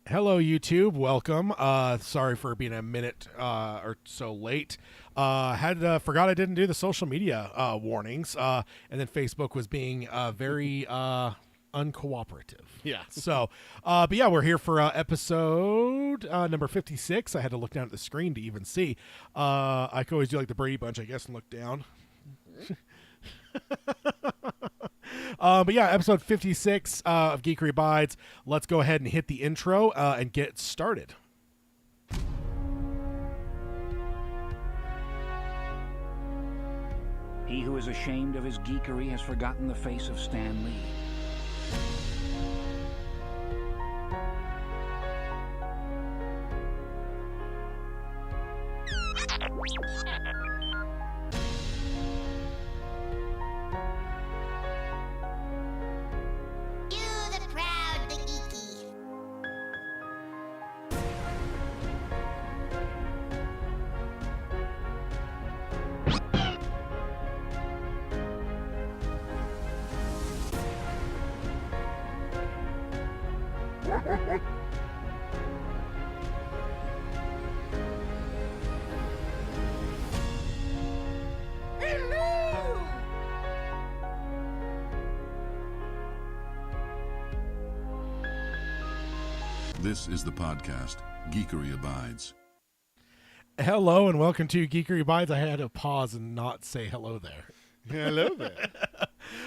Hello, YouTube. Welcome. Sorry for being a minute or so late. Forgot I didn't do the social media warnings, and then Facebook was being very uncooperative. Yeah. But yeah, we're here for episode number 56. I had to look down at the screen to even see. I could always do like the Brady Bunch, I guess, and look down. But yeah, episode 56 of Geekery Abides. Let's go ahead and hit the intro and get started. He who is ashamed of his geekery has forgotten the face of Stan Lee. This is the podcast, Geekery Abides. Hello and welcome to Geekery Abides. I had to pause and not say hello there. Hello there.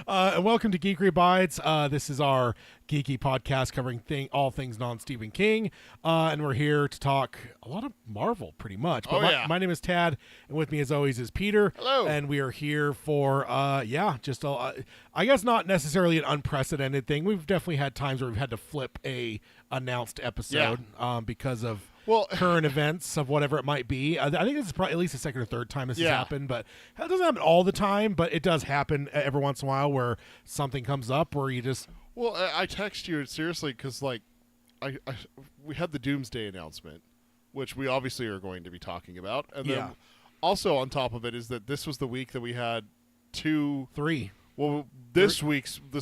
And welcome to Geekery Abides. This is our geeky podcast covering all things non-Stephen King. And we're here to talk a lot of Marvel, pretty much. But my name is Tad, and with me as always is Peter. Hello. And we are here for, I guess not necessarily an unprecedented thing. We've definitely had times where we've had to flip a announced episode because of current events of whatever it might be. I think this is probably at least the second or third time this has happened, but it doesn't happen all the time, but it does happen every once in a while where something comes up where you just... Well, I text you seriously because, like, we had the Doomsday announcement, which we obviously are going to be talking about. And then also on top of it is that this was the week that we had three. Well, this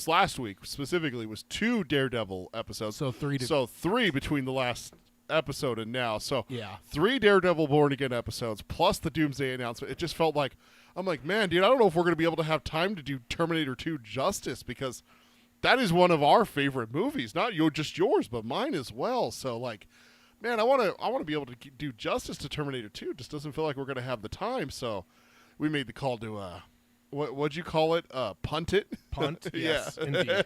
last week specifically was 2 Daredevil episodes. So 3 between the last episode and now. So 3 3 Daredevil Born Again episodes plus the Doomsday announcement. It just felt like, I'm like, man, dude, I don't know if we're going to be able to have time to do Terminator 2 justice, because that is one of our favorite movies. Not just yours, but mine as well. So, like, man, I want to be able to do justice to Terminator 2. It just doesn't feel like we're going to have the time. So we made the call to what'd you call it? Punt it? Punt, yes, indeed.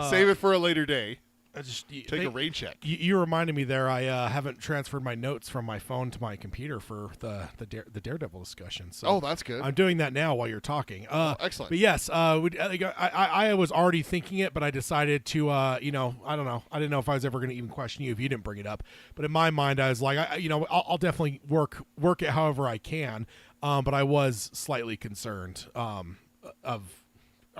Save it for a later day. Take a rain check. You reminded me there. I haven't transferred my notes from my phone to my computer for the Daredevil discussion. So that's good. I'm doing that now while you're talking. Excellent. But yes, I was already thinking it, but I decided to, I don't know. I didn't know if I was ever going to even question you if you didn't bring it up. But in my mind, I was like, I'll definitely work it however I can. But I was slightly concerned of.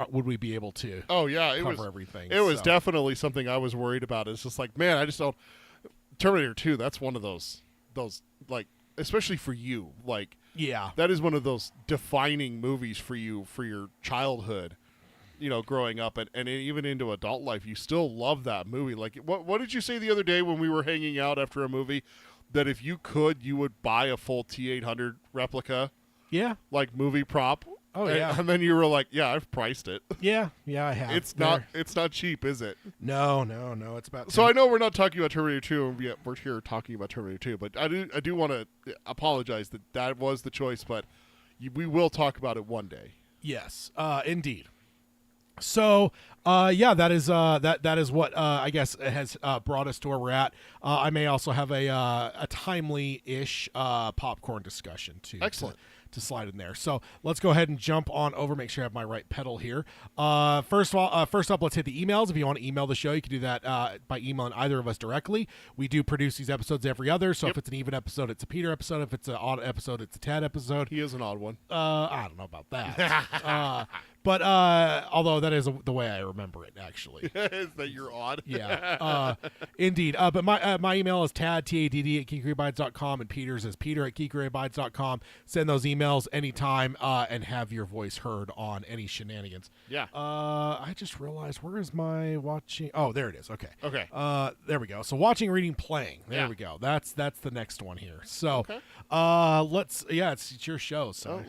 Would we be able to cover everything? It was definitely something I was worried about. It's just like, man, I just don't... Terminator 2, that's one of those, like, especially for you. Like, that is one of those defining movies for you, for your childhood, growing up. And even into adult life, you still love that movie. Like, what did you say the other day when we were hanging out after a movie? That if you could, you would buy a full T-800 replica? Yeah. Like, movie prop? Oh, yeah. And then you were like, yeah, I've priced it. Yeah, I have. It's not cheap, is it? No. It's about... So I know we're not talking about Terminator 2, and yet we're here talking about Terminator 2, but I do want to apologize that was the choice, but we will talk about it one day. Yes, indeed. So, that is what I guess has brought us to where we're at. I may also have a timely-ish popcorn discussion too. Excellent. To slide in there. So let's go ahead and jump on over, make sure I have my right pedal here. First up, let's hit the emails. If you want to email the show, you can do that by emailing either of us directly. We do produce these episodes every other, so if it's an even episode, it's a Peter episode. If it's an odd episode, it's a Tad episode. He is an odd one. I don't know about that. But although that is the way I remember it, actually. Is that you're odd? Yeah. Indeed. But my email is tadd, T-A-D-D, at geekeryabides.com, and Peter's is Peter at geekeryabides.com. Send those emails anytime and have your voice heard on any shenanigans. Yeah. I just realized, where is my watching? Oh, there it is. Okay. Okay. There we go. So watching, reading, playing. There we go. That's the next one here. So, it's your show. So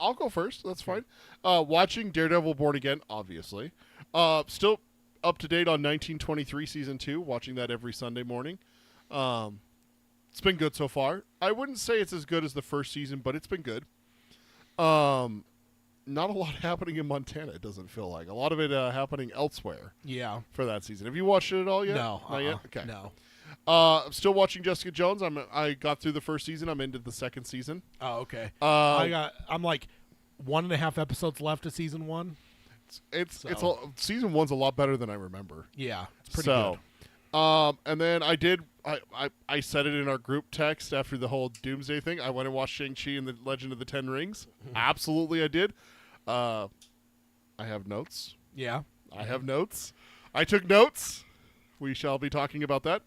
I'll go first. That's fine. Watching Daredevil Born Again, obviously. Still up to date on 1923 season 2, watching that every Sunday morning. It's been good so far. I wouldn't say it's as good as the first season, but it's been good. Not a lot happening in Montana, it doesn't feel like. A lot of it happening elsewhere. Yeah. For that season. Have you watched it at all yet? No. Not yet? Okay. No. I'm still watching Jessica Jones. I got through the first season. I'm into the second season. Oh, okay. I'm like 1.5 episodes left of season 1. Season 1's a lot better than I remember. Yeah, it's pretty good. And then I said it in our group text after the whole Doomsday thing. I went and watched Shang-Chi and the Legend of the Ten Rings. Absolutely, I did. I have notes. Yeah, I have notes. I took notes. We shall be talking about that.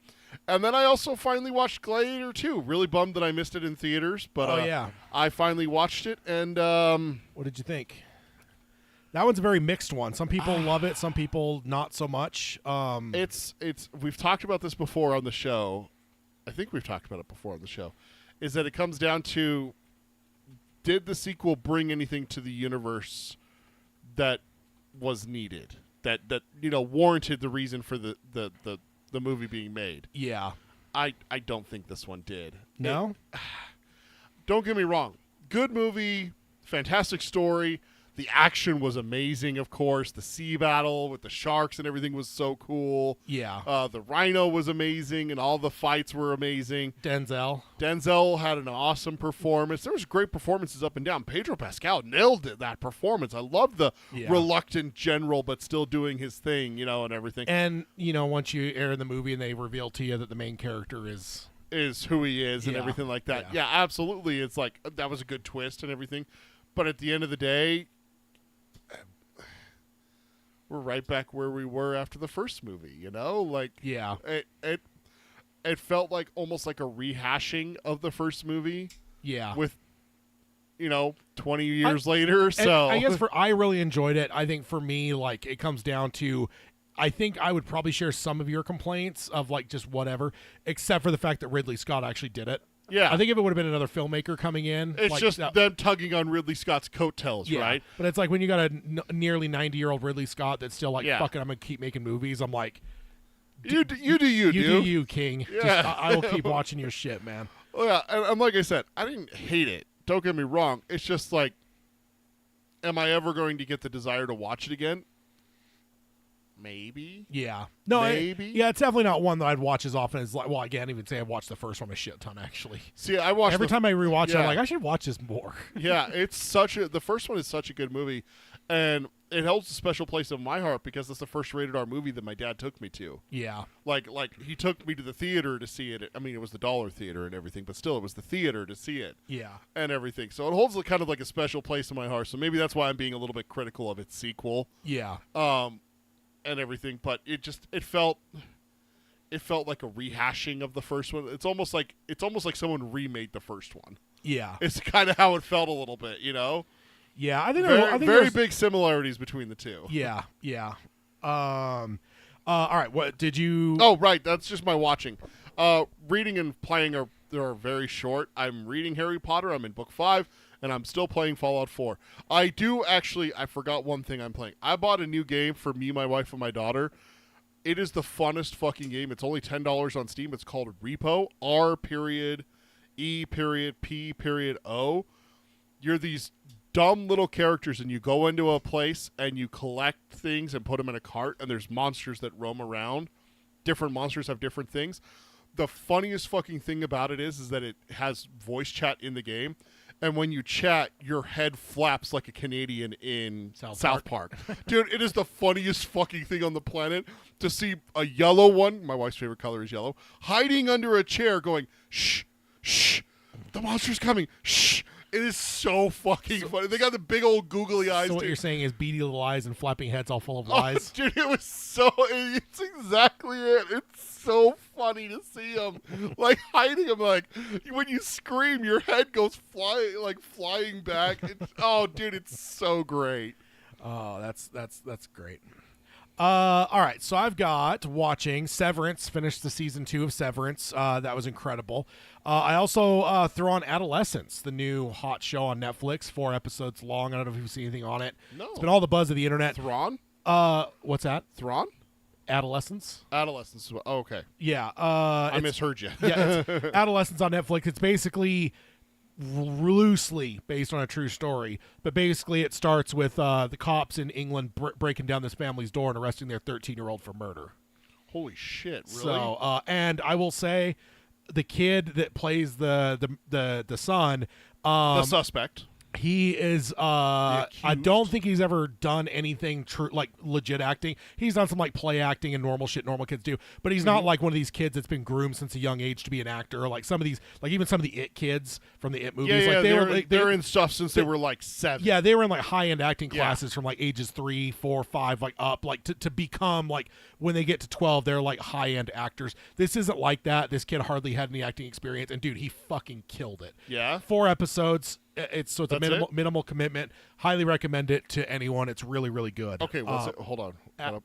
And then I also finally watched Gladiator 2. Really bummed that I missed it in theaters, but I finally watched it. And what did you think? That one's a very mixed one. Some people love it, some people not so much. We've talked about this before on the show. I think we've talked about it before on the show. Is that it comes down to, did the sequel bring anything to the universe that was needed? That warranted the reason for the movie being made? Yeah. I don't think this one did. No? Don't get me wrong. Good movie, fantastic story. The action was amazing, of course. The sea battle with the sharks and everything was so cool. Yeah. The rhino was amazing, and all the fights were amazing. Denzel had an awesome performance. There was great performances up and down. Pedro Pascal nailed it, that performance. I love the reluctant general, but still doing his thing, and everything. And, once you air in the movie and they reveal to you that the main character is who he is and everything like that. Yeah, absolutely. It's like, that was a good twist and everything. But at the end of the day, we're right back where we were after the first movie, It felt like almost like a rehashing of the first movie. Yeah. With 20 years later. So I guess I really enjoyed it. I think for me, it comes down to, I think I would probably share some of your complaints of just whatever, except for the fact that Ridley Scott actually did it. Yeah. I think if it would have been another filmmaker coming in. It's just them tugging on Ridley Scott's coattails, right? But it's like when you got a nearly 90-year-old Ridley Scott that's still fucking, I'm going to keep making movies. I'm like, you do you, King. Yeah. I will keep watching your shit, man. Well, yeah, and like I said, I didn't hate it. Don't get me wrong. It's just like, am I ever going to get the desire to watch it again? Maybe. Yeah. No, maybe. It's definitely not one that I'd watch as often as, I can't even say I've watched the first one a shit ton, actually. See, I watched every time I rewatch it, I'm like, I should watch this more. Yeah, the first one is such a good movie, and it holds a special place in my heart because it's the first rated R movie that my dad took me to. Yeah. Like he took me to the theater to see it. I mean, it was the dollar theater and everything, but still, it was the theater to see it. Yeah. And everything. So it holds kind of like a special place in my heart. So maybe that's why I'm being a little bit critical of its sequel. Yeah. And everything, but it felt like a rehashing of the first one. It's almost like someone remade the first one. Yeah. It's kind of how it felt a little bit, Yeah, I think very big similarities between the two. Yeah, yeah. All right, what did you? Oh, right, that's just my watching. Reading and playing are very short. I'm reading Harry Potter. I'm in book 5, and I'm still playing Fallout 4. I forgot one thing I'm playing. I bought a new game for me, my wife, and my daughter. It is the funnest fucking game. It's only $10 on Steam. It's called Repo. R.E.P.P.O. You're these dumb little characters, and you go into a place and you collect things and put them in a cart, and there's monsters that roam around. Different monsters have different things. The funniest fucking thing about it is that it has voice chat in the game, and when you chat, your head flaps like a Canadian in South Park. Dude, it is the funniest fucking thing on the planet to see a yellow one, my wife's favorite color is yellow, hiding under a chair going, shh, shh, the monster's coming, shh. It is so fucking funny. They got the big old googly eyes. So what you're saying is beady little eyes and flapping heads all full of lies? Dude, it was so... It's exactly it. It's so funny to see him, like, hiding him. Like, when you scream, your head goes flying back. Oh, dude, it's so great. Oh, that's great. All right, so I've got watching Severance, finished the season 2 of Severance. That was incredible. I also threw on Adolescence, the new hot show on Netflix, 4 episodes long. I don't know if you've seen anything on it. No. It's been all the buzz of the internet. Thrawn? What's that? Thrawn? Adolescence. Adolescence. Oh, okay. Yeah. I misheard you. Yeah, it's Adolescence on Netflix. It's basically loosely based on a true story, but basically it starts with the cops in England breaking down this family's door and arresting their 13-year-old for murder. Holy shit! Really? So, and I will say, the kid that plays the son, the suspect. He is. I don't think he's ever done anything true, like legit acting. He's done some like play acting and normal shit normal kids do, but he's not like one of these kids that's been groomed since a young age to be an actor. Or like some of these, like even some of the It kids from the It movies. Yeah, like they're in stuff since they were like 7. Yeah, they were in like high end acting classes from like ages 3, 4, 5, like up, like to become like when they get to 12, they're like high end actors. This isn't like that. This kid hardly had any acting experience, and dude, he fucking killed it. Yeah, 4 episodes. It's a That's minimal commitment. Highly recommend it to anyone. It's really, really good. Okay, what's it? Hold on.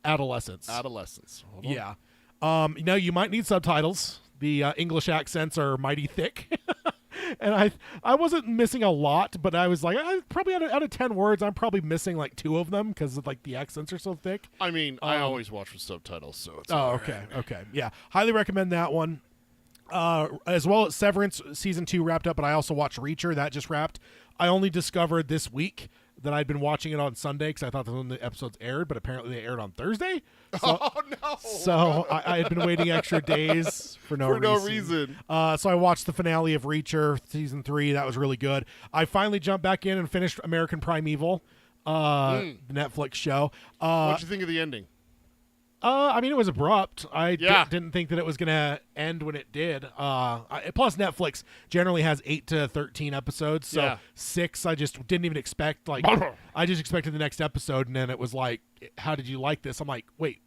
Adolescence. Hold on. Yeah. You might need subtitles. The English accents are mighty thick. And I wasn't missing a lot, but I was like, probably out of 10 words, I'm probably missing like 2 of them because like the accents are so thick. I mean, I always watch with subtitles, so it's okay. Yeah. Highly recommend that one. As well as Severance season 2 wrapped up, but I also watched Reacher. That just wrapped. I only discovered this week that I'd been watching it on Sunday because I thought that's when the episodes aired, but apparently they aired on Thursday. So, oh no! So I had been waiting extra days for no reason. So I watched the finale of Reacher season 3. That was really good. I finally jumped back in and finished American Primeval, the Netflix show. What'd you think of the ending? I mean, it was abrupt. I didn't think that it was going to end when it did. Plus, Netflix generally has 8 to 13 episodes, so 6 I just didn't even expect. Like, I just expected the next episode, and then it was like, how did you like this? I'm like, wait,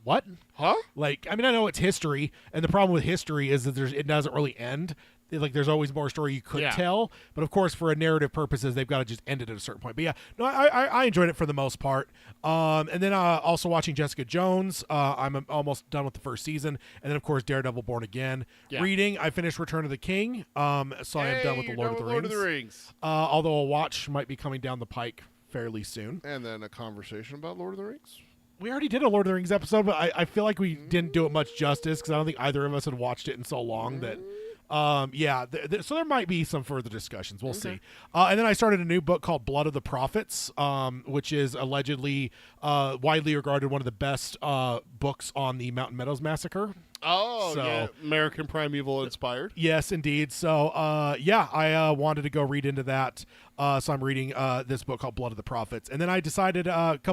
what? Huh? Like, I mean, I know it's history, and the problem with history is that it doesn't really end. Like, there's always more story you could tell, but of course, for a narrative purposes, they've got to just end it at a certain point. But yeah, no, I enjoyed it for the most part. And then also watching Jessica Jones. I'm almost done with the first season, and then of course Daredevil: Born Again. Yeah. Reading, I finished Return of the King. So I am done with the Lord of the Rings. Although a watch might be coming down the pike fairly soon. And then a conversation about Lord of the Rings. We already did a Lord of the Rings episode, but I feel like we didn't do it much justice because I don't think either of us had watched it in so long that. So there might be some further discussions. We'll see. And then I started a new book called Blood of the Prophets, which is allegedly widely regarded one of the best books on the Mountain Meadows Massacre. Oh, yeah. American Primeval inspired. Yes, indeed. So, I wanted to go read into that. So I'm reading this book called Blood of the Prophets. And then I decided about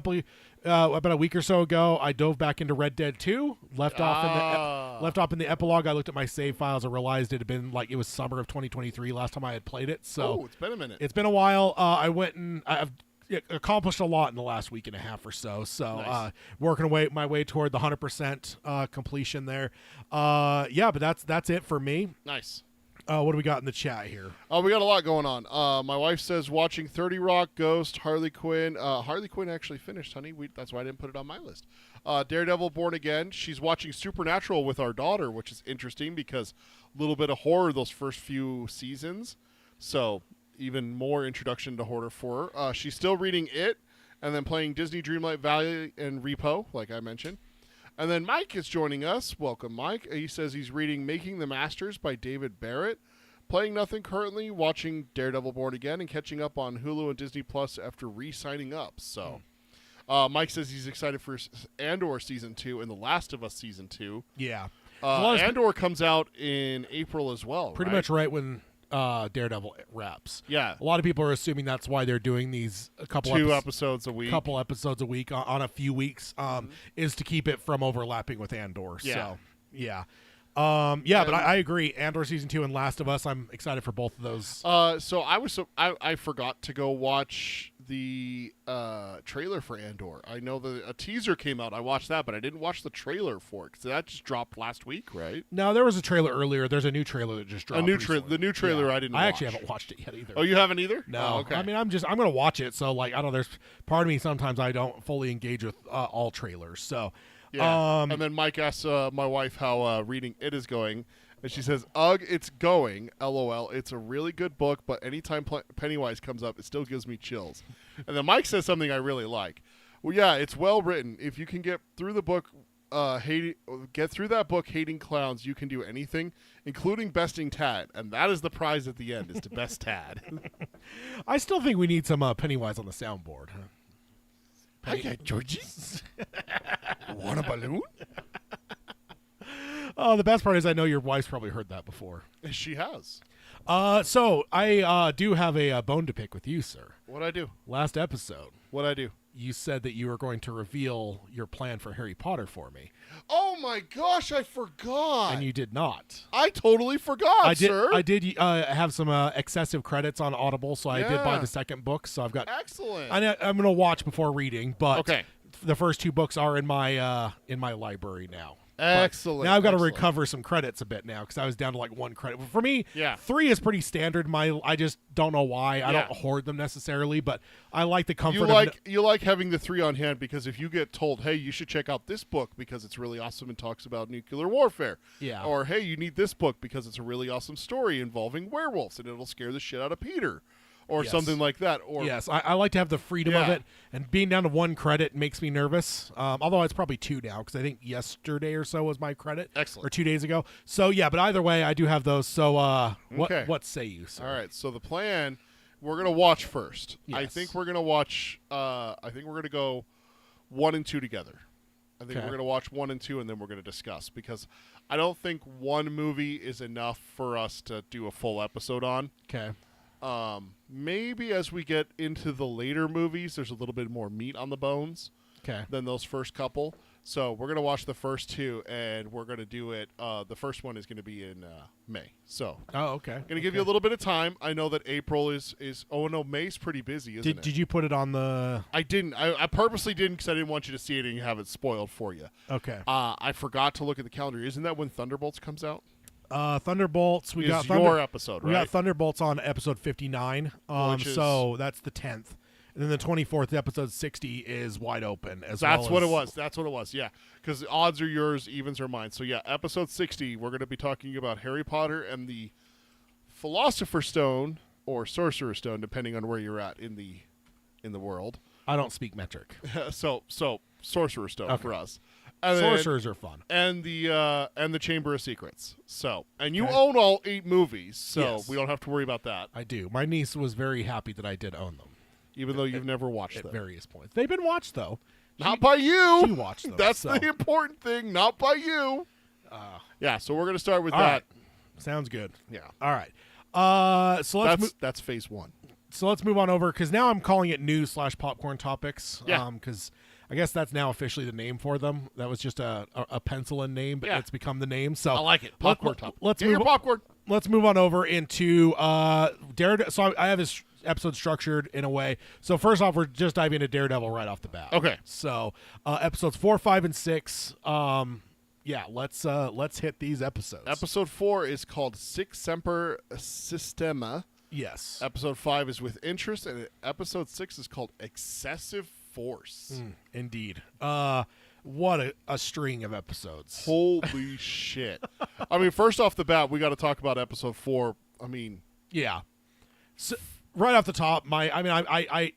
a week or so ago, I dove back into Red Dead 2, left off in the epilogue. I looked at my save files and realized it had been like it was summer of 2023 last time I had played it. So it's been a minute. It's been a while. I went and I've accomplished a lot in the last week and a half or so. So nice. Working my way toward the 100% completion there. But that's it for me. Nice. What do we got in the chat here? We got a lot going on. My wife says watching 30 Rock, Ghost, Harley Quinn. Harley Quinn actually finished, honey. That's why I didn't put it on my list. Daredevil: Born Again. She's watching Supernatural with our daughter, which is interesting because a little bit of horror those first few seasons. So even more introduction to horror for her. She's still reading It and then playing Disney Dreamlight Valley and Repo, like I mentioned. And then Mike is joining us. Welcome, Mike. He says he's reading Making the Masters by David Barrett. Playing nothing currently, watching Daredevil: Born Again, and catching up on Hulu and Disney Plus after re-signing up. So Mike says he's excited for Andor Season 2 and The Last of Us Season 2. Yeah. Andor comes out in April as well, pretty much right when Daredevil wraps. Yeah. A lot of people are assuming that's why they're doing these two episodes a week. Couple episodes a week on a few weeks is to keep it from overlapping with Andor. Yeah. So, yeah. But I agree. Andor season 2 and Last of Us. I'm excited for both of those. I forgot to go watch the trailer for Andor. I know that a teaser came out. I watched that, but I didn't watch the trailer for it because that just dropped last week, right? No, there was a trailer earlier. There's a new trailer that just dropped. The new trailer I didn't. I actually haven't watched it yet either. Oh, you haven't either? No. Oh, okay. I mean, I'm gonna watch it. So like, I don't know. There's part of me sometimes I don't fully engage with all trailers. So. Yeah. And then Mike asks my wife how reading It is going, and she says, "Ugh, it's going. LOL. It's a really good book, but anytime Pennywise comes up, it still gives me chills." And then Mike says something I really like. Well, yeah, it's well written. If you can get through the book, hating clowns, you can do anything, including besting Tad, and that is the prize at the end: is to best Tad. I still think we need some Pennywise on the soundboard. Hi, Georgie. Want a balloon? Oh, the best part is I know your wife's probably heard that before. She has. So I do have a bone to pick with you, sir. What'd I do? Last episode. What'd I do? You said that you were going to reveal your plan for Harry Potter for me. Oh my gosh, I forgot. And you did not. I totally forgot, sir. I did have some excessive credits on Audible, so I did buy the second book. So I've got. Excellent. I'm going to watch before reading, but okay. The first 2 books are in my library now. Excellent. Now I've got to recover some credits a bit now because I was down to like 1 credit. For me, 3 is pretty standard. I just don't know why. I don't hoard them necessarily, but I like the comfort. You like having the 3 on hand because if you get told, hey, you should check out this book because it's really awesome and talks about nuclear warfare. Yeah. Or, hey, you need this book because it's a really awesome story involving werewolves and it'll scare the shit out of Peter. Or something like that. Or yes, I like to have the freedom of it, and being down to 1 credit makes me nervous. Although it's probably 2 now, because I think yesterday or so was my credit. Excellent. Or 2 days ago. So yeah, but either way, I do have those. So what say you, sir? All right. So the plan, we're gonna watch first. Yes. I think we're gonna watch. I think we're gonna go 1 and 2 together. I think we're gonna watch 1 and 2, and then we're gonna discuss because I don't think 1 movie is enough for us to do a full episode on. Okay. Maybe as we get into the later movies, there's a little bit more meat on the bones than those first couple. So we're going to watch the first 2, and we're going to do it. The first one is going to be in May. So okay. Going to give you a little bit of time. I know that April is oh, no, May's pretty busy, isn't it? Did you put it on the... I didn't. I purposely didn't because I didn't want you to see it and have it spoiled for you. Okay. I forgot to look at the calendar. Isn't that when Thunderbolts comes out? Thunderbolts. We got your episode, right? We got Thunderbolts on episode 59. So that's the 10th, and then the 24th, episode 60 is wide open. That's what it was. That's what it was. Yeah, because odds are yours, evens are mine. So yeah, episode 60, we're going to be talking about Harry Potter and the Philosopher's Stone or Sorcerer's Stone, depending on where you're at in the world. I don't speak metric. so Sorcerer's Stone for us. And sorcerers are fun, and the Chamber of Secrets. So, and you own all 8 movies, so we don't have to worry about that. I do. My niece was very happy that I did own them, even though you've never watched them at various points. They've been watched though. Not by you. She watched them. That's the important thing. Not by you. Yeah. So we're gonna start with that. Right. Sounds good. Yeah. All right. So that's phase 1. So let's move on over because now I'm calling it news/popcorn topics. Yeah. Because I guess that's now officially the name for them. That was just a pencil-in name, but it's become the name. So I like it. Popcorn top. Let's Get move your popcorn. Let's move on over into Daredevil. So I have this episode structured in a way. So first off, we're just diving into Daredevil right off the bat. Okay. So episodes 4, 5, and 6. Let's hit these episodes. Episode 4 is called Sic Semper Systema. Yes. Episode 5 is With Interest, and episode 6 is called Excessive Force. Indeed. What a string of episodes. Holy shit. I mean, first off the bat, we got to talk about episode 4. I mean, yeah. So, right off the top, I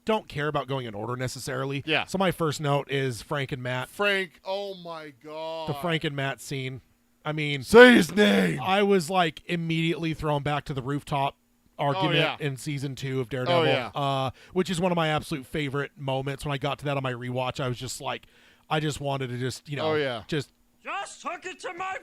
don't care about going in order necessarily. Yeah. So my first note is Frank and Matt. Frank, oh my god. The Frank and Matt scene. I mean, say his name. I was like immediately thrown back to the rooftop argument in season 2 of Daredevil, which is one of my absolute favorite moments. When I got to that on my rewatch, I was just like, I just wanted to just hook it to my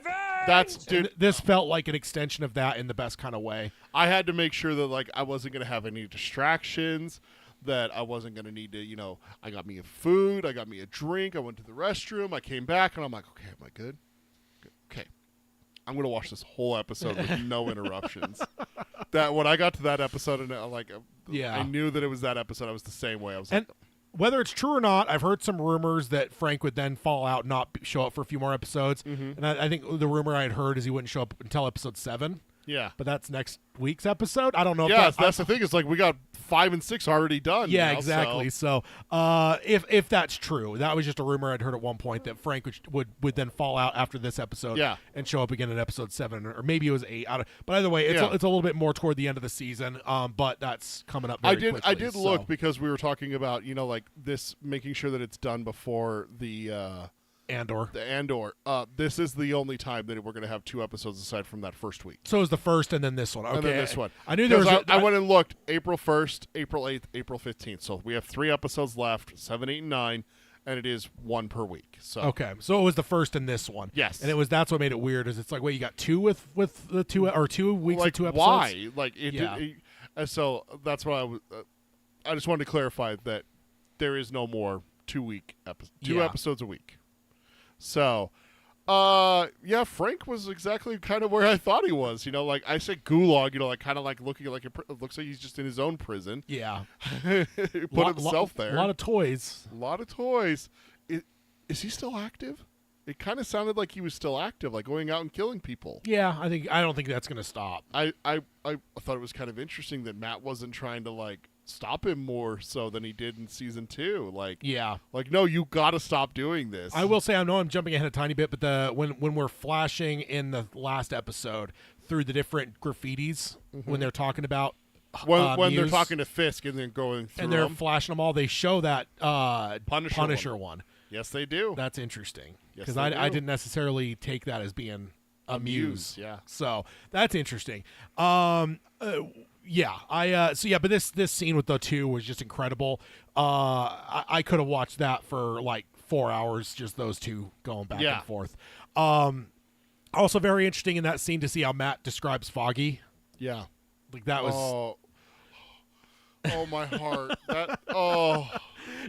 veins. This felt like an extension of that in the best kind of way. I had to make sure that like I wasn't going to have any distractions, that I wasn't going to need to, I got me a food, I got me a drink, I went to the restroom, I came back, and I'm like, okay, am I good? I'm going to watch this whole episode with no interruptions. That when I got to that episode, and I knew that it was that episode. I was the same way. I was like, whether it's true or not, I've heard some rumors that Frank would then fall out, not show up for a few more episodes. And I think the rumor I had heard is he wouldn't show up until episode 7. Yeah. But that's next week's episode. I don't know. Yeah, that's the thing. It's like we got 5 and 6 already done. Yeah, exactly. So if that's true, that was just a rumor I'd heard at one point that Frank would then fall out after this episode and show up again in episode 7, or maybe it was 8. But either way, it's a little bit more toward the end of the season, but that's coming up very quickly. I did look because we were talking about, like this, making sure that it's done before the Andor. This is the only time that we're going to have 2 episodes aside from that first week. So it was the first and then this one. Okay. And then this one. I knew there was. I went and looked. April 1st, April 8th, April 15th. So we have 3 episodes left: 7, 8, and 9, and it is 1 per week. So okay. So it was the first and this one. Yes. And that's what made it weird. Is it's like, wait, you got 2 with the 2 or 2 weeks like, of 2 episodes? Why? Like it. So that's why I just wanted to clarify that there is no more 2-week episodes a week. So, Frank was exactly kind of where I thought he was. Like I said, gulag. Like kind of like looking like it looks like he's just in his own prison. Yeah, put himself there. A lot of toys. Is he still active? It kind of sounded like he was still active, like going out and killing people. Yeah, I don't think that's going to stop. I thought it was kind of interesting that Matt wasn't trying to stop him more so than he did in season 2. No, you got to stop doing this. I will say, I know I'm jumping ahead a tiny bit, but when we're flashing in the last episode through the different graffitis, when they're talking about when they're talking to Fisk and then going through and they're them. flashing them all, they show that Punisher one. Yes, they do. That's interesting because yes, I didn't necessarily take that as being a muse. Yeah. So that's interesting. But this scene with the 2 was just incredible. I could have watched that for 4 hours, just those 2 going back and forth. Also very interesting in that scene to see how Matt describes Foggy. Yeah. That was. Oh my heart.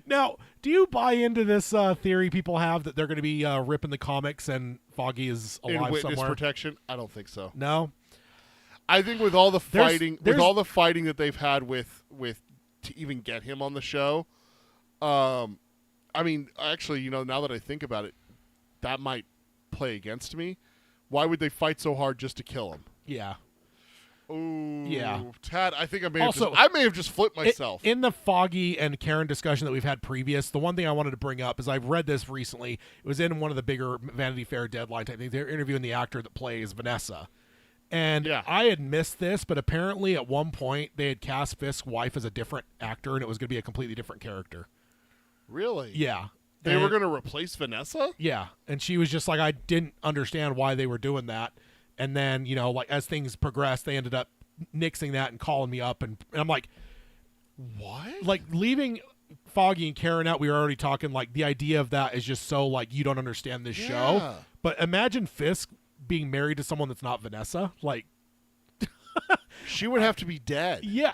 Now, do you buy into this theory people have that they're going to be ripping the comics and Foggy is alive in witness somewhere? Protection? I don't think so. No. I think with all the fighting, that they've had with to even get him on the show, actually, now that I think about it, that might play against me. Why would they fight so hard just to kill him? Yeah. Ooh, yeah. Tad, I think I may have just flipped myself. In the Foggy and Karen discussion that we've had previous, the one thing I wanted to bring up is I've read this recently. It was in one of the bigger Vanity Fair deadline type things. They're interviewing the actor that plays Vanessa. And I had missed this, but apparently at one point they had cast Fisk's wife as a different actor, and it was going to be a completely different character. Really? Yeah. They were going to replace Vanessa? Yeah. And she was just like, I didn't understand why they were doing that. And then, as things progressed, they ended up nixing that and calling me up. And I'm like, what? Leaving Foggy and Karen out, we were already talking, the idea of that is just so, you don't understand this show. But imagine Fisk being married to someone that's not Vanessa. She would have to be dead. Yeah,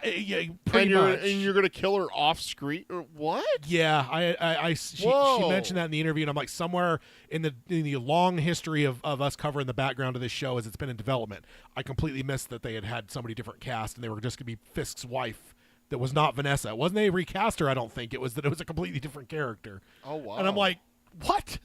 pretty much. And you're going to kill her off screen? Or what? Yeah, she mentioned that in the interview, and I'm like, somewhere in the long history of us covering the background of this show as it's been in development, I completely missed that they had somebody different cast, and they were just going to be Fisk's wife that was not Vanessa. It wasn't they recast her, I don't think. It was that it was a completely different character. Oh, wow. And I'm like, what?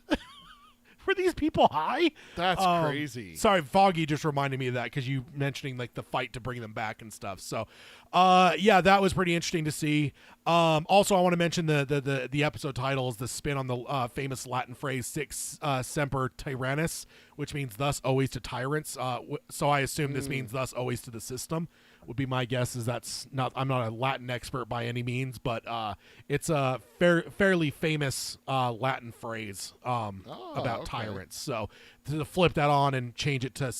Were these people high? That's crazy. Sorry, Foggy just reminded me of that because you mentioning the fight to bring them back and stuff. So, that was pretty interesting to see. Also, I want to mention the episode title is the spin on the famous Latin phrase "Six Semper Tyrannis," which means "thus always to tyrants." So I assume this means "thus always to the system." Would be my guess. Is that's not? I'm not a Latin expert by any means, but it's a fairly famous Latin phrase about tyrants. So to flip that on and change it to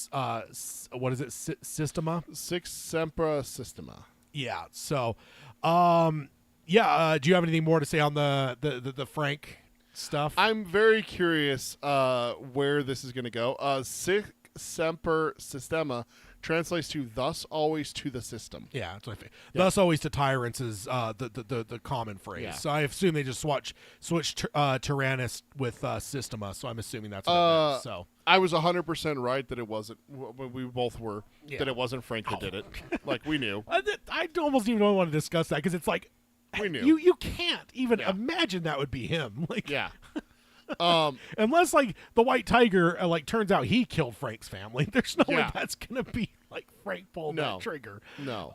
what is it? Systema. Six Semper Systema. Yeah. So, do you have anything more to say on the Frank stuff? I'm very curious where this is going to go. semper systema translates to thus always to the system. Yeah, that's what I think. Thus always to tyrants is the common phrase. Yeah. So I assume they just switched Tyrannus with Systema, so I'm assuming that's what it meant. So I was 100% right that it wasn't. We both were that it wasn't Frank that did it. Like we knew. I almost even don't want to discuss that because it's like we knew. You can't even imagine that would be him. Like unless like the White Tiger turns out he killed Frank's family. There's no way that's gonna be like Frank pulled that trigger. No.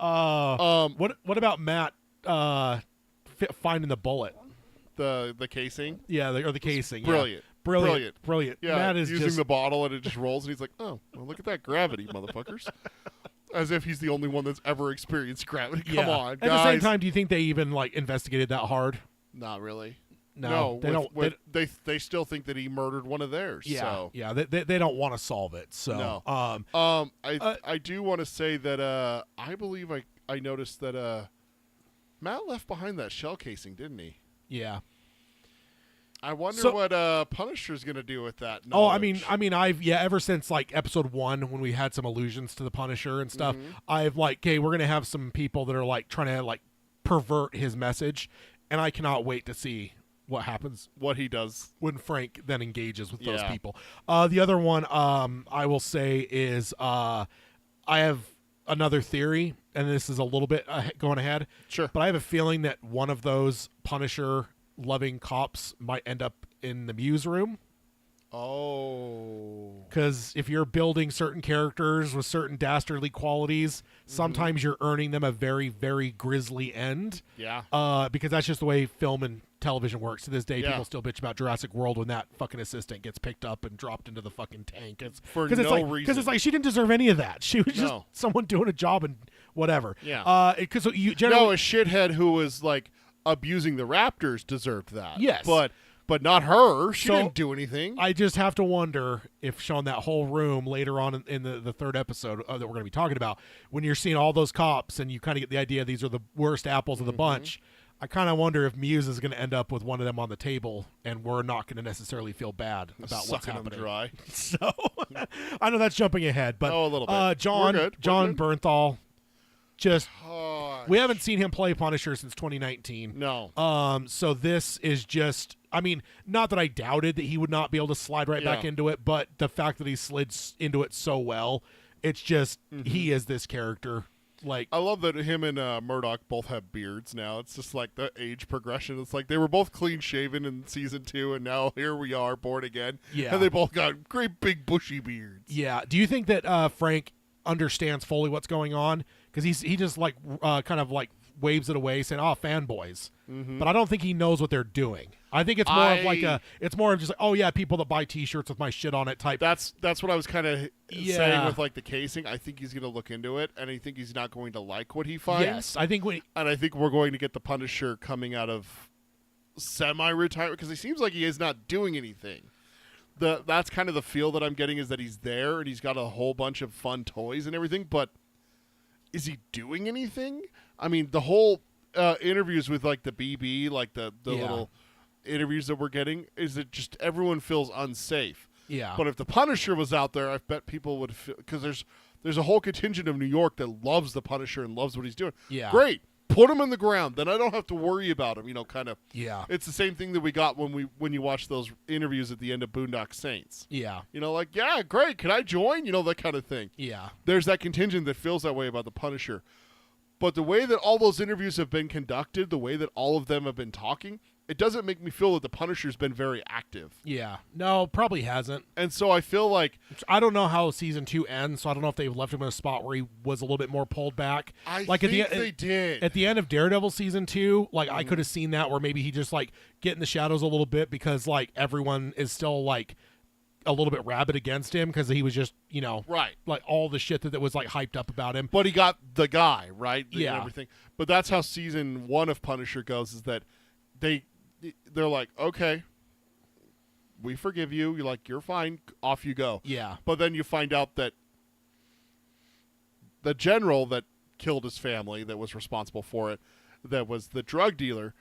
What about Matt finding the bullet? The casing? Yeah, or the casing. Brilliant. Yeah. Brilliant. Yeah, Matt is using the bottle and it just rolls and he's like, oh, well, look at that gravity, motherfuckers. As if he's the only one that's ever experienced gravity. Come on, guys. At the same time, do you think they even investigated that hard? Not really. No, they don't. They still think that he murdered one of theirs. Yeah, so. yeah. They don't want to solve it. So no. I do want to say that I believe I noticed that Matt left behind that shell casing, didn't he? Yeah. I wonder what Punisher's going to do with that knowledge. Oh, I mean, I've ever since episode 1 when we had some allusions to the Punisher and stuff, I've okay, we're going to have some people that are trying to pervert his message, and I cannot wait to see what happens, what he does when Frank then engages with those people. The other one I will say is I have another theory, and this is a little bit going ahead. Sure. But I have a feeling that one of those Punisher-loving cops might end up in the Muse room. Oh. Because if you're building certain characters with certain dastardly qualities, sometimes you're earning them a very, very grisly end. Yeah. Because that's just the way film and television works. To this day, people still bitch about Jurassic World when that fucking assistant gets picked up and dropped into the fucking tank. For no reason. Because it's like she didn't deserve any of that. She was just someone doing a job and whatever. Yeah. Because you generally a shithead who was abusing the Raptors deserved that. Yes. But not her. She didn't do anything. I just have to wonder if, Sean, that whole room later on in the third episode that we're going to be talking about, when you're seeing all those cops and you kind of get the idea these are the worst apples of the bunch, I kind of wonder if Muse is going to end up with one of them on the table and we're not going to necessarily feel bad about what's happening. Them dry. So I know that's jumping ahead, but a little bit. John Bernthal. We haven't seen him play Punisher since 2019. No. So this is just, not that I doubted that he would not be able to slide right back into it, but the fact that he slid into it so well, it's just, he is this character. I love that him and Murdoch both have beards now. It's just the age progression. It's they were both clean shaven in season 2, and now here we are, born again. Yeah. And they both got great big bushy beards. Yeah. Do you think that Frank understands fully what's going on? Because he just kind of waves it away, saying, "Oh, fanboys," but I don't think he knows what they're doing. I think it's more of just oh yeah, people that buy T-shirts with my shit on it type. That's what I was kind of saying with the casing. I think he's going to look into it, and I think he's not going to like what he finds. Yes, I think I think we're going to get the Punisher coming out of semi-retirement because he seems like he is not doing anything. That's kind of the feel that I'm getting, is that he's there and he's got a whole bunch of fun toys and everything, but is he doing anything? The whole interviews with the BB, the little interviews that we're getting, is that just everyone feels unsafe. Yeah. But if the Punisher was out there, I bet people would feel, because there's a whole contingent of New York that loves the Punisher and loves what he's doing. Yeah. Great. Put him in the ground. Then I don't have to worry about him, kind of. Yeah. It's the same thing that we got when you watch those interviews at the end of Boondock Saints. Yeah. Yeah, great. Can I join? That kind of thing. Yeah. There's that contingent that feels that way about the Punisher. But the way that all those interviews have been conducted, the way that all of them have been talking, it doesn't make me feel that the Punisher's been very active. Yeah. No, probably hasn't. And so I feel I don't know how season 2 ends, so I don't know if they've left him in a spot where he was a little bit more pulled back. I think they did. At the end of Daredevil season 2, I could have seen that where maybe he just get in the shadows a little bit because everyone is still a little bit rabid against him because he was just, right. All the shit that was hyped up about him. But he got the guy, right? Yeah. Everything. But that's how season 1 of Punisher goes, is that they're like, okay, we forgive you. You're fine. Off you go. Yeah. But then you find out that the general that killed his family, that was responsible for it, that was the drug dealer,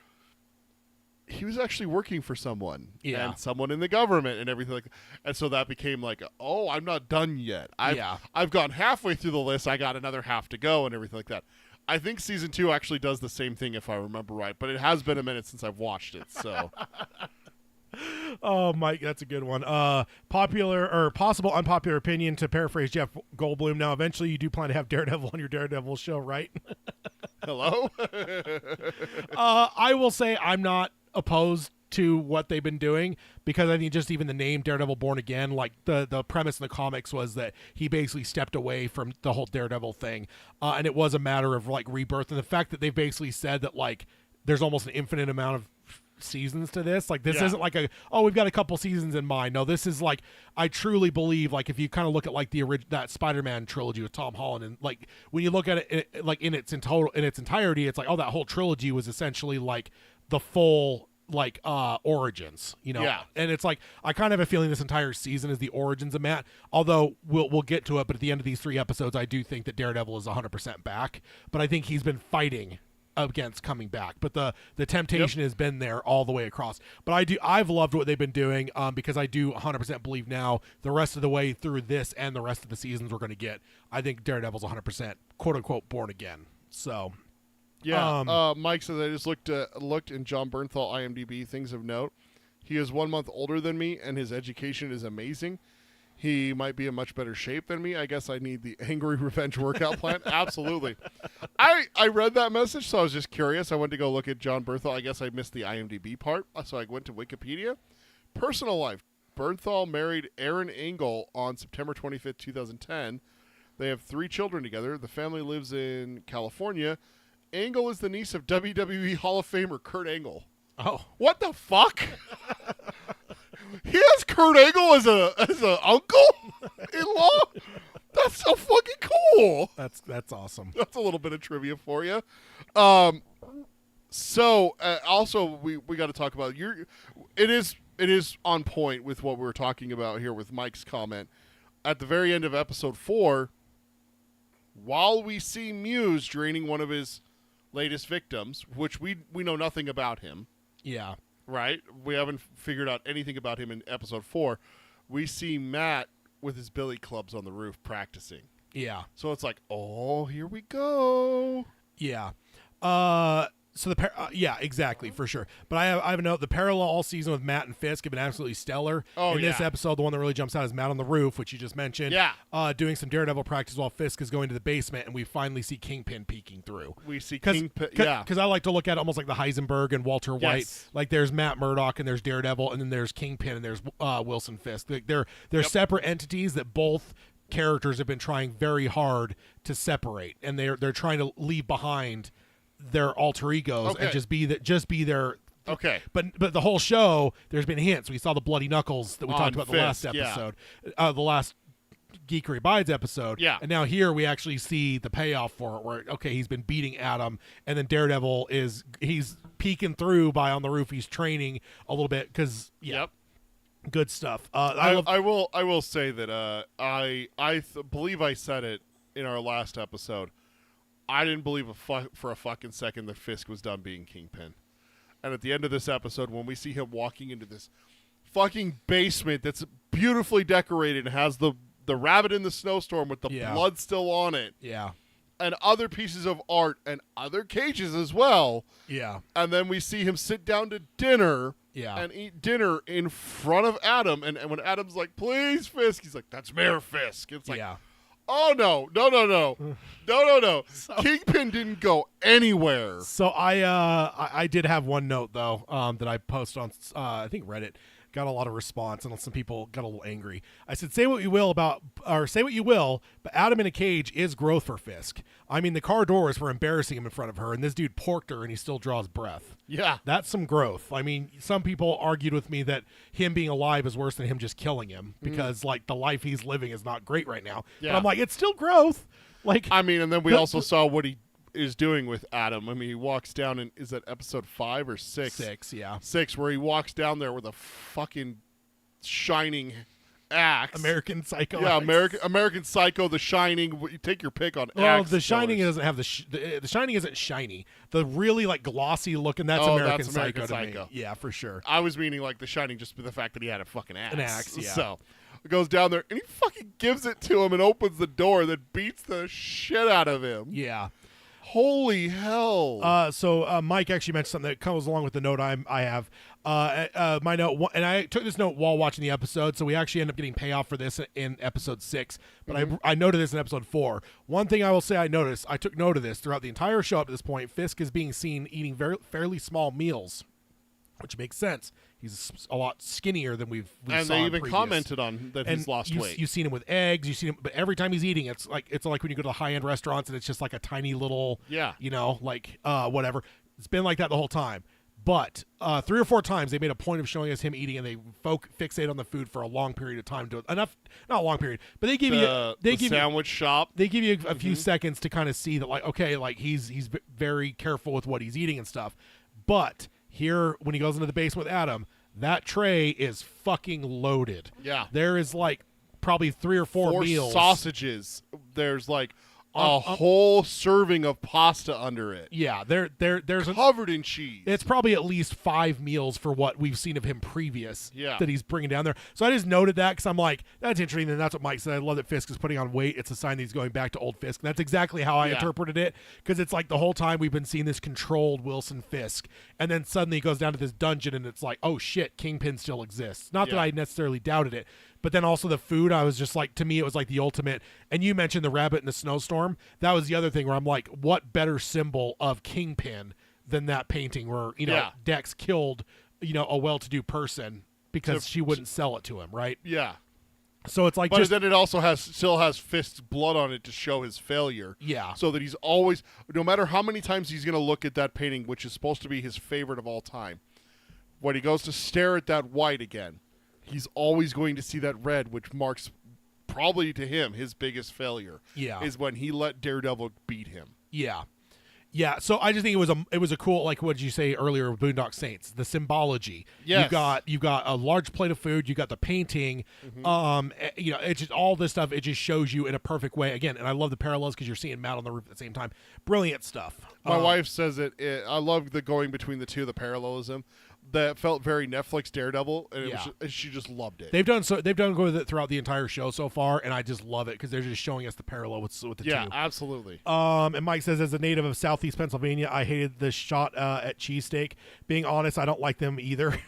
he was actually working for someone and someone in the government and everything like that. And so that became like, oh, I'm not done yet. I've gone halfway through the list. I got another half to go and everything like that. I think season 2 actually does the same thing if I remember right, but it has been a minute since I've watched it. So, oh, Mike, that's a good one. Popular or possible unpopular opinion, to paraphrase Jeff Goldblum. Now, eventually, you do plan to have Daredevil on your Daredevil show, right? Hello. I will say I'm not opposed to what they've been doing, because I think just even the name Daredevil Born Again, like the premise in the comics was that he basically stepped away from the whole Daredevil thing, and it was a matter of like rebirth, and the fact that they've basically said that like there's almost an infinite amount of seasons to this, like this isn't like we've got a couple seasons in mind. No, this is like, I truly believe, like if you kind of look at like that Spider-Man trilogy with Tom Holland, and like when you look at it like in its entirety, it's like, oh, that whole trilogy was essentially like the full like origins, you know. And it's like I kind of have a feeling this entire season is the origins of Matt, although we'll get to it, but at the end of these 3 episodes I do think that Daredevil is 100% back, but I think he's been fighting against coming back, but the temptation has been there all the way across. But I've loved what they've been doing, because I do 100% believe now the rest of the way through this and the rest of the seasons we're going to get, I think Daredevil's 100% quote unquote born again. So Mike says, I just looked in John Bernthal IMDb things of note. He is 1 month older than me, and his education is amazing. He might be in much better shape than me. I guess I need the Angry Revenge workout plan. Absolutely. I read that message, so I was just curious. I went to go look at John Bernthal. I guess I missed the IMDb part, so I went to Wikipedia. Personal life. Bernthal married Erin Engel on September 25th, 2010. They have 3 children together. The family lives in California. Angle is the niece of WWE Hall of Famer Kurt Angle. Oh. What the fuck? He has Kurt Angle as a uncle-in-law? That's so fucking cool. That's awesome. That's a little bit of trivia for you. So also we got to talk about it is on point with what we were talking about here with Mike's comment. At the very end of episode 4, while we see Muse draining one of his latest victims, which we know nothing about him. Yeah. Right? We haven't figured out anything about him in episode 4. We see Matt with his billy clubs on the roof practicing. Yeah. So it's like, oh, here we go. Yeah. So yeah, exactly, for sure. But I have a note. The parallel all season with Matt and Fisk have been absolutely stellar. In this episode, the one that really jumps out is Matt on the roof, which you just mentioned. Yeah. Doing some Daredevil practice while Fisk is going to the basement, and we finally see Kingpin peeking through. We see Kingpin, yeah. Because I like to look at it almost like the Heisenberg and Walter White. Like there's Matt Murdock and there's Daredevil, and then there's Kingpin and there's Wilson Fisk. They're separate entities that both characters have been trying very hard to separate, and they're trying to leave behind their alter egos and just be their but the whole show there's been hints. We saw the bloody knuckles that we talked about the last episode, the last Geekery Abides episode, and now here we actually see the payoff for it, where he's been beating Adam, and then Daredevil he's peeking through by on the roof. He's training a little bit because good stuff. I will say that I believe I said it in our last episode. I didn't believe for a fucking second that Fisk was done being Kingpin. And at the end of this episode, when we see him walking into this fucking basement that's beautifully decorated and has the rabbit in the snowstorm with the blood still on it. Yeah. And other pieces of art and other cages as well. Yeah. And then we see him sit down to dinner and eat dinner in front of Adam. And when Adam's like, please, Fisk, he's like, that's Mayor Fisk. It's like, oh, no. So, Kingpin didn't go anywhere. So I did have one note, though, that I posted on, I think, Reddit. Got a lot of response, and some people got a little angry. I said, say what you will, but Adam in a cage is growth for Fisk. I mean, the car doors were embarrassing him in front of her, and this dude porked her, and he still draws breath. Yeah. That's some growth. I mean, some people argued with me that him being alive is worse than him just killing him, because, like, the life he's living is not great right now. Yeah. But I'm like, it's still growth. Like, I mean, and then we also saw what he is doing with Adam. I mean, he walks down in, is that episode 5 or 6? 6, yeah. 6, where he walks down there with a fucking shining Axe. American Psycho. Yeah, Axe. American Psycho, The Shining. You take your pick on. Well, Axe The Shining killers. doesn't have the Shining isn't shiny. The really like glossy looking that's American Psycho to me. Yeah, for sure. I was meaning like The Shining, just with the fact that he had a fucking axe. An axe, yeah. So it goes down there and he fucking gives it to him and opens the door, then beats the shit out of him. Yeah. Holy hell! So Mike actually mentioned something that comes along with the note I have. My note, and I took this note while watching the episode, so we actually end up getting payoff for this in episode 6. But I noted this in episode 4. One thing I will say I noticed, I took note of this throughout the entire show up to this point. Fisk is being seen eating fairly small meals, which makes sense. He's a lot skinnier than we've and saw they in even previous. Commented on that he's lost weight. You've seen him with eggs. You've seen him, but every time he's eating, it's like when you go to the high end restaurants and it's just like a tiny little, whatever. It's been like that the whole time. But 3 or 4 times they made a point of showing us him eating, and they fixate on the food for a long period of time. Not a long period, but they give you sandwich shop. They give you a few seconds to kind of see that, like, okay, like he's very careful with what he's eating and stuff. But here, when he goes into the basement with Adam, that tray is fucking loaded. Yeah. There is like probably 3 or 4 meals. Sausages. There's like a whole serving of pasta under it. Yeah, there's covered in cheese. It's probably at least 5 meals for what we've seen of him previous. Yeah. That he's bringing down there. So I just noted that because I'm like, that's interesting. And that's what Mike said. I love that Fisk is putting on weight. It's a sign that he's going back to old Fisk. And that's exactly how I interpreted it, because it's like the whole time we've been seeing this controlled Wilson Fisk, and then suddenly he goes down to this dungeon and it's like, oh shit, Kingpin still exists. Not that I necessarily doubted it. But then also the food, I was just like, to me, it was like the ultimate. And you mentioned the rabbit in the snowstorm. That was the other thing where I'm like, what better symbol of Kingpin than that painting where, Dex killed, a well-to-do person because she wouldn't sell it to him, right? Yeah. So it's like, but then it also still has Fisk's blood on it to show his failure. Yeah. So that he's always, no matter how many times he's going to look at that painting, which is supposed to be his favorite of all time, when he goes to stare at that white again, he's always going to see that red, which marks probably to him his biggest failure. Yeah. Is when he let Daredevil beat him. Yeah. Yeah, so I just think it was a cool, like what did you say earlier with Boondock Saints, the symbology. Yes. You got a large plate of food, you got the painting, it's just all this stuff, it just shows you in a perfect way. Again, and I love the parallels because you're seeing Matt on the roof at the same time. Brilliant stuff. My wife says I love the going between the two, the parallelism. That felt very Netflix Daredevil, and she just loved it. They've done with it throughout the entire show so far, and I just love it because they're just showing us the parallel with the two. Yeah, absolutely. And Mike says, as a native of Southeast Pennsylvania, I hated the shot at cheesesteak. Being honest, I don't like them either.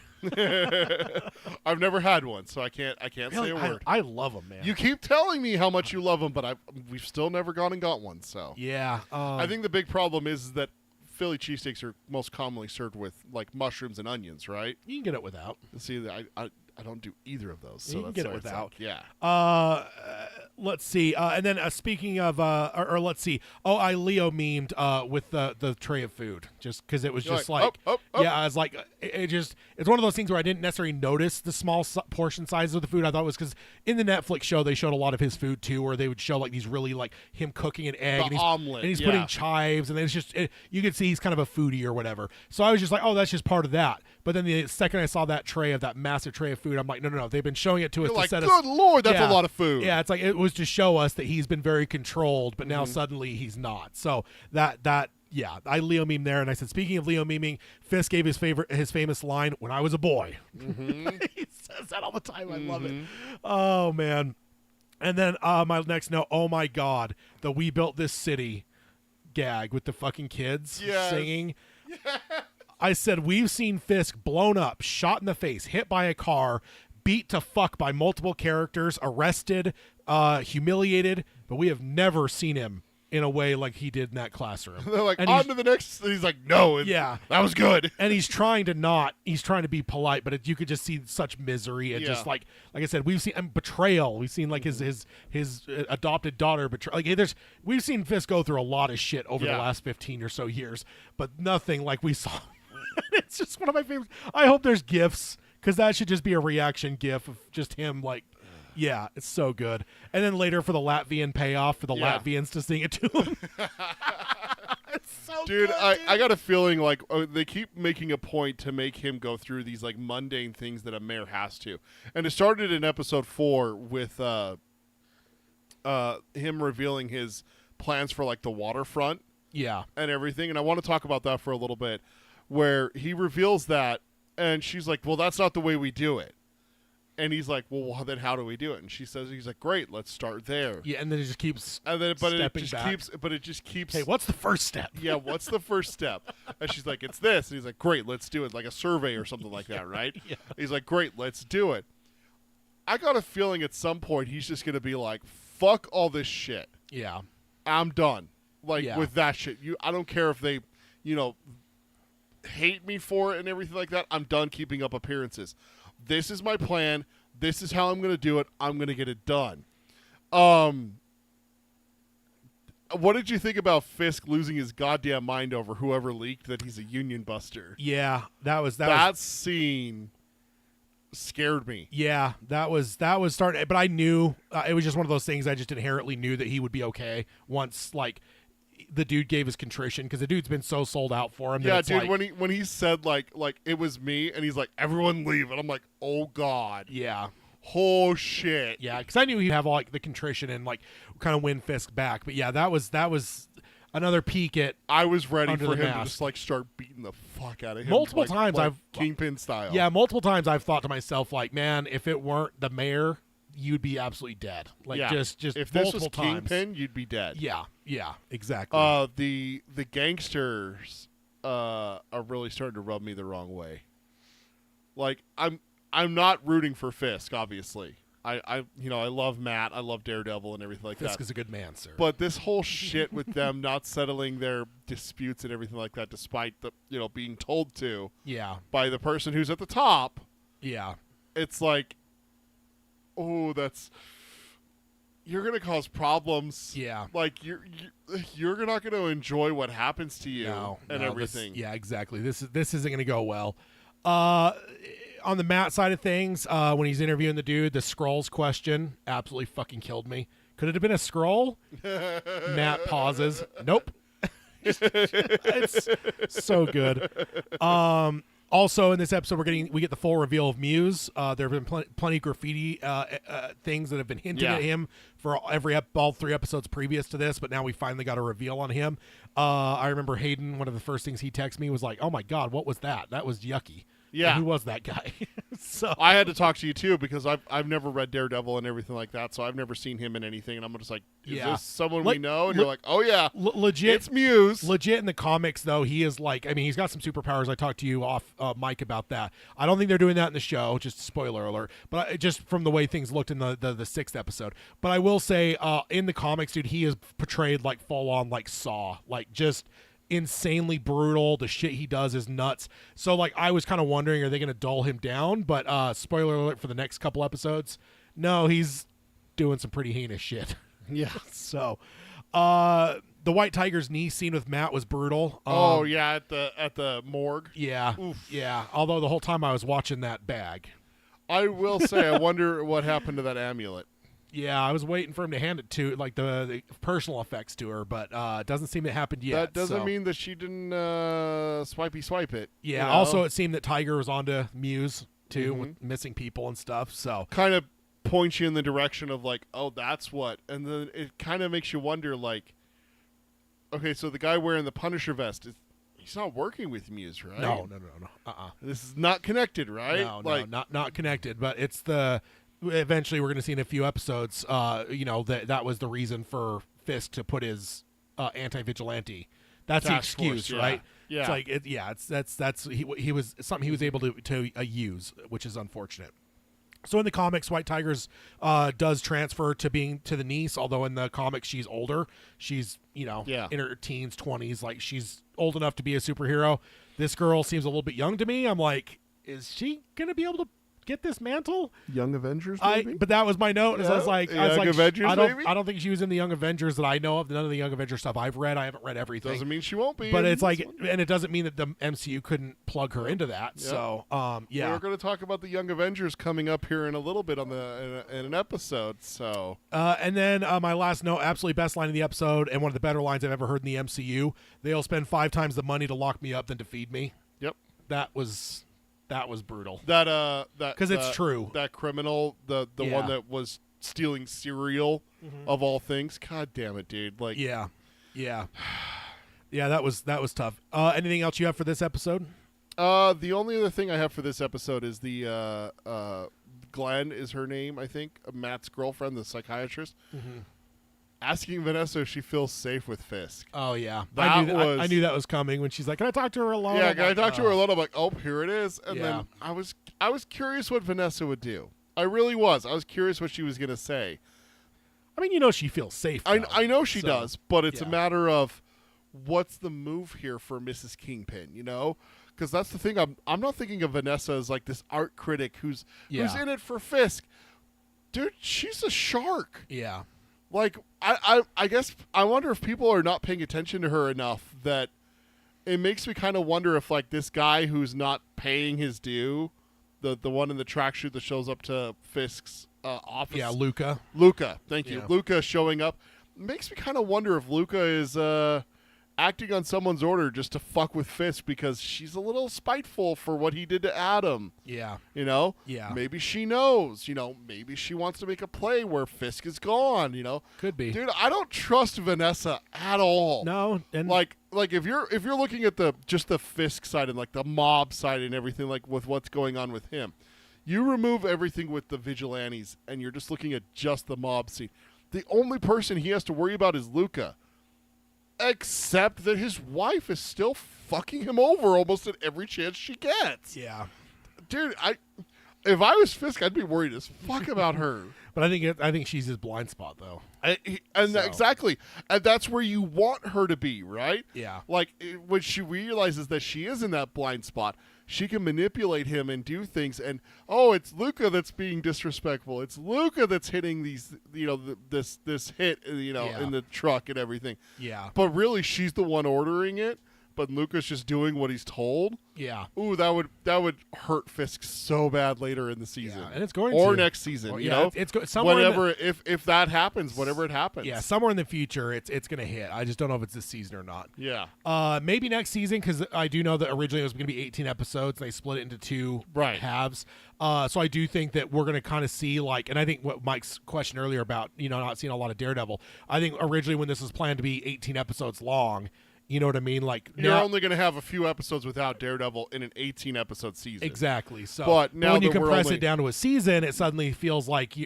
I've never had one, so I can't say a word. I love them, man. You keep telling me how much you love them, but we've still never gone and got one. So yeah, I think the big problem is that Philly cheesesteaks are most commonly served with like mushrooms and onions, right? You can get it without. See, I don't do either of those. So you can get it without. Yeah. Let's see. And then speaking of, or let's see. Oh, I Leo memed with the tray of food just because it was just yeah, I was like, it's one of those things where I didn't necessarily notice the small portion sizes of the food. I thought it was because in the Netflix show they showed a lot of his food too, where they would show like these really like him cooking an egg, and omelet, and he's putting chives, and then it's just you could see he's kind of a foodie or whatever. So I was just like, oh, that's just part of that. But then the second I saw that massive tray of food, I'm like, no. They've been showing it to us to set us. Good Lord, that's a lot of food. Yeah, it's like it was to show us that he's been very controlled, but now suddenly he's not. So yeah, I Leo meme there, and I said, speaking of Leo meming, Fisk gave his famous line, "When I was a boy." He says that all the time. I love it. Oh man. And then my next note, oh my God, the "We Built This City" gag with the fucking kids singing. I said, we've seen Fisk blown up, shot in the face, hit by a car, beat to fuck by multiple characters, arrested, humiliated, but we have never seen him in a way like he did in that classroom. They're like, on to the next. He's like, no, that was good. And he's trying to be polite, but you could just see such misery and just like I said, we've seen betrayal. We've seen like his adopted daughter betray. Like we've seen Fisk go through a lot of shit over the last 15 or so years, but nothing like we saw. It's just one of my favorites. I hope there's GIFs, because that should just be a reaction GIF of just him like, yeah, it's so good. And then later for the Latvian payoff for the Latvians to sing it to him. It's so Dude, good. I got a feeling like they keep making a point to make him go through these like mundane things that a mayor has to. And it started in episode 4 with him revealing his plans for like the waterfront. Yeah. And everything. And I want to talk about that for a little bit, where he reveals that and she's like, well, that's not the way we do it. And he's like, well, then how do we do it? And she says, he's like, great, let's start there. Yeah, and then it just keeps but it just keeps. Hey, what's the first step? Yeah, what's the first step? And she's like, it's this. And he's like, great, let's do it. Like a survey or something like that, right? Yeah. He's like, great, let's do it. I got a feeling at some point he's just going to be like, fuck all this shit. Yeah. I'm done. Like, with that shit. I don't care if they, hate me for it and everything like that. I'm done keeping up appearances. This is my plan. This is how I'm going to do it. I'm going to get it done. What did you think about Fisk losing his goddamn mind over whoever leaked that he's a union buster? Yeah, that scene scared me. Yeah, that was starting. But I knew it was just one of those things. I just inherently knew that he would be okay once the dude gave his contrition, because the dude's been so sold out for him. Yeah, dude. When he said like it was me, and he's like, everyone leave, and I'm like, oh god. Yeah. Oh shit. Yeah, because I knew he'd have all the contrition and kind of win Fisk back. But yeah, that was another peek at. I was ready for him mask. to just start beating the fuck out of him multiple times. I've Kingpin style. Yeah, multiple times I've thought to myself, man, if it weren't the mayor, you'd be absolutely dead. Just if this was times. Kingpin, you'd be dead. Yeah, exactly. The gangsters are really starting to rub me the wrong way. I'm not rooting for Fisk, obviously. I love Matt, I love Daredevil and everything like that. Fisk is a good man, sir. But this whole shit with them not settling their disputes and everything like that, despite the being told to, by the person who's at the top, it's like, oh, you're gonna cause problems. Yeah, you're not gonna enjoy what happens to you and everything. Exactly. This isn't gonna go well. On the Matt side of things, when he's interviewing the dude, the Skrulls question absolutely fucking killed me. Could it have been a Skrull? Matt pauses. Nope. It's so good. Also, in this episode, we get the full reveal of Muse. There have been plenty of graffiti things that have been hinted at him for all 3 episodes previous to this, but now we finally got a reveal on him. I remember Hayden, one of the first things he texted me was like, "Oh my god, what was that? That was yucky." Yeah, and who was that guy? So I had to talk to you too, because I've never read Daredevil and everything like that, so I've never seen him in anything, and I'm just like, is this someone we know? And you're like, oh yeah, legit, it's Muse. Legit in the comics though, he is he's got some superpowers. I talked to you off mic about that. I don't think they're doing that in the show. Just spoiler alert, but just from the way things looked in the 6th episode. But I will say, in the comics, dude, he is portrayed like full on Saw, just insanely brutal. The shit he does is nuts. So I was kind of wondering, are they going to dull him down? But spoiler alert for the next couple episodes, no, he's doing some pretty heinous shit. Yeah. So the White Tiger's knee scene with Matt was brutal. At the morgue. Yeah. Oof. Yeah. Although the whole time I was watching that bag. I will say, I wonder what happened to that amulet. Yeah, I was waiting for him to hand it to the personal effects to her, but it doesn't seem it happened yet. That doesn't mean that she didn't swipe it. Yeah. Also, it seemed that Tiger was onto Muse too, with missing people and stuff. So kind of points you in the direction of oh, that's what, and then it kind of makes you wonder okay, so the guy wearing the Punisher vest he's not working with Muse, right? No. This is not connected, right? No, not connected. But it's eventually we're going to see in a few episodes, that was the reason for Fisk to put his anti-vigilante. That's the excuse, right? Yeah. It's that's he was something he was able to use, which is unfortunate. So in the comics, White Tigers does transfer to being to the niece, although in the comics she's older. She's in her teens, 20s, she's old enough to be a superhero. This girl seems a little bit young to me. I'm like, is she gonna be able to get this mantle? Young Avengers, maybe? But that was my note. Yeah. I was like, Avengers, I maybe? don't think she was in the Young Avengers that I know of. None of the Young Avengers stuff I've read. I haven't read everything. Doesn't mean she won't be. But it's like, and it doesn't mean that the MCU couldn't plug her into that. Yep. So, yeah. We're going to talk about the Young Avengers coming up here in a little bit in an episode. So, and then my last note, absolutely best line in the episode, and one of the better lines I've ever heard in the MCU. They'll spend 5 times the money to lock me up than to feed me. Yep. That was brutal. That because it's true. That criminal, the one that was stealing cereal of all things. God damn it, dude! Like, yeah. That was tough. Anything else you have for this episode? The only other thing I have for this episode is the Glenn is her name, I think, Matt's girlfriend, the psychiatrist. Asking Vanessa if she feels safe with Fisk. Oh, yeah. I knew that was coming when she's like, can I talk to her alone? Yeah, can I talk to her alone? I'm like, oh, here it is. And then I was curious what Vanessa would do. I really was. I was curious what she was going to say. I mean, she feels safe. I know she does, but it's a matter of what's the move here for Mrs. Kingpin, Because that's the thing. I'm not thinking of Vanessa as like this art critic who's in it for Fisk. Dude, she's a shark. Yeah. Like, I guess I wonder if people are not paying attention to her enough that it makes me kind of wonder if, like, this guy who's not paying his due, the one in the tracksuit that shows up to Fisk's office. Yeah, Luca. Thank you. Luca showing up. Makes me kind of wonder if Luca is acting on someone's order just to fuck with Fisk because she's a little spiteful for what he did to Adam. Yeah. Yeah. Maybe she knows, maybe she wants to make a play where Fisk is gone, Could be. Dude, I don't trust Vanessa at all. No. And like if you're looking at just the Fisk side and like the mob side and everything, like with what's going on with him, you remove everything with the vigilantes and you're just looking at just the mob scene. The only person he has to worry about is Luca. Except that his wife is still fucking him over almost at every chance she gets. Yeah. Dude, if I was Fisk, I'd be worried as fuck about her. But I think she's his blind spot, though. Exactly. And that's where you want her to be, right? Yeah. Like, when she realizes that she is in that blind spot, she can manipulate him and do things. And, it's Luca that's being disrespectful. It's Luca that's hitting these, this hit, in the truck and everything. Yeah. But really, she's the one ordering it. But Luca's just doing what he's told. Yeah. Ooh, that would hurt Fisk so bad later in the season. Yeah, and it's going or to. next season, It's somewhere whenever if that happens, whatever it happens. Yeah, somewhere in the future it's going to hit. I just don't know if it's this season or not. Yeah. Maybe next season cuz I do know that originally it was going to be 18 episodes and they split it into 2 halves. So I do think that we're going to kind of see and I think what Mike's question earlier about, not seeing a lot of Daredevil. I think originally when this was planned to be 18 episodes long, you know what I mean? Like you're only going to have a few episodes without Daredevil in an 18-episode season. Exactly. So, but now when you compress it down to a season, it suddenly feels like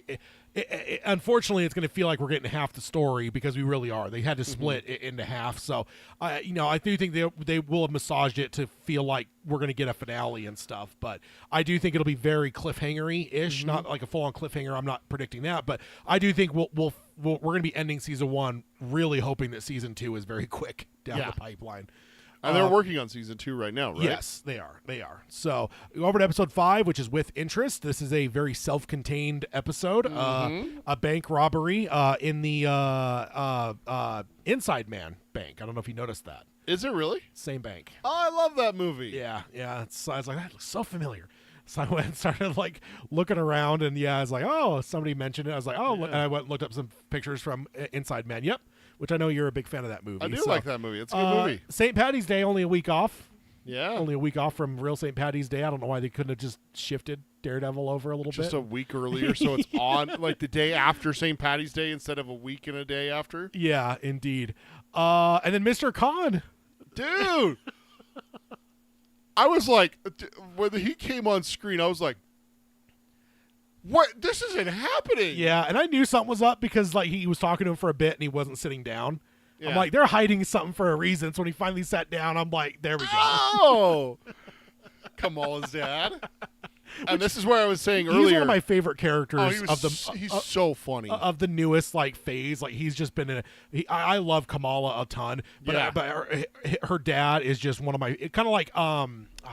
unfortunately, it's going to feel like we're getting half the story because we really are. They had to split it into half. So, I do think they will have massaged it to feel like we're going to get a finale and stuff. But I do think it'll be very cliffhanger-y-ish, not like a full-on cliffhanger. I'm not predicting that, but I do think we're going to be ending season 1 really hoping that season 2 is very quick down the pipeline. And they're working on season 2 right now, right? Yes, they are. So, over to episode 5, which is With Interest. This is a very self-contained episode. A bank robbery in the Inside Man bank. I don't know if you noticed that. Is it really? Same bank. Oh, I love that movie. Yeah. I was like, that looks so familiar. So I went and started looking around, and I was like, oh, somebody mentioned it. I was like, oh, and I went and looked up some pictures from Inside Man. Yep. Which I know you're a big fan of that movie. I do like that movie. It's a good movie. St. Patty's Day, only a week off. Yeah. Only a week off from real St. Patty's Day. I don't know why they couldn't have just shifted Daredevil over a little bit. Just a week earlier, so it's on the day after St. Patty's Day instead of a week and a day after. Yeah, indeed. And then Mr. Khan. Dude! I was like, when he came on screen, I was like, what? This isn't happening. Yeah, and I knew something was up because he was talking to him for a bit and he wasn't sitting down. Yeah. I'm like, they're hiding something for a reason. So when he finally sat down, I'm like, there we go. Oh, Kamal's dad. And this is where I was saying earlier. He's one of my favorite characters he's so funny. Of the newest phase. He's just been I love Kamala a ton, but her dad is just one of my kind of like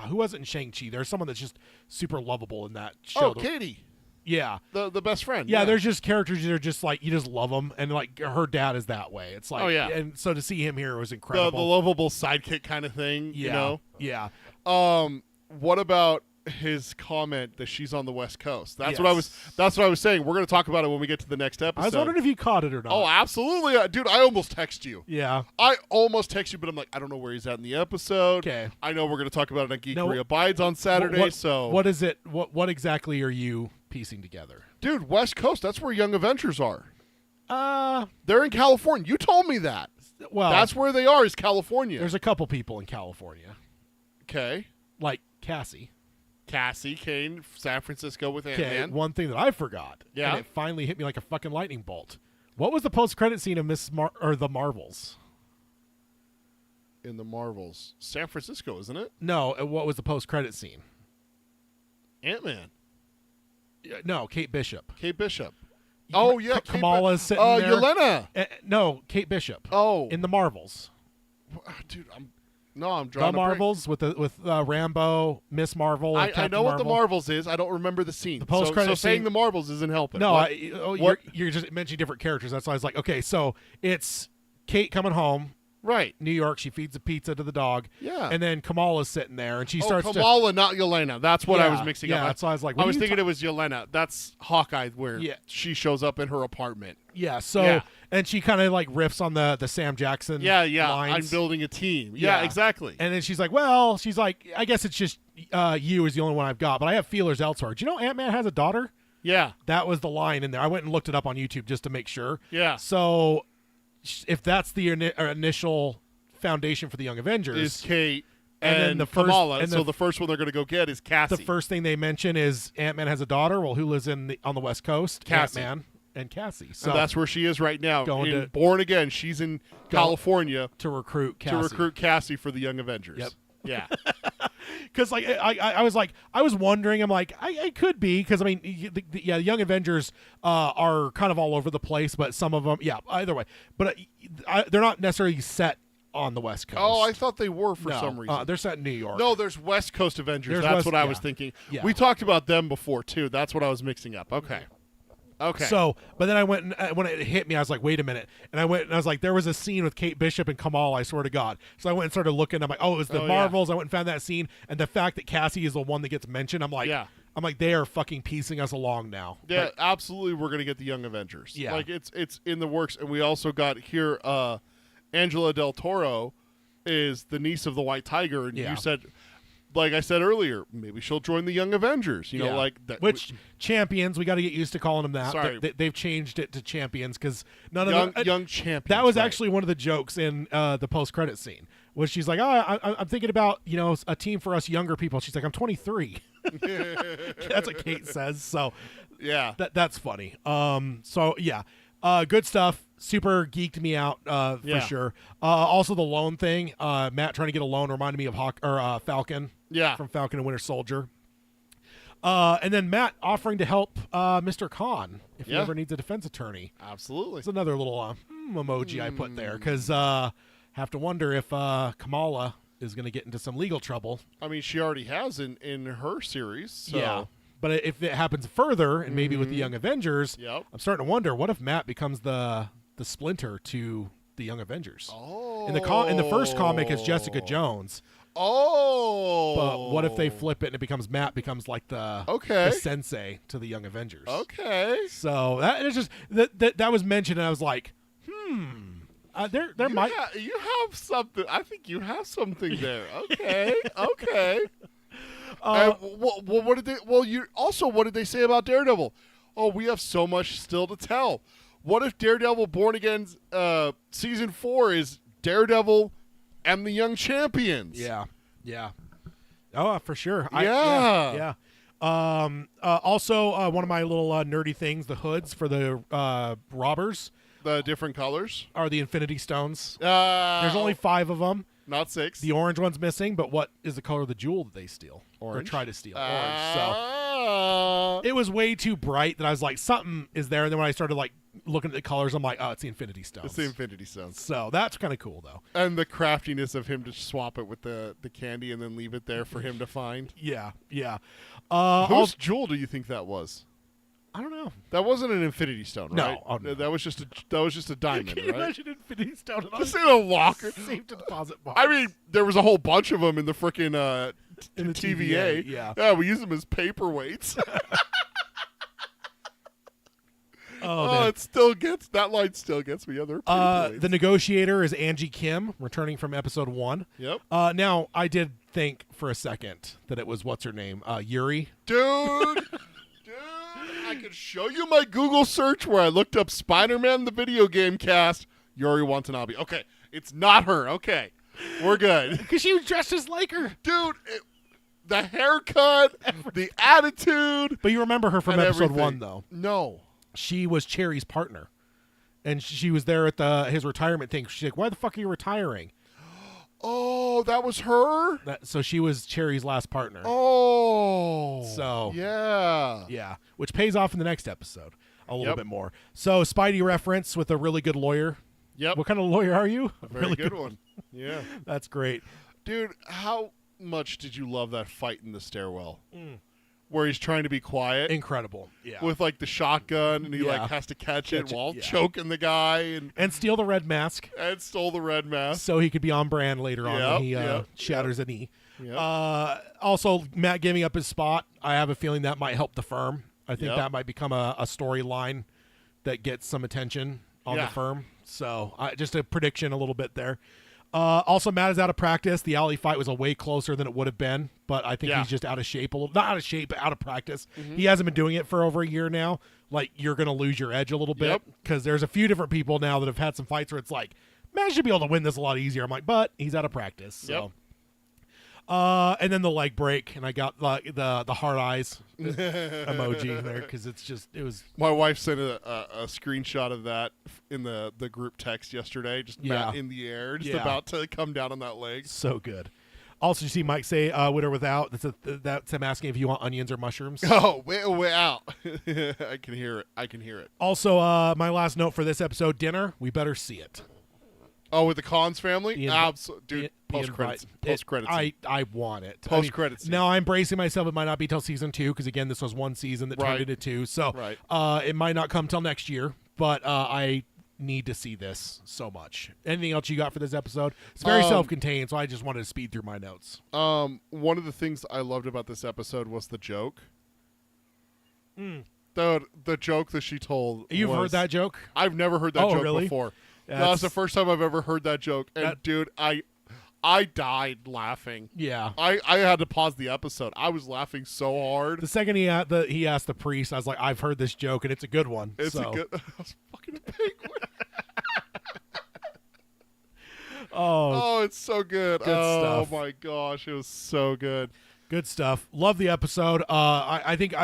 who was it in Shang-Chi? There's someone that's just super lovable in that show. Oh, Katie. Yeah, the best friend. Yeah, there's just characters that are just you just love them, and her dad is that way. It's and so to see him here was incredible. The lovable sidekick kind of thing. Yeah, you know? Yeah. What about his comment that she's on the West Coast? That's what I was saying. We're going to talk about it when we get to the next episode. I was wondering if you caught it or not. Oh, absolutely, dude! I almost text you. Yeah, I almost text you, but I'm like, I don't know where he's at in the episode. Okay, I know we're going to talk about it on Geekery Abides on Saturday. So what is it? What exactly are you piecing together? Dude, West Coast, that's where Young Avengers are. They're in California. You told me that. Well, that's where they are, is California. There's a couple people in California. Okay. Like Cassie Kane, San Francisco with Ant-Man. Okay, one thing that I forgot. Yeah. And it finally hit me like a fucking lightning bolt. What was the post-credit scene of the Marvels? In the Marvels. San Francisco, isn't it? No, what was the post-credit scene? Ant-Man. No, Kate Bishop. Kate Bishop. Oh, yeah. Kamala's sitting there. Yelena. No, Kate Bishop. Oh. In the Marvels. Dude, I'm drawing the Marvels with Rambo, Miss Marvel. I know what the Marvels is. I don't remember the scene. The post-credit so scene. saying the Marvels isn't helping. No, you're just mentioning different characters. That's why I was like, okay, so it's Kate coming home. Right. New York, she feeds a pizza to the dog. Yeah. And then Kamala's sitting there, and she starts Kamala, not Yelena. That's what I was mixing up. Yeah, that's why I was like, I was thinking it was Yelena. That's Hawkeye, where she shows up in her apartment. Yeah, so, and she kind of riffs on the Sam Jackson lines. I'm building a team. Yeah, exactly. And then she's like, I guess it's just you is the only one I've got, but I have feelers elsewhere. Do you know Ant-Man has a daughter? Yeah. That was the line in there. I went and looked it up on YouTube just to make sure. Yeah. So if that's the initial foundation for the Young Avengers, is Kate and then the first, Kamala. And so the first one they're going to go get is Cassie. The first thing they mention is Ant-Man has a daughter. Well, who lives on the West Coast? Cassie. Ant-Man and Cassie. So and that's where she is right now. Going Born Again, she's in California to recruit Cassie for the Young Avengers. Yep. Yeah. Because I was wondering, I'm like, I could be, because I mean, the Young Avengers are kind of all over the place, but some of them, either way, but they're not necessarily set on the West Coast. Oh, I thought they were for some reason. They're set in New York. No, there's West Coast Avengers. That's what I was thinking. Yeah. We talked about them before too. That's what I was mixing up. Okay. So, but then I went and when it hit me, I was like, wait a minute. And I went and I was like, there was a scene with Kate Bishop and Kamala, I swear to God. So I went and started looking. I'm like, oh, it was the Marvels. I went and found that scene. And the fact that Cassie is the one that gets mentioned, I'm like, they are fucking piecing us along now. Yeah, absolutely. We're going to get the Young Avengers. Yeah. Like it's in the works. And we also got here, Angela Del Toro is the niece of the White Tiger. And you said, like I said earlier, maybe she'll join the Young Avengers. You know, like that. Which champions? We got to get used to calling them that. Sorry, they've changed it to champions because none of them young champions. That was actually one of the jokes in the post-credit scene. Was she's like, I'm thinking about a team for us younger people. She's like, I'm 23. That's what Kate says. So yeah, that's funny. Good stuff. Super geeked me out for sure. Also, the loan thing. Matt trying to get a loan reminded me of Falcon. Yeah, from Falcon and Winter Soldier. And then Matt offering to help Mr. Khan if he ever needs a defense attorney. Absolutely. It's another little emoji I put there because have to wonder if Kamala is going to get into some legal trouble. I mean, she already has in her series. So. Yeah. But if it happens further, and maybe with the Young Avengers, I'm starting to wonder, what if Matt becomes the Splinter to the Young Avengers? Oh. In the first comic, it's Jessica Jones. Oh. But what if they flip it and it becomes Matt becomes like the sensei to the Young Avengers? Okay. So that is just that was mentioned, and I was like, there might you have something. I think you have something there. Okay. Okay. What did they? Well, what did they say about Daredevil? Oh, we have so much still to tell. What if Daredevil Born Again season 4 is Daredevil and the Young Champions? Yeah. Oh, for sure. Yeah. Also, one of my little nerdy things: the hoods for the robbers. The different colors are the Infinity Stones. There's only 5 of them. Not 6. The orange one's missing, but what is the color of the jewel that they steal? Orange. Or try to steal? Orange. So It was way too bright that I was like, something is there. And then when I started like looking at the colors, I'm like, oh, it's the Infinity Stones. It's the Infinity Stones. So that's kind of cool, though. And the craftiness of him to swap it with the candy and then leave it there for him to find. Yeah. Whose jewel do you think that was? I don't know. That wasn't an Infinity Stone, right? No. Oh, no. That was just a diamond, Can you right? imagine Infinity Stone? Just in a locker. Safe to deposit box. I mean, there was a whole bunch of them in the frickin' in the TVA. Yeah, we use them as paperweights. Man. That line still gets me. The negotiator is Angie Kim, returning from episode 1. Yep. Now, I did think for a second that it was, what's her name? Yuri. Dude, I could show you my Google search where I looked up Spider-Man the video game cast, Yuri Watanabe. Okay, it's not her. Okay, we're good. Because she was dressed just like her. Dude, the haircut, the attitude. But you remember her from episode 1, though. No. She was Cherry's partner. And she was there at his retirement thing. She's like, why the fuck are you retiring? Oh, that was her? So she was Cherry's last partner. Oh. So. Yeah. Yeah. Which pays off in the next episode a little bit more. So Spidey reference with a really good lawyer. Yep. What kind of lawyer are you? A very good one. Yeah. That's great. Dude, how much did you love that fight in the stairwell? Where he's trying to be quiet. Incredible. Yeah. With like the shotgun and he like has to catch it while choking the guy and steal the red mask. And stole the red mask. So he could be on brand later on when he shatters a knee. Yep. Also, Matt giving up his spot. I have a feeling that might help the firm. I think that might become a storyline that gets some attention on the firm. So just a prediction a little bit there. Also, Matt is out of practice. The alley fight was a way closer than it would have been, but I think he's just out of shape a little. Not out of shape, but out of practice. He hasn't been doing it for over a year now. Like, you're going to lose your edge a little bit because there's a few different people now that have had some fights where it's like, Matt should be able to win this a lot easier. I'm like, but he's out of practice. So. And then the leg break, and I got the heart eyes emoji there because it was. My wife sent a screenshot of that in the group text yesterday. Just Matt in the air, just about to come down on that leg. So good. Also, you see Mike say with or without. That's him asking if you want onions or mushrooms. Oh, way out. I can hear it. Also, my last note for this episode: dinner. We better see it. Oh, with the Cons family? Absolutely. Dude, post-credits. I want it. Post-credits. Now, I'm bracing myself. It might not be till season 2 because, again, this was one season that turned into 2. So it might not come till next year, but I need to see this so much. Anything else you got for this episode? It's very self-contained, so I just wanted to speed through my notes. One of the things I loved about this episode was the joke. The joke that she told. You've heard that joke? I've never heard that joke really? before. That's the first time I've ever heard that joke. And, dude, I died laughing. Yeah. I had to pause the episode. I was laughing so hard. The second he asked the priest, I was like, I've heard this joke, and it's a good one. It's a good... I was fucking a penguin. Oh, it's so good. Good stuff. Oh, my gosh. It was so good. Good stuff. Love the episode. I think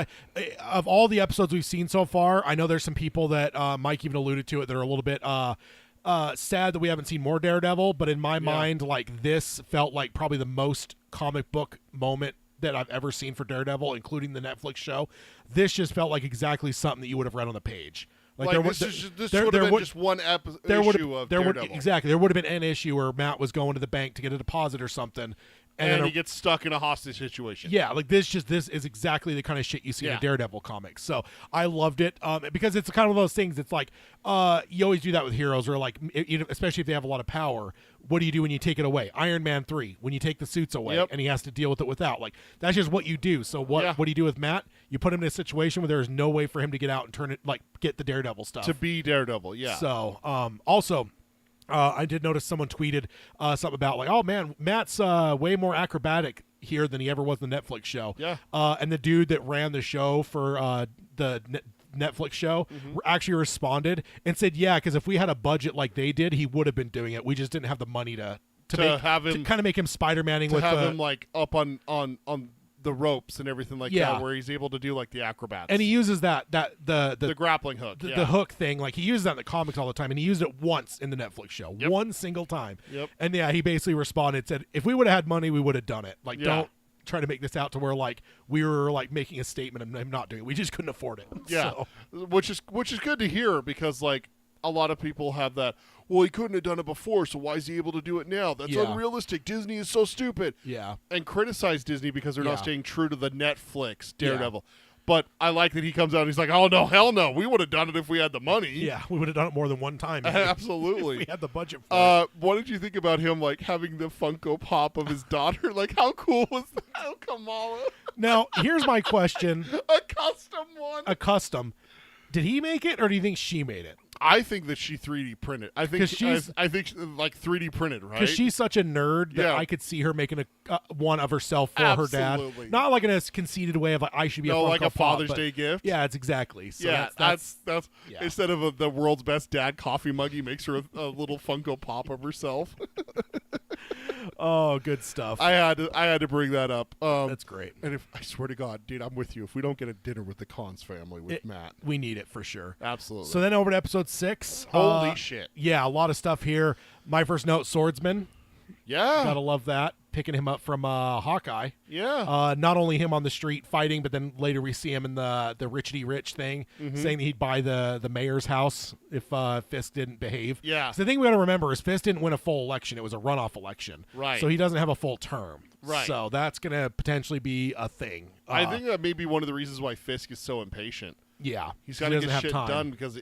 of all the episodes we've seen so far, I know there's some people that Mike even alluded to it that are a little bit sad that we haven't seen more Daredevil, but in my mind, like, this felt like probably the most comic book moment that I've ever seen for Daredevil, including the Netflix show. This just felt like exactly something that you would have read on the page. This would have been just one issue of Daredevil. Exactly. There would have been an issue where Matt was going to the bank to get a deposit or something. And he gets stuck in a hostage situation. Yeah, like this is exactly the kind of shit you see in a Daredevil comic. So I loved it because it's kind of those things. It's like you always do that with heroes, or like especially if they have a lot of power. What do you do when you take it away? Iron Man 3, when you take the suits away and he has to deal with it without. Like, that's just what you do. So what do you do with Matt? You put him in a situation where there is no way for him to get out and turn it, like, get the Daredevil stuff. To be Daredevil, yeah. So also. I did notice someone tweeted something about like, oh man, Matt's way more acrobatic here than he ever was in the Netflix show. Yeah. And the dude that ran the show for the Netflix show actually responded and said, yeah, because if we had a budget like they did, he would have been doing it. We just didn't have the money to kind of make him Spider-Maning with him like up on the ropes and everything like that, where he's able to do like the acrobats. And he uses the grappling hook, the hook thing. Like, he uses that in the comics all the time, and he used it once in the Netflix show, one single time. Yep. And he basically responded, said, if we would have had money, we would have done it. Like, don't trying to make this out to where like we were like making a statement and I'm not doing it. We just couldn't afford it. Yeah, so. which is good to hear because like a lot of people have that. Well, he couldn't have done it before, so why is he able to do it now? That's unrealistic. Disney is so stupid. Yeah, and criticize Disney because they're not staying true to the Netflix Daredevil. Yeah. But I like that he comes out and he's like, oh, no, hell no. We would have done it if we had the money. Yeah, we would have done it more than one time. Absolutely. If we had the budget for it. What did you think about him, like, having the Funko Pop of his daughter? Like, how cool was that? Oh, Kamala. Now, here's my question. A custom one. A custom. Did he make it, or do you think she made it? I think that she 3D printed. I think like 3D printed, right? Because she's such a nerd that I could see her making a one of herself for her dad. Not like in a conceited way of like I should be a Funko like a Pop, Father's Day gift. Yeah, it's exactly. So that's instead of the world's best dad coffee mug, he makes her a little Funko Pop of herself. Oh, good stuff. I had to bring that up. That's great. And if I swear to God, dude, I'm with you. If we don't get a dinner with the Cons family with Matt, we need it for sure. Absolutely. So then over to episode 6. Holy shit! Yeah, a lot of stuff here. My first note: Swordsman. Yeah, gotta love that. Picking him up from Hawkeye. Yeah. Not only him on the street fighting, but then later we see him in the richity rich thing, saying that he'd buy the mayor's house if Fisk didn't behave. Yeah. So the thing we got to remember is Fisk didn't win a full election; it was a runoff election. Right. So he doesn't have a full term. Right. So that's gonna potentially be a thing. I think that may be one of the reasons why Fisk is so impatient. Yeah. He's got to get shit done because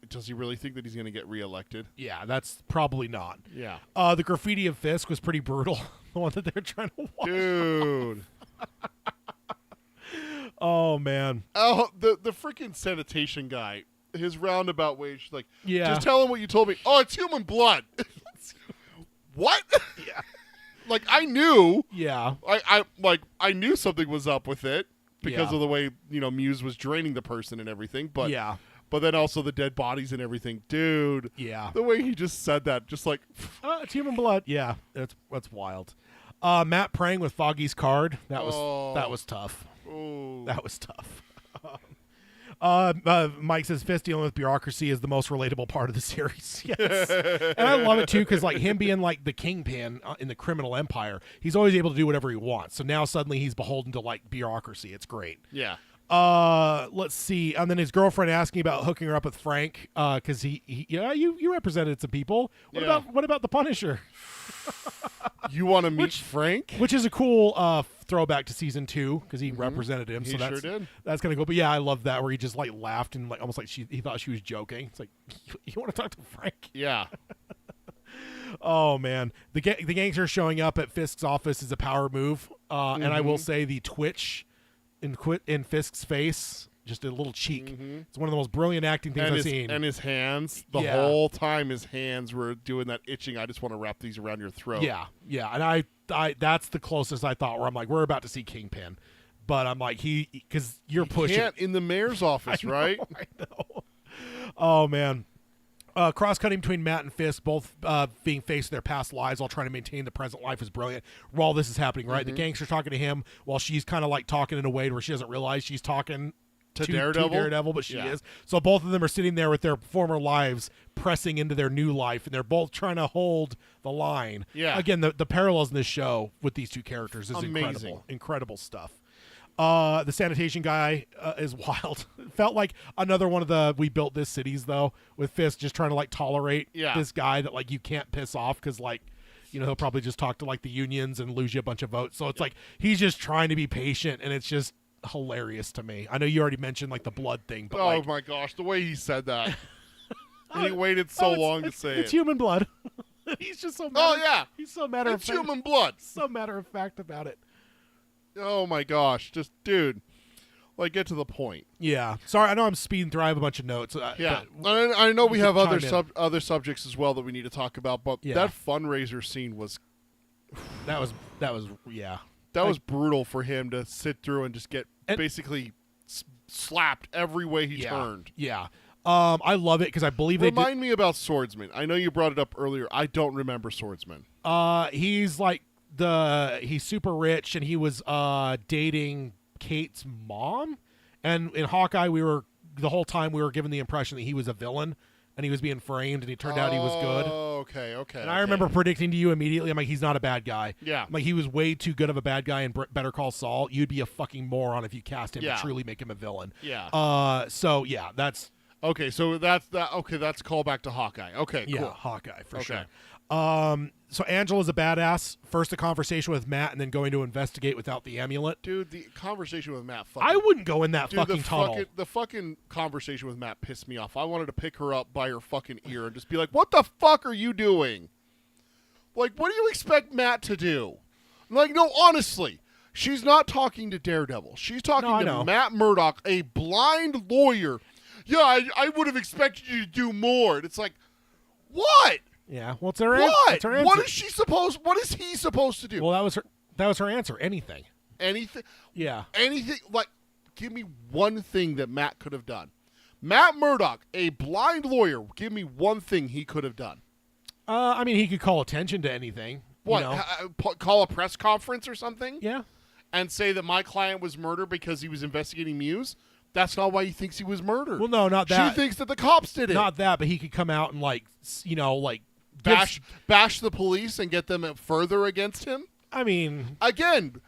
does he really think that he's going to get reelected? Yeah, that's probably not. Yeah. The graffiti of Fisk was pretty brutal. The one that they're trying to watch. Dude. Oh, man. Oh, the freaking sanitation guy, his roundabout way, she's like, just tell him what you told me. Oh, it's human blood. What? Yeah. Like, I knew. Yeah. I knew something was up with it because of the way, Muse was draining the person and everything. But yeah. But then also the dead bodies and everything. Dude. Yeah. The way he just said that, just like. It's human blood. Yeah. That's wild. Matt praying with Foggy's card. That was tough. Oh. That was tough. Mike says Fisk dealing with bureaucracy is the most relatable part of the series. Yes. And I love it too because like him being like the kingpin in the criminal empire, he's always able to do whatever he wants. So now suddenly he's beholden to like bureaucracy. It's great. Yeah. Let's see. And then his girlfriend asking about hooking her up with Frank because you represented some people. What about the Punisher? You want to meet Frank? Which is a cool throwback to season 2 because he represented him. He sure did. That's kind of cool. But yeah, I love that where he just like laughed and like almost like he thought she was joking. It's like, you want to talk to Frank? Yeah. Oh man, the gangster showing up at Fisk's office is a power move. And I will say the twitch in Fisk's face. Just a little cheek. It's one of the most brilliant acting things I've seen. And his hands, the whole time his hands were doing that itching, I just want to wrap these around your throat. Yeah, yeah. And I that's the closest I thought where I'm like, we're about to see Kingpin. But I'm like, because you're pushing. Can't in the mayor's office, right? I know. Oh, man. Cross-cutting between Matt and Fisk, both being faced with their past lives while trying to maintain the present life is brilliant. While this is happening, right? The gangster's talking to him while she's kind of like talking in a way where she doesn't realize she's talking to Daredevil, but she is. So both of them are sitting there with their former lives pressing into their new life, and they're both trying to hold the line. Yeah. Again, the parallels in this show with these two characters is amazing. Incredible stuff. The sanitation guy is wild. It felt like another one of the we built this cities though, with Fisk just trying to like tolerate this guy that like you can't piss off because like he'll probably just talk to like the unions and lose you a bunch of votes. So it's like he's just trying to be patient, and it's just hilarious to me. I know you already mentioned like the blood thing, but my gosh, the way he said that. And he waited so long to say it's human blood. He's just so he's so matter of fact. It's human blood. So matter of fact about it. Oh my gosh, just dude, like get to the point. Yeah, sorry, I know I'm speeding through. I have a bunch of notes. I know we have other subjects as well that we need to talk about, but that fundraiser scene was that was brutal for him to sit through and just get basically slapped every way he turned. Yeah. I love it because I believe Remind me about Swordsman. I know you brought it up earlier. I don't remember Swordsman. He's like he's super rich, and he was dating Kate's mom. And in Hawkeye, the whole time we were given the impression that he was a villain and he was being framed, and he turned out he was good. Okay. And I remember predicting to you immediately, I'm like, he's not a bad guy. Yeah. I'm like, he was way too good of a bad guy in Better Call Saul. You'd be a fucking moron if you cast him to truly make him a villain. Yeah. So yeah, that's okay. So that's that. Okay, that's a callback to Hawkeye. Okay, yeah, cool. Hawkeye for sure. So Angela's a badass. First a conversation with Matt, and then going to investigate without the amulet. Dude, the conversation with Matt. I wouldn't go in that fucking tunnel. The fucking conversation with Matt pissed me off. I wanted to pick her up by her fucking ear and just be like, "What the fuck are you doing? Like, what do you expect Matt to do?" Like, no, honestly, she's not talking to Daredevil. She's talking to Matt Murdock, a blind lawyer. Yeah, I would have expected you to do more. And it's like, what? Yeah, well, it's her answer. What is she supposed? What is he supposed to do? Well, that was her answer. Anything. Anything. Yeah. Anything. Like, give me one thing that Matt could have done. Matt Murdock, a blind lawyer. Give me one thing he could have done. I mean, he could call attention to anything. What? You know? Call a press conference or something? Yeah. And say that my client was murdered because he was investigating Muse? That's not why he thinks he was murdered. Well, no, not that. She thinks that the cops did it. Not that, but he could come out and bash the police and get them further against him. I mean, again,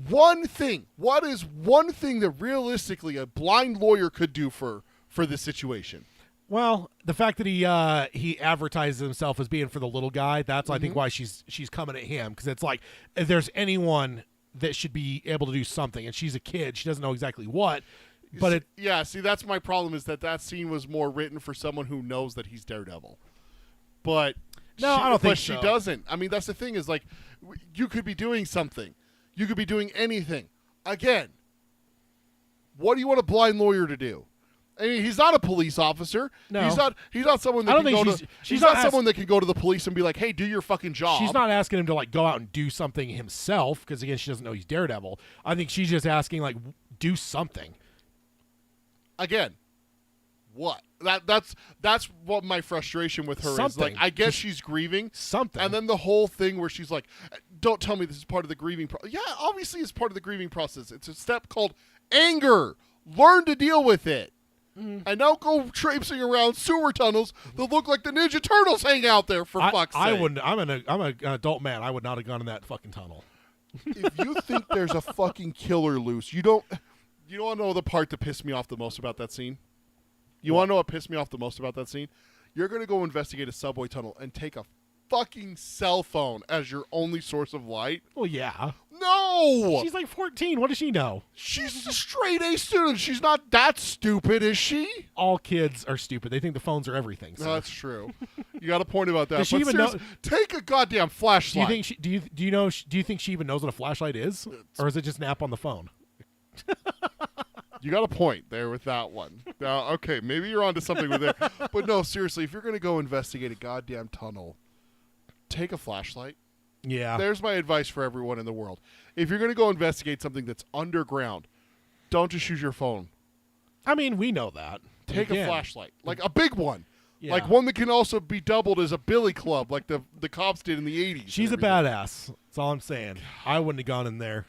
one thing. What is one thing that realistically a blind lawyer could do for this situation? Well, the fact that he advertises himself as being for the little guy, that's I think why she's coming at him, because it's like if there's anyone that should be able to do something, and she's a kid, she doesn't know exactly what. But see, that's my problem, is that scene was more written for someone who knows that he's Daredevil. But I don't think she doesn't. I mean, that's the thing, is like, you could be doing something. You could be doing anything. Again, what do you want a blind lawyer to do? I mean, he's not a police officer. No. He's not someone that can go to. She's not someone that can go to the police and be like, "Hey, do your fucking job." She's not asking him to like go out and do something himself, because again, she doesn't know he's Daredevil. I think she's just asking like, do something. Again, what? That's what my frustration with her is. Like, I guess she's grieving something, and then the whole thing where she's like, "Don't tell me this is part of the grieving process." Yeah, obviously it's part of the grieving process. It's a step called anger. Learn to deal with it. And don't go traipsing around sewer tunnels that look like the Ninja Turtles hang out there, for fuck's sake. I wouldn't. I'm an adult man. I would not have gone in that fucking tunnel. If you think there's a fucking killer loose, you don't want to know the part that pissed me off the most about that scene? You want to know what pissed me off the most about that scene? You're going to go investigate a subway tunnel and take a fucking cell phone as your only source of light? Well, yeah. No! She's like 14. What does she know? She's a straight A student. She's not that stupid, is she? All kids are stupid. They think the phones are everything. So. No, that's true. You got a point about that. Does she even know? Take a goddamn flashlight. Do you think do you think she even knows what a flashlight is? Or is it just an app on the phone? You got a point there with that one. Now, okay, maybe you're onto something with it. But no, seriously, if you're going to go investigate a goddamn tunnel, take a flashlight. Yeah. There's my advice for everyone in the world. If you're going to go investigate something that's underground, don't just use your phone. I mean, we know that. Take a flashlight. Like a big one. Yeah. Like one that can also be doubled as a billy club like the cops did in the 80s. She's a badass. That's all I'm saying. I wouldn't have gone in there.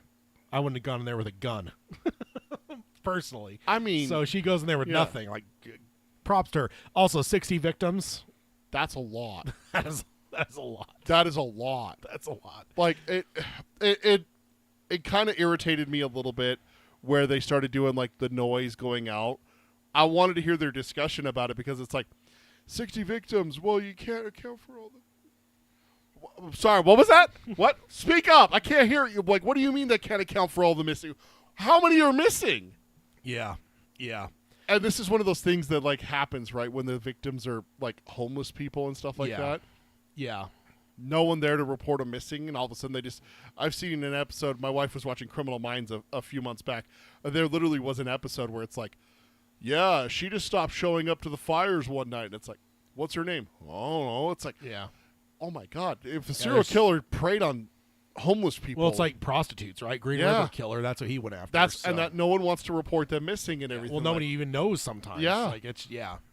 I wouldn't have gone in there with a gun. Personally. I mean. So she goes in there with nothing. Like, props to her. Also, 60 victims. That's a lot. That's a lot. That is a lot. That's a lot. Like, it kind of irritated me a little bit where they started doing, like, the noise going out. I wanted to hear their discussion about it because it's like, 60 victims. Well, you can't account for all the... Sorry, what was that? What? Speak up. I can't hear you. Like, what do you mean they can't account for all the missing? How many are missing? Yeah. Yeah. And this is one of those things that, like, happens, right, when the victims are, like, homeless people and stuff like that. Yeah. No one there to report a missing, and all of a sudden they just... I've seen an episode... My wife was watching Criminal Minds a few months back. There literally was an episode where it's like, yeah, she just stopped showing up to the fires one night. And it's like, what's her name? I don't know. It's like, oh, my God. If a serial killer preyed on homeless people... Well, it's like prostitutes, right? Green River Killer, that's what he went after. And that no one wants to report them missing and everything. Well, nobody even knows sometimes. Yeah. Like, it's,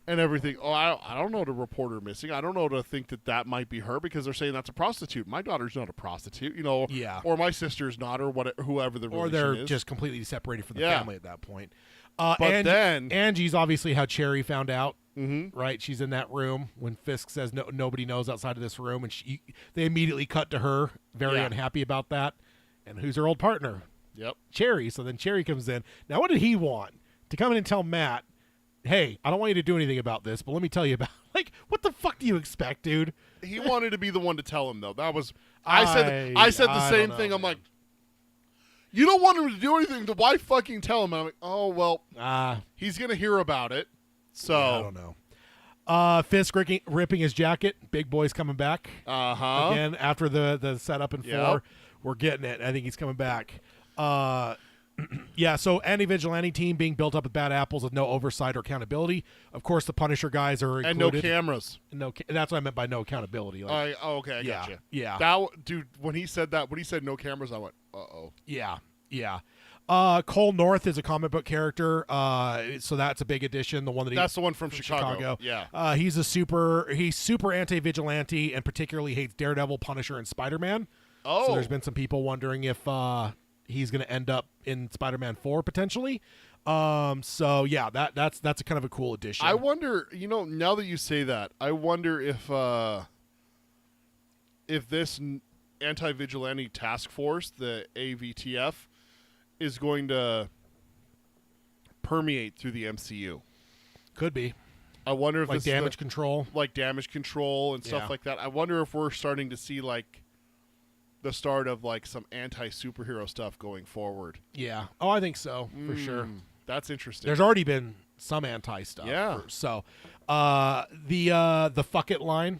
and everything. Oh, I don't know to report her missing. I don't know to think that might be her because they're saying that's a prostitute. My daughter's not a prostitute, you know. Yeah. Or my sister's not, or whoever the relation is. Or they're just completely separated from the family at that point. But then Angie's obviously how Cherry found out right? She's in that room when Fisk says nobody knows outside of this room, and they immediately cut to her, very unhappy about that. And who's her old partner? Yep. Cherry. So then Cherry comes in. Now, what did he want? To come in and tell Matt, hey, I don't want you to do anything about this, but let me tell you about like, what the fuck do you expect, dude? He wanted to be the one to tell him, though. That was I said the same thing. I'm like, you don't want him to do anything, then why fucking tell him? And I'm like, oh well, he's gonna hear about it. So I don't know. Fisk ripping his jacket. Big Boy's coming back. Again, after the setup in 4, we're getting it. I think he's coming back. Yeah, so anti-vigilante team being built up with bad apples with no oversight or accountability. Of course, the Punisher guys are included. And no cameras. That's what I meant by no accountability. Like, okay, I gotcha. Yeah. Dude, when he said no cameras, I went, uh-oh. Yeah. Cole North is a comic book character, so that's a big addition. That's the one from Chicago. Yeah. He's super anti-vigilante and particularly hates Daredevil, Punisher, and Spider-Man. Oh. So there's been some people wondering if he's going to end up in Spider-Man 4 potentially. So yeah, that's a kind of a cool addition. I wonder, now that you say that, I wonder if this anti-vigilante task force, the AVTF, is going to permeate through the MCU. Could be. I wonder if like damage control and stuff like that. I wonder if we're starting to see like the start of like some anti-superhero stuff going forward. Yeah. Oh, I think so for sure. That's interesting. There's already been some anti stuff. Yeah. So, the fuck it line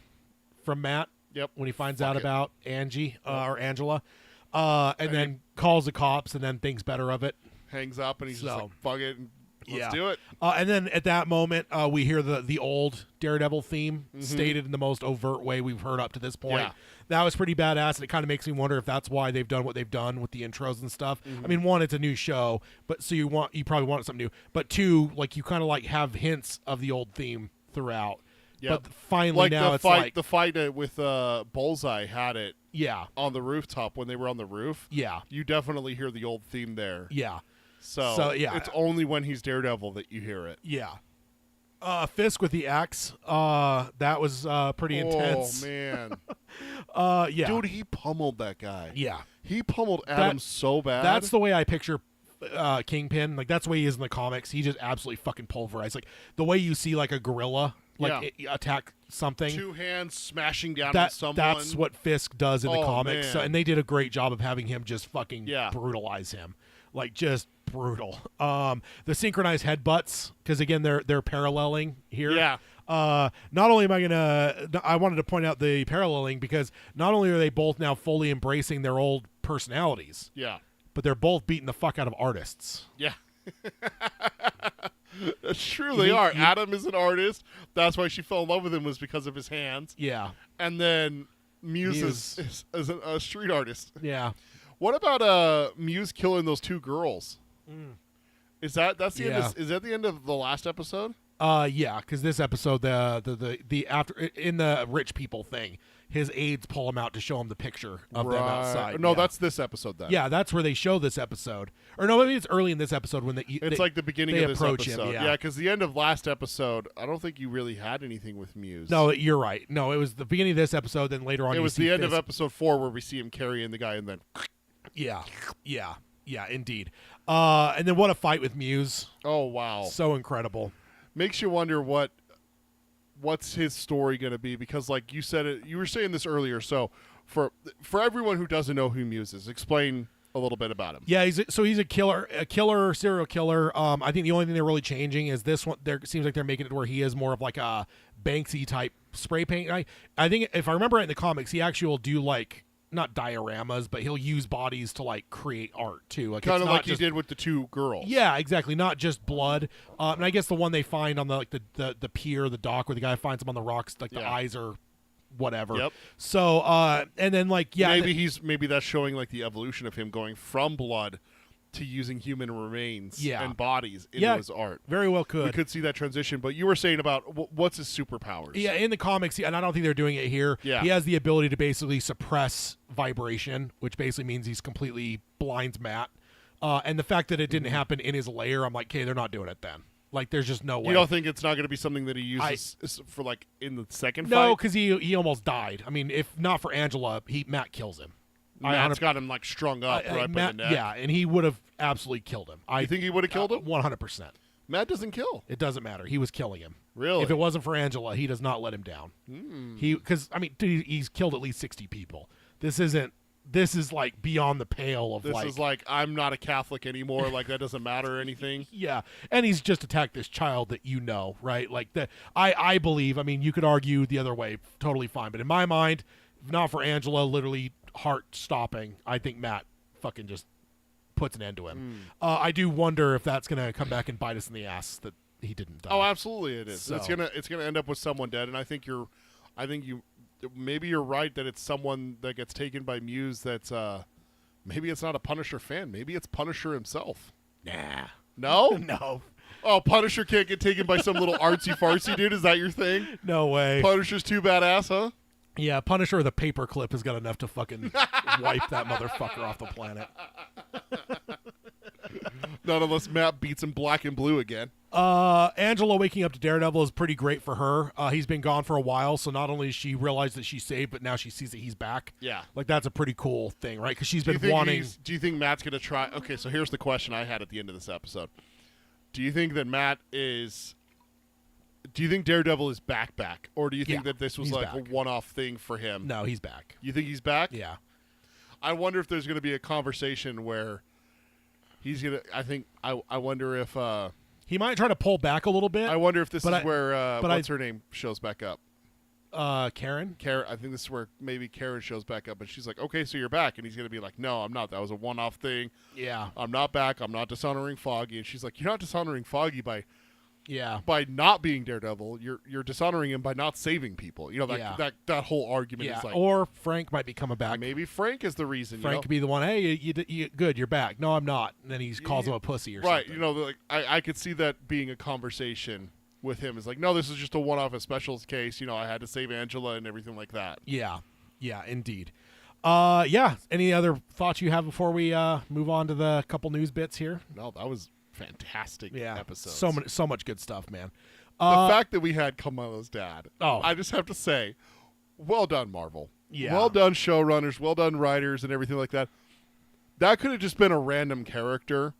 from Matt. Yep. When he finds out about Angie or Angela, and then calls the cops and then thinks better of it. Hangs up and he's just like, fuck it. Let's do it. And then at that moment, we hear the old Daredevil theme stated in the most overt way we've heard up to this point. Yeah. That was pretty badass, and it kind of makes me wonder if that's why they've done what they've done with the intros and stuff. I mean, one, it's a new show, but so you probably want something new. But two, like you kind of like have hints of the old theme throughout. Yep. But finally now the fight with Bullseye had it. Yeah. On the rooftop when they were on the roof. Yeah. You definitely hear the old theme there. Yeah. So yeah, it's only when he's Daredevil that you hear it. Yeah. Fisk with the axe. That was pretty intense. Oh man. Yeah. Dude, he pummeled that guy. Yeah. He pummeled Adam so bad. That's the way I picture Kingpin. Like that's the way he is in the comics. He just absolutely fucking pulverized. Like the way you see like a gorilla attack something. 2 hands smashing down on someone. That's what Fisk does in the comics. Man. So, and they did a great job of having him just fucking brutalize him. Like just brutal. The synchronized headbutts, because again they're paralleling here. Yeah. Not only am I wanted to point out the paralleling because not only are they both now fully embracing their old personalities. Yeah. But they're both beating the fuck out of artists. Yeah. That's true. They are. Adam is an artist. That's why she fell in love with him, was because of his hands. Yeah. And then Muse is a street artist. Yeah. What about Muse killing those 2 girls? Is that the end? Is that the end of the last episode? Yeah, because this episode, the after in the rich people thing, his aides pull him out to show him the picture of them outside. No, that's this episode then. Yeah, that's where they show this episode. Or no, maybe it's early in this episode when it's like the beginning of this episode. Him, yeah, because the end of last episode, I don't think you really had anything with Muse. No, you're right. No, it was the beginning of this episode. Then later on, it was the end of episode 4 where we see him carrying the guy, and then yeah, indeed. And then what a fight with Muse. Oh wow, so incredible. Makes you wonder what's his story going to be, because like you said it, you were saying this earlier. So for everyone who doesn't know who Muse is, explain a little bit about him. Yeah, he's a killer, serial killer. I think the only thing they're really changing is this one. There seems like they're making it where he is more of like a Banksy type spray paint. I think if I remember right in the comics, he actually will do like not dioramas, but he'll use bodies to like create art too. Like kind of like he did with the 2 girls. Yeah, exactly. Not just blood. And I guess the one they find on the pier, the dock, where the guy finds him on the rocks, like the eyes are whatever. Yep. So and then like maybe that's showing like the evolution of him going from blood to using human remains and bodies into his art. Very well could. We could see that transition, but you were saying about what's his superpowers. Yeah, in the comics, and I don't think they're doing it here, he has the ability to basically suppress vibration, which basically means he's completely blinds Matt. And the fact that it didn't happen in his lair, I'm like, okay, they're not doing it then. Like, there's just no way. You don't think it's not going to be something that he uses for, like, in the second fight? No, because he almost died. I mean, if not for Angela, Matt kills him. Matt's got him, like, strung up right by the neck. Yeah, and he would have absolutely killed him. You think he would have killed him? 100%. Matt doesn't kill. It doesn't matter. He was killing him. Really? If it wasn't for Angela, he does not let him down. Because, I mean, dude, he's killed at least 60 people. This is like beyond the pale of this is like, I'm not a Catholic anymore. Like, that doesn't matter or anything. Yeah. And he's just attacked this child that you know, right? Like, I believe, I mean, you could argue the other way, totally fine. But in my mind, if not for Angela literally heart stopping, I think Matt fucking just puts an end to him. I do wonder if that's going to come back and bite us in the ass that he didn't die. Oh, absolutely it is. So. It's gonna end up with someone dead, and I think maybe you're right that it's someone that gets taken by Muse that's maybe it's not a Punisher fan. Maybe it's Punisher himself. Nah. No? No. Oh, Punisher can't get taken by some little artsy-fartsy dude? Is that your thing? No way. Punisher's too badass, huh? Yeah, Punisher with a paperclip has got enough to fucking wipe that motherfucker off the planet. Not unless Matt beats him black and blue again. Angela waking up to Daredevil is pretty great for her. He's been gone for a while, so not only does she realize that she's saved, but now she sees that he's back. Yeah. Like, that's a pretty cool thing, right? Because she's been wanting... Do you think Matt's going to try... Okay, so here's the question I had at the end of this episode. Do you think that Matt is... Do you think Daredevil is back? Or do you think that this was like a one-off thing for him? No, he's back. You think he's back? Yeah. I wonder if there's going to be a conversation where he's going to... I wonder if... he might try to pull back a little bit. I wonder if this is where... what's her name shows back up? Karen? I think this is where maybe Karen shows back up, and she's like, okay, so you're back. And he's going to be like, no, I'm not. That was a one-off thing. Yeah. I'm not back. I'm not dishonoring Foggy. And she's like, you're not dishonoring Foggy by not being Daredevil. You're dishonoring him by not saving people. You know, that whole argument is like... Or Frank might be coming back. Maybe Frank is the reason. Frank could be the one, hey, you good, you're back. No, I'm not. And then he calls him a pussy or something. Right. You know, like I could see that being a conversation with him. Is like, no, this is just a one-off, a special case. You know, I had to save Angela and everything like that. Yeah. Yeah, indeed. Any other thoughts you have before we move on to the couple news bits here? No, that was fantastic episode. So much good stuff, man. The fact that we had Kamala's dad. Oh. I just have to say, well done, Marvel. Yeah. Well done, showrunners. Well done, writers, and everything like that. That could have just been a random character,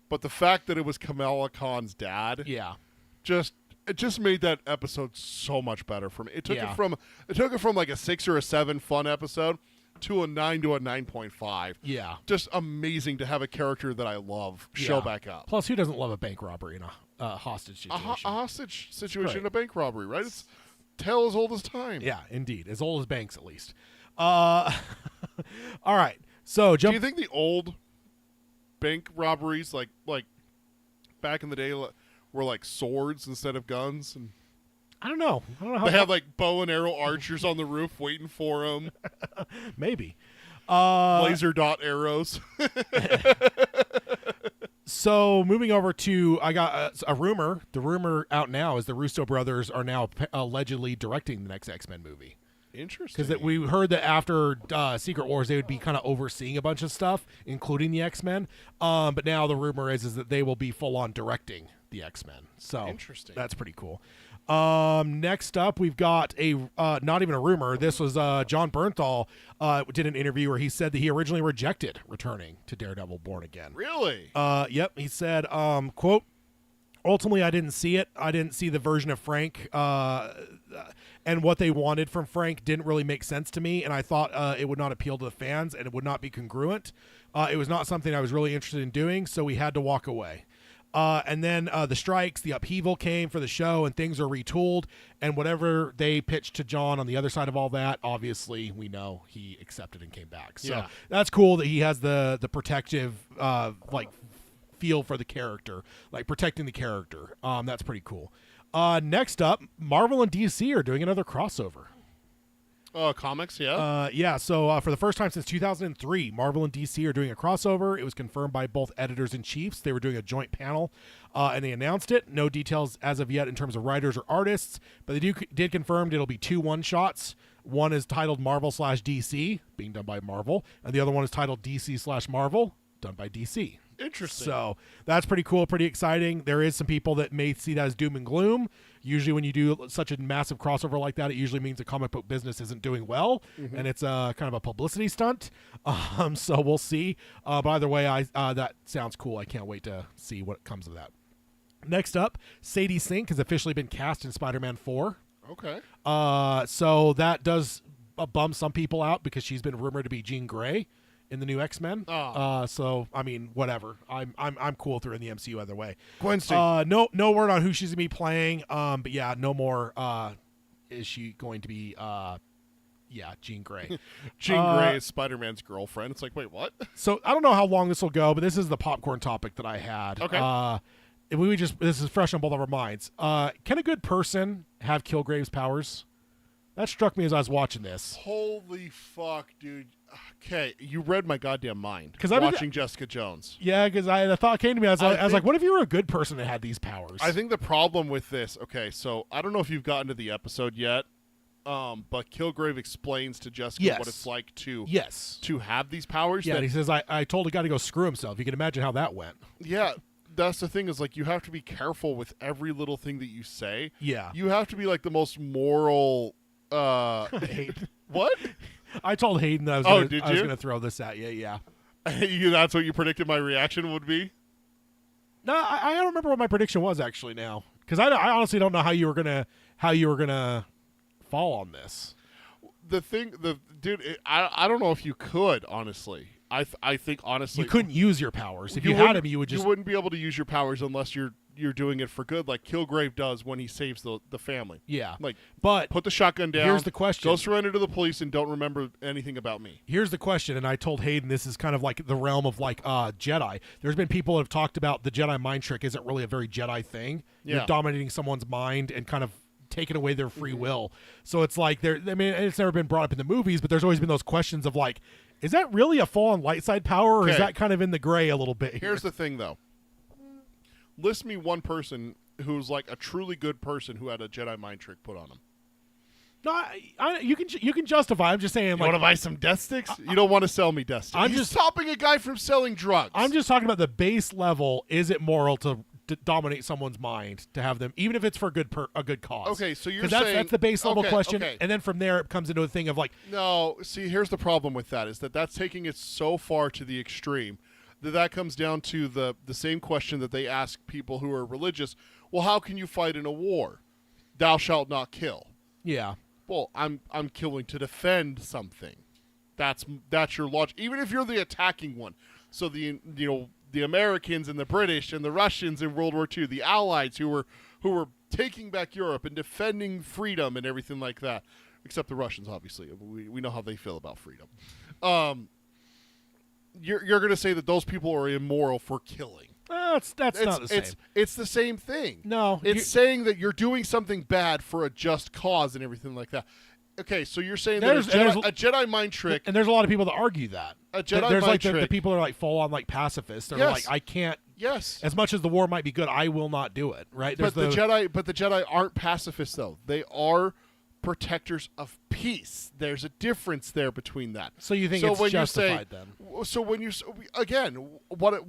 but the fact that it was Kamala Khan's dad. Yeah. It just made that episode so much better for me. It took it from like a 6 or a 7 fun episode to a 9 to a 9.5. Yeah. Just amazing to have a character that I love show back up. Plus, who doesn't love a bank robbery and a hostage situation? A hostage situation in a bank robbery, right? It's tale as old as time. Yeah, indeed. As old as banks, at least. All right. So, do you think the old bank robberies, like back in the day, were like swords instead of guns? And I don't know. They had like bow and arrow archers on the roof waiting for them. Maybe. Laser dot arrows. So moving over to, I got a rumor. The rumor out now is the Russo brothers are now allegedly directing the next X-Men movie. Interesting. Because we heard that after Secret Wars, they would be kind of overseeing a bunch of stuff, including the X-Men. But now the rumor is that they will be full-on directing the X-Men. So interesting. That's pretty cool. Next up, we've got a not even a rumor. This was John Bernthal did an interview where he said that he originally rejected returning to Daredevil Born Again. Really? Yep. He said, quote, ultimately, I didn't see it. I didn't see the version of Frank, and what they wanted from Frank didn't really make sense to me, and I thought it would not appeal to the fans, and it would not be congruent. It was not something I was really interested in doing, so we had to walk away. And then the strikes, the upheaval came for the show, and things are retooled, and whatever they pitched to John on the other side of all that, obviously, we know he accepted and came back. So that's cool that he has the protective, feel for the character, like protecting the character. That's pretty cool. Next up, Marvel and DC are doing another crossover. Comics, yeah. So for the first time since 2003, Marvel and DC are doing a crossover. It was confirmed by both editors-in-chiefs. They were doing a joint panel, and they announced it. No details as of yet in terms of writers or artists, but they did confirm it'll be 2 one-shots. One is titled Marvel/DC, being done by Marvel, and the other one is titled DC/Marvel, done by DC. Interesting. So that's pretty cool, pretty exciting. There is some people that may see that as doom and gloom. Usually when you do such a massive crossover like that, it usually means the comic book business isn't doing well, and it's kind of a publicity stunt. So we'll see. But either way, that sounds cool. I can't wait to see what comes of that. Next up, Sadie Sink has officially been cast in Spider-Man 4. Okay. So that does bum some people out because she's been rumored to be Jean Grey in the new X-Men. So I mean, whatever. I'm cool with her in the MCU either way. Gwen Stacy. No word on who she's gonna be playing. But yeah, no more. Is she going to be? Jean Grey. Jean Grey is Spider-Man's girlfriend. It's like, wait, what? So I don't know how long this will go, but this is the popcorn topic that I had. Okay. If we this is fresh on both of our minds. Can a good person have Kilgrave's powers? That struck me as I was watching this. Holy fuck, dude. Okay, you read my goddamn mind. Because watching Jessica Jones. Yeah, because the thought came to me. I was like, what if you were a good person that had these powers? I think the problem with this. Okay, so I don't know if you've gotten to the episode yet, but Kilgrave explains to Jessica what it's like to have these powers. Yeah, he says, I told a guy to go screw himself. You can imagine how that went. Yeah. That's the thing is, like, you have to be careful with every little thing that you say. Yeah. You have to be like the most moral. What? I told Hayden that I was going to throw this at you. Yeah. That's what you predicted my reaction would be? No, I don't remember what my prediction was actually now, because I honestly don't know how you were gonna fall on this. I don't know if you could, honestly. I think honestly you couldn't use your powers. If you had them, you wouldn't be able to use your powers unless you're doing it for good, like Kilgrave does when he saves the family. Yeah. But put the shotgun down. Here's the question. Go surrender to the police and don't remember anything about me. Here's the question, and I told Hayden this is kind of like the realm of like Jedi. There's been people that have talked about the Jedi mind trick isn't really a very Jedi thing. Yeah. You're dominating someone's mind and kind of taking away their free will. So it's like it's never been brought up in the movies, but there's always been those questions of like, is that really a full-on light side power, or is that kind of in the gray a little bit here? Here's the thing, though. List me one person who's like a truly good person who had a Jedi mind trick put on him. No, you can justify. I'm just saying. You want to buy some death sticks? You don't want to sell me death sticks. He's stopping a guy from selling drugs. I'm just talking about the base level. Is it moral to dominate someone's mind, to have them, even if it's for a good cause? Okay, so you're saying that's the base level question, and then from there it comes into a thing of like. No, see, here's the problem with that is that's taking it so far to the extreme that comes down to the same question that they ask people who are religious. Well, how can you fight in a war? Thou shalt not kill. Yeah. Well, I'm killing to defend something. That's your logic. Even if you're the attacking one. So the Americans and the British and the Russians in World War II, the Allies who were taking back Europe and defending freedom and everything like that. Except the Russians, obviously. We know how they feel about freedom. You're going to say that those people are immoral for killing. That's not the same. It's the same thing. No. It's saying that you're doing something bad for a just cause and everything like that. Okay, so you're saying that a Jedi mind trick... And there's a lot of people that argue that. A Jedi mind trick... The people are like full-on like pacifists. They're like, I can't... Yes. As much as the war might be good, I will not do it, right? But the Jedi aren't pacifists, though. They are protectors of peace. There's a difference there between that. So you think it's justified then? So when you again, what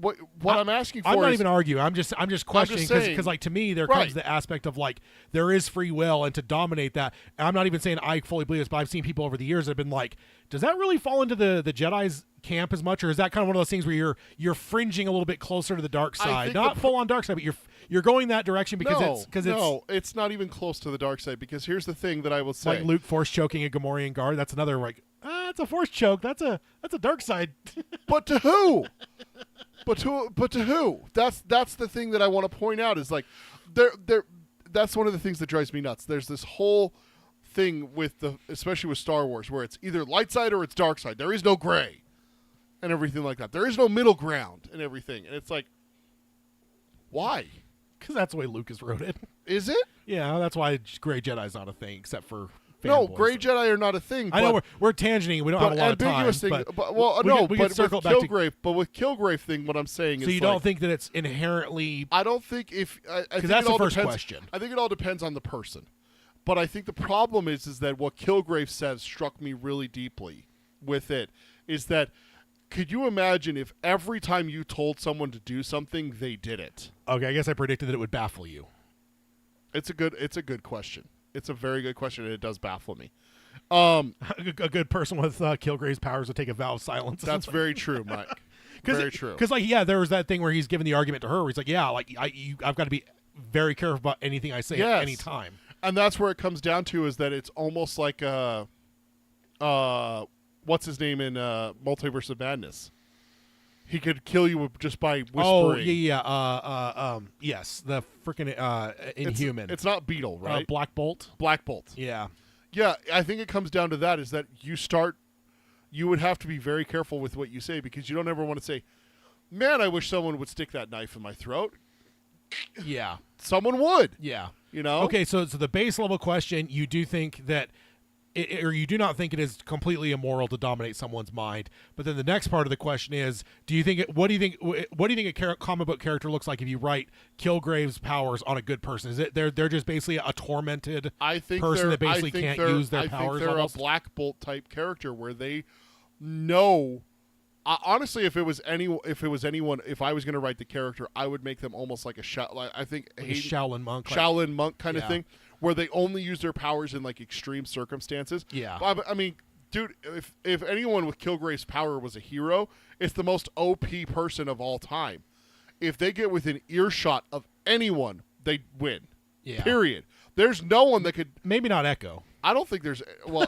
I'm asking for, I'm not even arguing. I'm just questioning because like to me there comes the aspect of like there is free will, and to dominate that. And I'm not even saying I fully believe this, but I've seen people over the years that have been like, does that really fall into the Jedi's camp as much, or is that kind of one of those things where you're fringing a little bit closer to the dark side, not full on dark side, but you're going that direction because it's not even close to the dark side. Because here's the thing that I will say, like Luke force choking a Gamorrean guard. That's another like it's a force choke. That's a dark side. But to who? But to who? That's the thing that I want to point out is like that's one of the things that drives me nuts. There's this whole thing with especially with Star Wars where it's either light side or it's dark side. There is no gray and everything like that. There is no middle ground and everything. And it's like, why? Because that's the way Lucas wrote it. Is it? Yeah, that's why gray Jedi's not a thing except for no, gray Jedi are not a thing. I know we're tangenting. We don't have a lot of time. With Kilgrave thing, what I'm saying is, so you don't think that it's inherently? I don't think because that's the first question. I think it all depends on the person, but I think the problem is that what Kilgrave says struck me really deeply with it is that Could you imagine if every time you told someone to do something, they did it? Okay, I guess I predicted that it would baffle you. It's a good question. It's a very good question, and it does baffle me. A good person with Kilgrave's powers would take a vow of silence. That's very true, Mike. Very true. Because, there was that thing where he's giving the argument to her where he's like, I've got to be very careful about anything I say at any time. And that's where it comes down to, is that it's almost like what's his name in Multiverse of Madness? He could kill you just by whispering. Oh, yes, the freaking Inhuman. It's not Beetle, right? Black Bolt. Black Bolt. Yeah. Yeah, I think it comes down to that, is that you would have to be very careful with what you say, because you don't ever want to say, man, I wish someone would stick that knife in my throat. Yeah. Someone would. Yeah. You know? Okay, so the base level question, you do think that, or you do not think it is completely immoral to dominate someone's mind. But then the next part of the question is, what do you think a comic book character looks like if you write Kilgrave's powers on a good person? Is it they're just basically a tormented person that basically can't use their powers? I think they're a Black Bolt type character where they know. Honestly, if I was going to write the character, I would make them almost like a Shaolin monk, kind of thing, where they only use their powers in like extreme circumstances. Yeah. I mean, dude, if anyone with Kilgrave's power was a hero, it's the most OP person of all time. If they get within earshot of anyone, they win. Yeah. Period. There's no one that could. Maybe not Echo. I don't think there's. Well,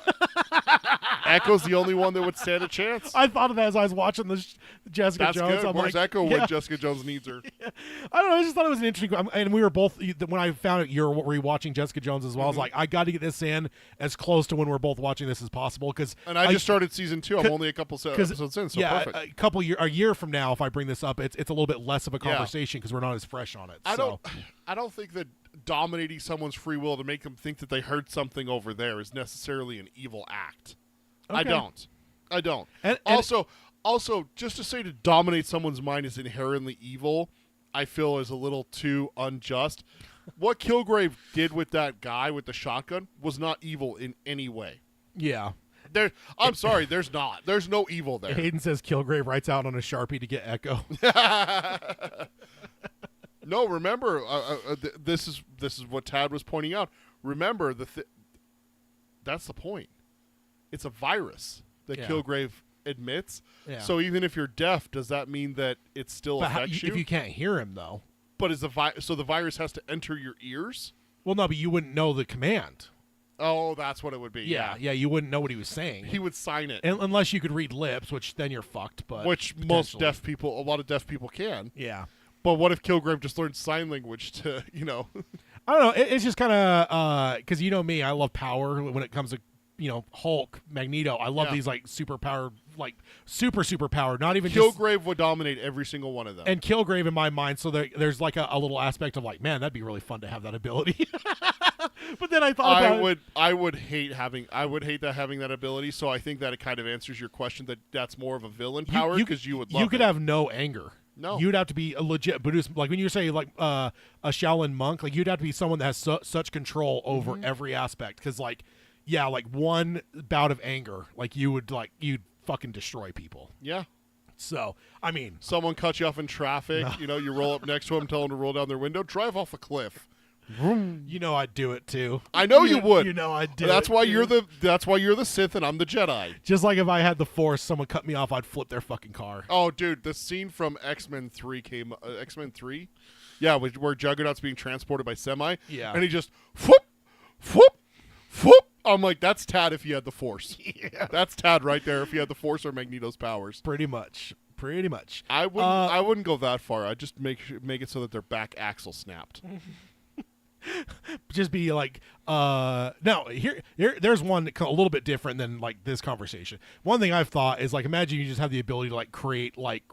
Echo's the only one that would stand a chance. I thought of that as I was watching the Jessica That's Jones. Good. I'm Where's like, Echo when Jessica Jones needs her? Yeah. I don't know. I just thought it was an interesting. And we were both, when I found out you're rewatching Jessica Jones as well, I was like, I got to get this in as close to when we're both watching this as possible. And I just started season 2. I'm only a couple episodes in, so perfect. A year from now, if I bring this up, it's a little bit less of a conversation because we're not as fresh on it. I don't think that dominating someone's free will to make them think that they heard something over there is necessarily an evil act. Okay. I don't. And also, just to say to dominate someone's mind is inherently evil, I feel is a little too unjust. What Kilgrave did with that guy with the shotgun was not evil in any way. Yeah. I'm sorry, there's not. There's no evil there. Hayden says Kilgrave writes out on a Sharpie to get Echo. No, remember, this is what Tad was pointing out. Remember, that's the point. It's a virus that Kilgrave admits. Yeah. So even if you're deaf, does that mean that it still affects you? If you can't hear him, though. But so the virus has to enter your ears? Well, no, but you wouldn't know the command. Oh, that's what it would be. Yeah, you wouldn't know what he was saying. He would sign it. Unless you could read lips, which then you're fucked. But which a lot of deaf people can. Yeah. But what if Kilgrave just learned sign language to, I don't know. It's just kind of, because you know me, I love power when it comes to, Hulk, Magneto. I love these, like, super powered, like, super powered. Not even Kilgrave would dominate every single one of them. And Kilgrave in my mind, so there's, like, a little aspect of, like, man, that'd be really fun to have that ability. But then I thought I would hate having that ability, so I think that it kind of answers your question that's more of a villain power, because you would love You could have no anger. No. You'd have to be a legit Buddhist. Like when you say like a Shaolin monk, like you'd have to be someone that has such control over every aspect. Because like one bout of anger, like you'd fucking destroy people. Yeah. So, I mean. Someone cuts you off in traffic. No. You roll up next to them, tell them to roll down their window, drive off a cliff. I'd do it too. I know you would. I'd do that's it. Why that's why you're the Sith and I'm the Jedi. Just like if I had the Force, someone cut me off, I'd flip their fucking car. Oh, dude, the scene from X-Men 3 came. X-Men 3, yeah, where Juggernaut's being transported by semi. Yeah, and he just whoop, whoop, whoop. I'm like, that's Tad if he had the Force. Yeah, that's Tad right there if he had the Force or Magneto's powers. Pretty much. I wouldn't go that far. I'd just make it so that their back axle snapped. Just be like, no, there's one a little bit different than like this conversation. One thing I've thought is like, imagine you just have the ability to like create like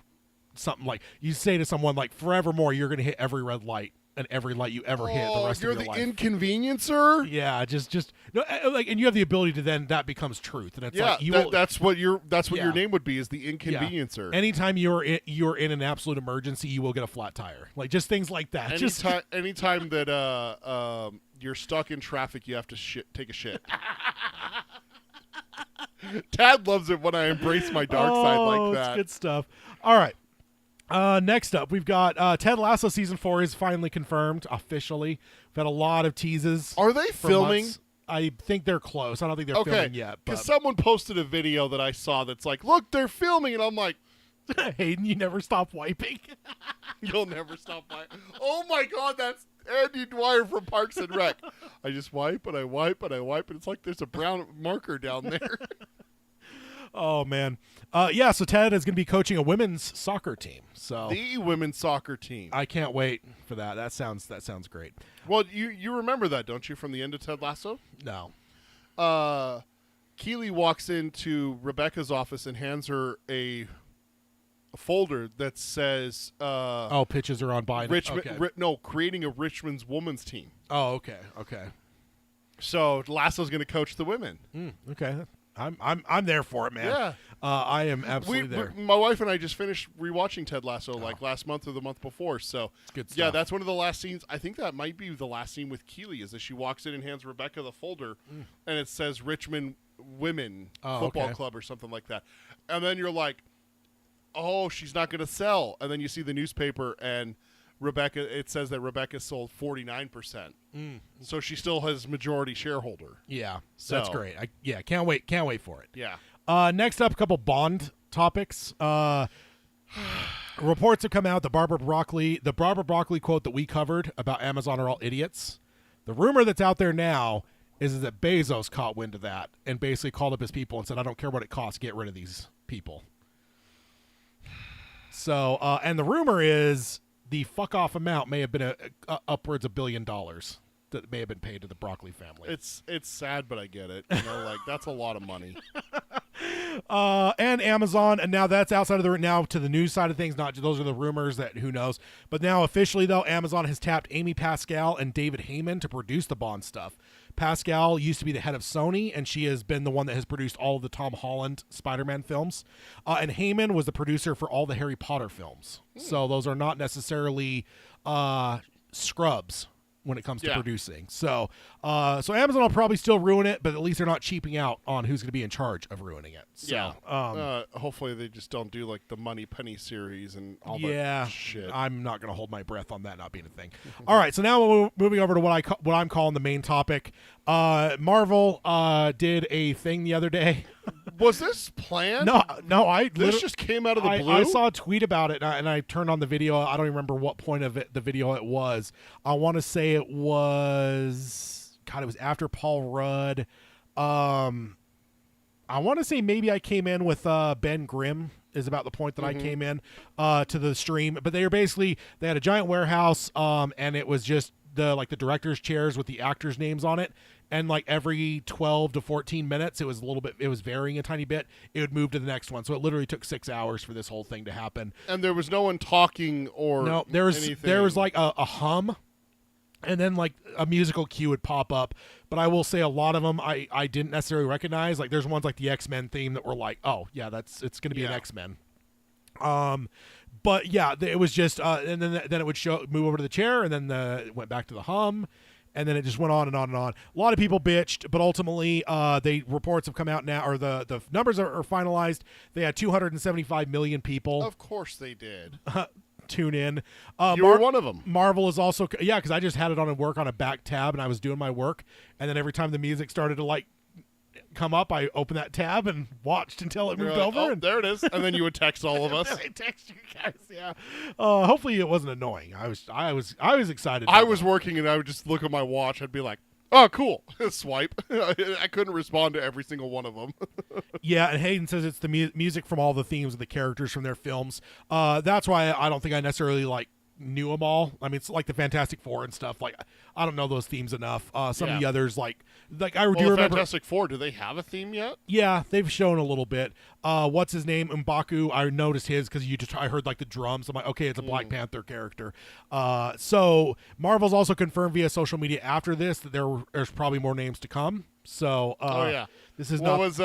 something like you say to someone like forevermore, you're going to hit every red light and every light you ever hit the rest of your life. You're the inconveniencer. Yeah, just no, like, and you have the ability to then that becomes truth, and it's like that's what your name would be, is the inconveniencer. Yeah. Anytime you're in an absolute emergency, you will get a flat tire, like just things like that. Anytime that you're stuck in traffic, you have to take a shit. Tad loves it when I embrace my dark side like that. It's good stuff. All right. Next up, we've got Ted Lasso season 4 is finally confirmed officially. We've had a lot of teases. Are they filming? Months. I think they're close. I don't think they're filming yet. Because someone posted a video that I saw that's like, look, they're filming. And I'm like, Hayden, you never stop wiping. You'll never stop wiping. Oh, my God, that's Andy Dwyer from Parks and Rec. I just wipe and I wipe and I wipe, and it's like there's a brown marker down there. Oh, man. Yeah, so Ted is going to be coaching a women's soccer team. So the women's soccer team. I can't wait for that. That sounds great. Well, you remember that, don't you, from the end of Ted Lasso? No. Keeley walks into Rebecca's office and hands her a folder that says pitches are on by Richmond. Creating a Richmond's women's team. Oh, okay. So Lasso's going to coach the women. Okay. I'm there for it, man. Yeah. I am absolutely there. My wife and I just finished rewatching Ted Lasso like last month or the month before. So it's good stuff. Yeah, that's one of the last scenes. I think that might be the last scene with Keeley is that she walks in and hands Rebecca the folder and it says Richmond Women Football Club or something like that. And then you're like, oh, she's not going to sell. And then you see the newspaper and it says that Rebecca sold 49%. So she still has majority shareholder. Yeah, so that's great. Can't wait for it. Yeah. Next up, a couple Bond topics. Reports have come out the Barbara Broccoli quote that we covered about Amazon are all idiots. The rumor that's out there now is that Bezos caught wind of that and basically called up his people and said, I don't care what it costs, get rid of these people. So, and the rumor is the fuck off amount may have been upwards of $1 billion that may have been paid to the Broccoli family. It's sad, but I get it. You know, like that's a lot of money. And Amazon, and now that's outside of now to the news side of things. Not those are the rumors that who knows. But now officially though, Amazon has tapped Amy Pascal and David Heyman to produce the Bond stuff. Pascal used to be the head of Sony, and she has been the one that has produced all of the Tom Holland Spider-Man films. And Heyman was the producer for all the Harry Potter films. So those are not necessarily scrubs when it comes to producing. So so Amazon will probably still ruin it, but at least they're not cheaping out on who's going to be in charge of ruining it. So, hopefully they just don't do like the Money Penny series and all that shit. I'm not going to hold my breath on that not being a thing. All right, so now we're moving over to what I'm calling the main topic. Marvel did a thing the other day. Was this planned? No, this just came out of the blue. I saw a tweet about it, and I turned on the video. I don't even remember what point of the video it was. I want to say it was after Paul Rudd. I want to say maybe I came in with Ben Grimm is about the point that I came in to the stream. But they had a giant warehouse, and it was just the director's chairs with the actors' names on it. And like every 12 to 14 minutes, it was varying a tiny bit. It would move to the next one. So it literally took 6 hours for this whole thing to happen. And there was no one talking or there was like a hum, and then like a musical cue would pop up. But I will say a lot of them I didn't necessarily recognize. Like there's ones like the X-Men theme that were like, oh yeah, it's going to be an X-Men. But yeah, it was just and then it would move over to the chair, and then it went back to the hum. And then it just went on and on and on. A lot of people bitched, but ultimately, reports have come out now, or the numbers are finalized. They had 275 million people. Of course they did. Tune in. You were one of them. Marvel is also, because I just had it on a back tab, and I was doing my work, and then every time the music started to come up, I opened that tab and watched until it moved over. Oh, there it is. And then you would text all of us. I text you guys, yeah. Hopefully it wasn't annoying. I was excited. I was working and I would just look at my watch. I'd be like, oh, cool. Swipe. I couldn't respond to every single one of them. Yeah, and Hayden says it's the music from all the themes of the characters from their films. That's why I don't think I necessarily knew them all. I mean, it's like the Fantastic Four and stuff. Like, I don't know those themes enough. Some of the others, I do remember. Fantastic Four, do they have a theme yet? Yeah, they've shown a little bit. What's his name? M'Baku. I noticed his because I heard the drums. I'm like, okay, it's a Black Panther character. So Marvel's also confirmed via social media after this that there's probably more names to come. So this is not. Was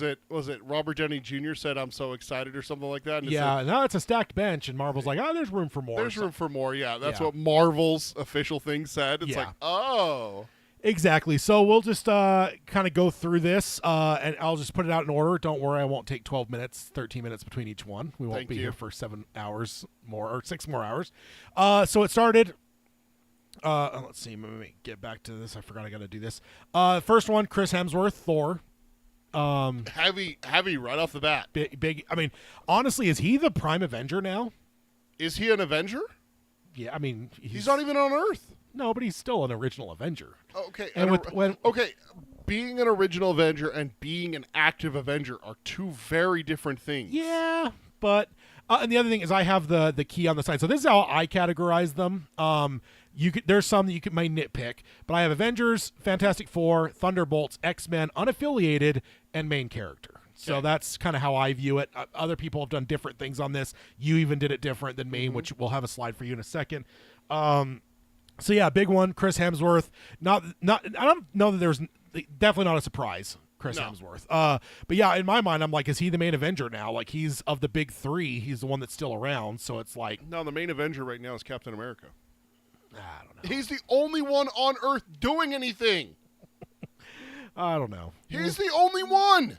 it Robert Downey Jr. said I'm so excited or something like that? And no, it's a stacked bench, and Marvel's like, there's room for more. There's room for more. Yeah, that's what Marvel's official thing said. It's like, oh. Exactly. So we'll just kind of go through this, and I'll just put it out in order. Don't worry, I won't take 12 minutes, 13 minutes between each one. We won't be here for 7 hours more, or 6 more hours. So it started. Let's see. Let me get back to this. I forgot I got to do this. First one, Chris Hemsworth, Thor. Heavy right off the bat. Big. I mean, honestly, is he the Prime Avenger now? Is he an Avenger? Yeah, I mean, he's not even on Earth. No, but he's still an original Avenger. Okay, and being an original Avenger and being an active Avenger are two very different things. Yeah, but and the other thing is I have the key on the side. So this is how I categorize them. There's some that you might nitpick, but I have Avengers, Fantastic Four, Thunderbolts, X-Men, unaffiliated, and main character. So that's kind of how I view it. Other people have done different things on this. You even did it different than me, which we'll have a slide for you in a second. So yeah, big one, Chris Hemsworth. Not. I don't know that there's definitely not a surprise, Chris Hemsworth. But yeah, in my mind, I'm like, is he the main Avenger now? Like, he's of the big three, he's the one that's still around. So it's like, no, the main Avenger right now is Captain America. I don't know. He's the only one on Earth doing anything. I don't know. He's the only one.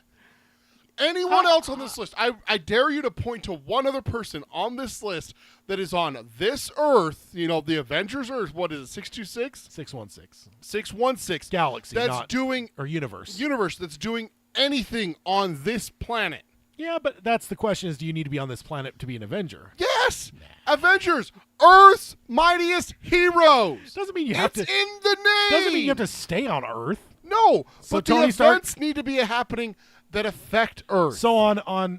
Anyone else on this list? I dare you to point to one other person on this list that is on this Earth, the Avengers Earth, what is it, 626? 616. 616. Galaxy, or universe. Universe that's doing anything on this planet. Yeah, but that's the question is, do you need to be on this planet to be an Avenger? Yes! Nah. Avengers, Earth's mightiest heroes. Doesn't mean you have to. It's in the name. Doesn't mean you have to stay on Earth. No, so but the events need to be happening that affect Earth. So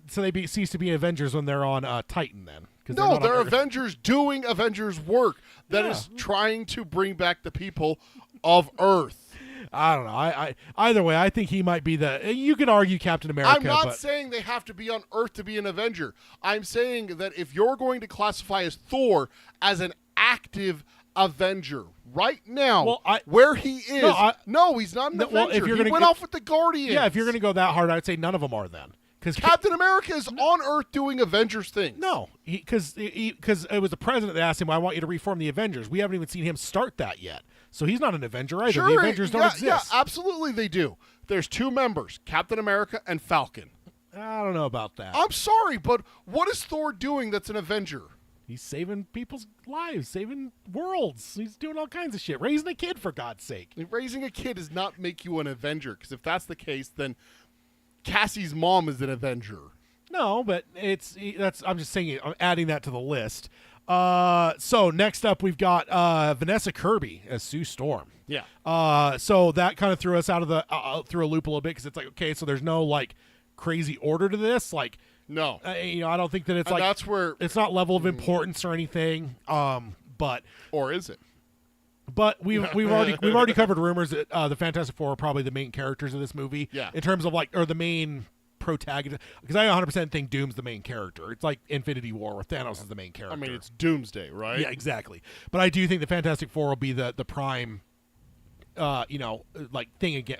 so they cease to be Avengers when they're on Titan then. No, they're Avengers doing Avengers work that is trying to bring back the people of Earth. I don't know. Either way, I think he might be you could argue Captain America. I'm not saying they have to be on Earth to be an Avenger. I'm saying that if you're going to classify as Thor as an active Avenger right now, where he is, no, he's not an Avenger. He went off with the Guardians. Yeah, if you're going to go that hard, I'd say none of them are then. Because Captain America is on Earth doing Avengers things. No, because it was the president that asked him, I want you to reform the Avengers. We haven't even seen him start that yet. So he's not an Avenger either. Sure, the Avengers don't exist. Yeah, absolutely they do. There's two members, Captain America and Falcon. I don't know about that. I'm sorry, but what is Thor doing that's an Avenger? He's saving people's lives, saving worlds. He's doing all kinds of shit. Raising a kid, for God's sake. Raising a kid does not make you an Avenger, because if that's the case, then Cassie's mom is an Avenger. No, but I'm just saying, I'm adding that to the list. So next up, we've got Vanessa Kirby as Sue Storm. Yeah. So that kind of threw us out of through a loop a little bit, because it's like, okay, so there's no like crazy order to this, like. No, I don't think that it's like that's where it's not level of importance or anything. But or is it? But we've already covered rumors that the Fantastic Four are probably the main characters of this movie. Yeah. In terms of or the main protagonist, because I 100% think Doom's the main character. It's like Infinity War where Thanos is the main character. I mean, it's Doomsday, right? Yeah, exactly. But I do think the Fantastic Four will be the prime.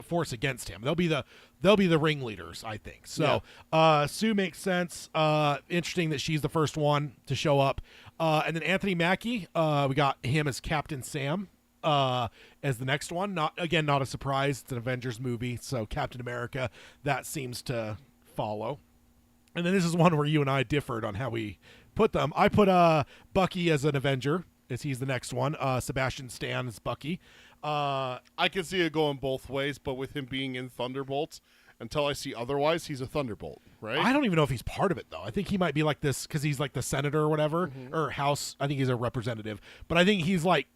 Force against him. They'll be the ringleaders, I think. So Sue makes sense. Interesting that she's the first one to show up. And then Anthony Mackie, we got him as Captain Sam as the next one. Not a surprise. It's an Avengers movie, so Captain America, that seems to follow. And then this is one where you and I differed on how we put them. I put Bucky as an Avenger, as he's the next one. Sebastian Stan as Bucky. I can see it going both ways, but with him being in Thunderbolts, until I see otherwise, he's a Thunderbolt, right? I don't even know if he's part of it, though. I think he might be like this because he's like the senator or whatever, or House. I think he's a representative. But I think he's like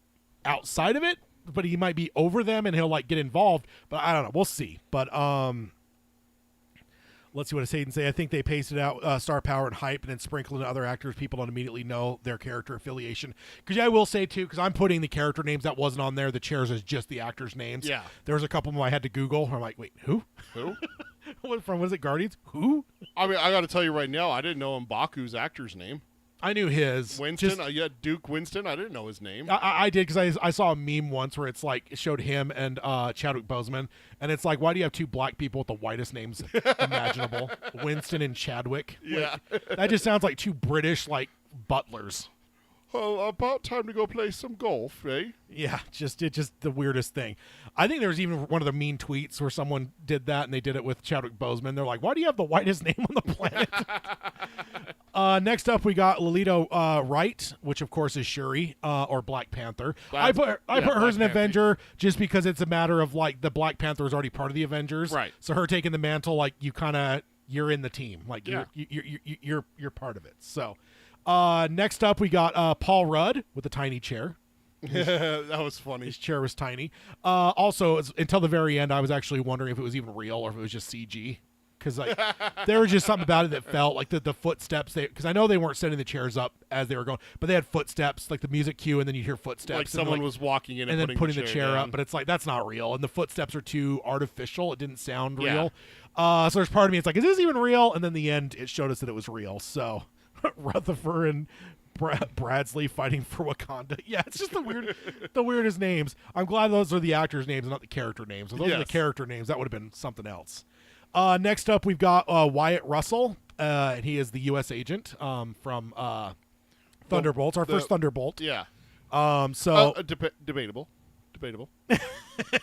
outside of it, but he might be over them and he'll like get involved. But I don't know. We'll see. But let's see what Hayden say. I think they pasted out star power and hype and then sprinkled in other actors. People don't immediately know their character affiliation. Because I will say, too, because I'm putting the character names that wasn't on there. The chairs is just the actors' names. Yeah. There was a couple of them I had to Google. I'm like, wait, who? Who? From, was it Guardians? Who? I mean, I got to tell you right now, I didn't know M'Baku's actor's name. I knew his. Winston? Duke Winston. I didn't know his name. I did because I saw a meme once where it's like it showed him and Chadwick Boseman, and it's like, why do you have two black people with the whitest names imaginable? Winston and Chadwick. Yeah. That just sounds like two British like butlers. Well, about time to go play some golf, eh? Yeah, just the weirdest thing. I think there was even one of the mean tweets where someone did that, and they did it with Chadwick Boseman. They're like, "Why do you have the whitest name on the planet?" Next up, we got Lolita Wright, which of course is Shuri or Black Panther. I put her as an Avenger just because it's a matter of like the Black Panther is already part of the Avengers, right? So her taking the mantle, like you're in the team, like you're part of it. So. Next up, we got Paul Rudd with a tiny chair. That was funny. His chair was tiny. Also, until the very end, I was actually wondering if it was even real or if it was just CG. Because like, there was just something about it that felt like the footsteps. Because I know they weren't setting the chairs up as they were going, but they had footsteps, like the music cue, and then you hear footsteps. Like someone was walking in and then putting the chair down. up. But it's like, that's not real. And the footsteps are too artificial. It didn't sound real. So there's part of me, it's like, is this even real? And then the end, it showed us that it was real. So... Rutherford and Bradsley fighting for Wakanda. Yeah, it's just the weirdest names. I'm glad those are the actors' names and not the character names. If those are the character names, that would have been something else. Next up, we've got Wyatt Russell, and he is the U.S. agent from Thunderbolts, our first Thunderbolt. Yeah. Debatable.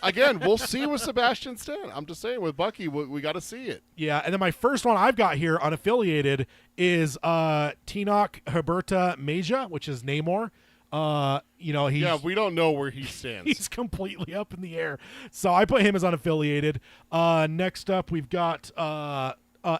Again, we'll see with Sebastian Stan. I'm just saying, with Bucky, we got to see it. Yeah, and then my first one I've got here unaffiliated is Tenoch Huerta Meja, which is Namor. We don't know where he stands. He's completely up in the air. So I put him as unaffiliated. Next up, we've got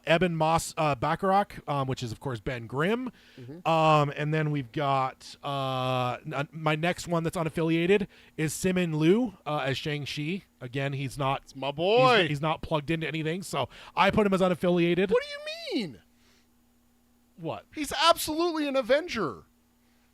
Eben Moss Bacharach, which is, of course, Ben Grimm. Mm-hmm. And then we've got my next one that's unaffiliated is Simin Liu as Shang-Chi. Again, he's not... It's my boy. He's not plugged into anything, so I put him as unaffiliated. What do you mean? What? He's absolutely an Avenger.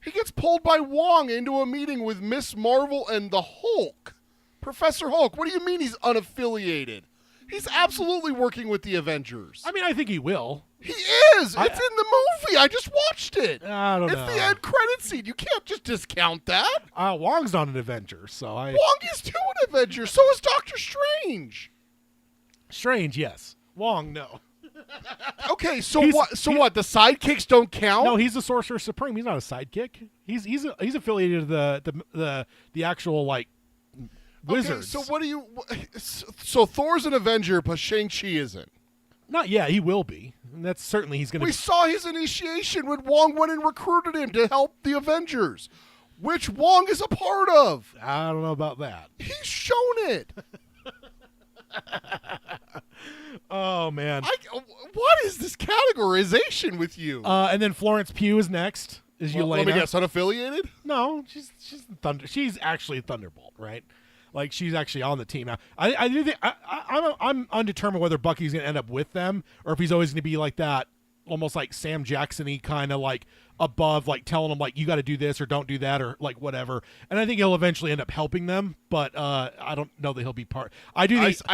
He gets pulled by Wong into a meeting with Miss Marvel and the Hulk. Professor Hulk. What do you mean he's unaffiliated? He's absolutely working with the Avengers. I mean, I think he will. He is. It's in the movie. I just watched it. I don't know. It's the end credit scene. You can't just discount that. Wong's not an Avenger, so I... Wong is too an Avenger. So is Doctor Strange. Strange, yes. Wong, no. Okay, so what? So what? The sidekicks don't count? No, he's the Sorcerer Supreme. He's not a sidekick. He's affiliated to the actual like wizards. Okay, so what do you? So Thor's an Avenger, but Shang-Chi isn't. Not yet. He will be. And that's certainly he's going to. We saw his initiation when Wong went and recruited him to help the Avengers, which Wong is a part of. I don't know about that. He's shown it. Oh man! What is this categorization with you? And then Florence Pugh is next. Is Yelena? Let me guess, unaffiliated? No, she's Thunder. She's actually Thunderbolt, right? Like she's actually on the team now. I do think I'm undetermined whether Bucky's going to end up with them or if he's always going to be like that, almost like Sam Jackson-y kind of like above, like telling them like you got to do this or don't do that or like whatever. And I think he'll eventually end up helping them, but I don't know that he'll be part. I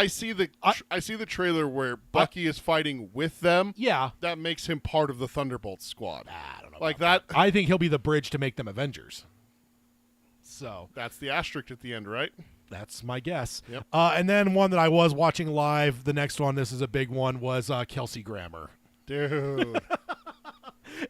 see the trailer where Bucky is fighting with them. Yeah, that makes him part of the Thunderbolts squad. I don't know like that. I think he'll be the bridge to make them Avengers. So that's the asterisk at the end, right? That's my guess. Yep. And then one that I was watching live, the next one, this is a big one, was Kelsey Grammer. Dude.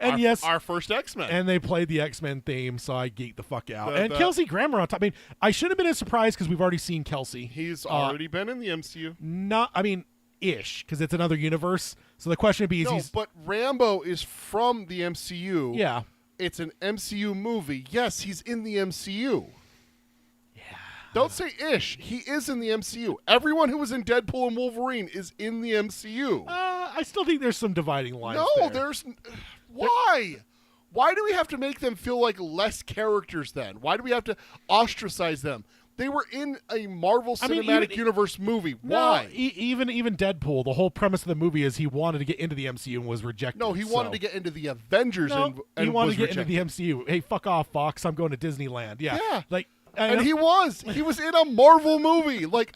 And our first X-Men. And they played the X-Men theme, so I geeked the fuck out. And Kelsey Grammer on top. I mean, I should have been as surprised because we've already seen Kelsey. He's already been in the MCU. Ish, because it's another universe. So the question would be, but Rambo is from the MCU. Yeah. It's an MCU movie. Yes, he's in the MCU. Yeah. Don't say ish. He is in the MCU. Everyone who was in Deadpool and Wolverine is in the MCU. I still think there's some dividing lines. No, there's... Why? Why do we have to make them feel like less characters then? Why do we have to ostracize them? They were in a Marvel Cinematic Universe movie. Why? No, even Deadpool, the whole premise of the movie is he wanted to get into the MCU and was rejected. No, he wanted to get into the Avengers and he wanted to get rejected. into the MCU. Hey, fuck off, Fox. I'm going to Disneyland. Yeah. Like, and he was in a Marvel movie. Like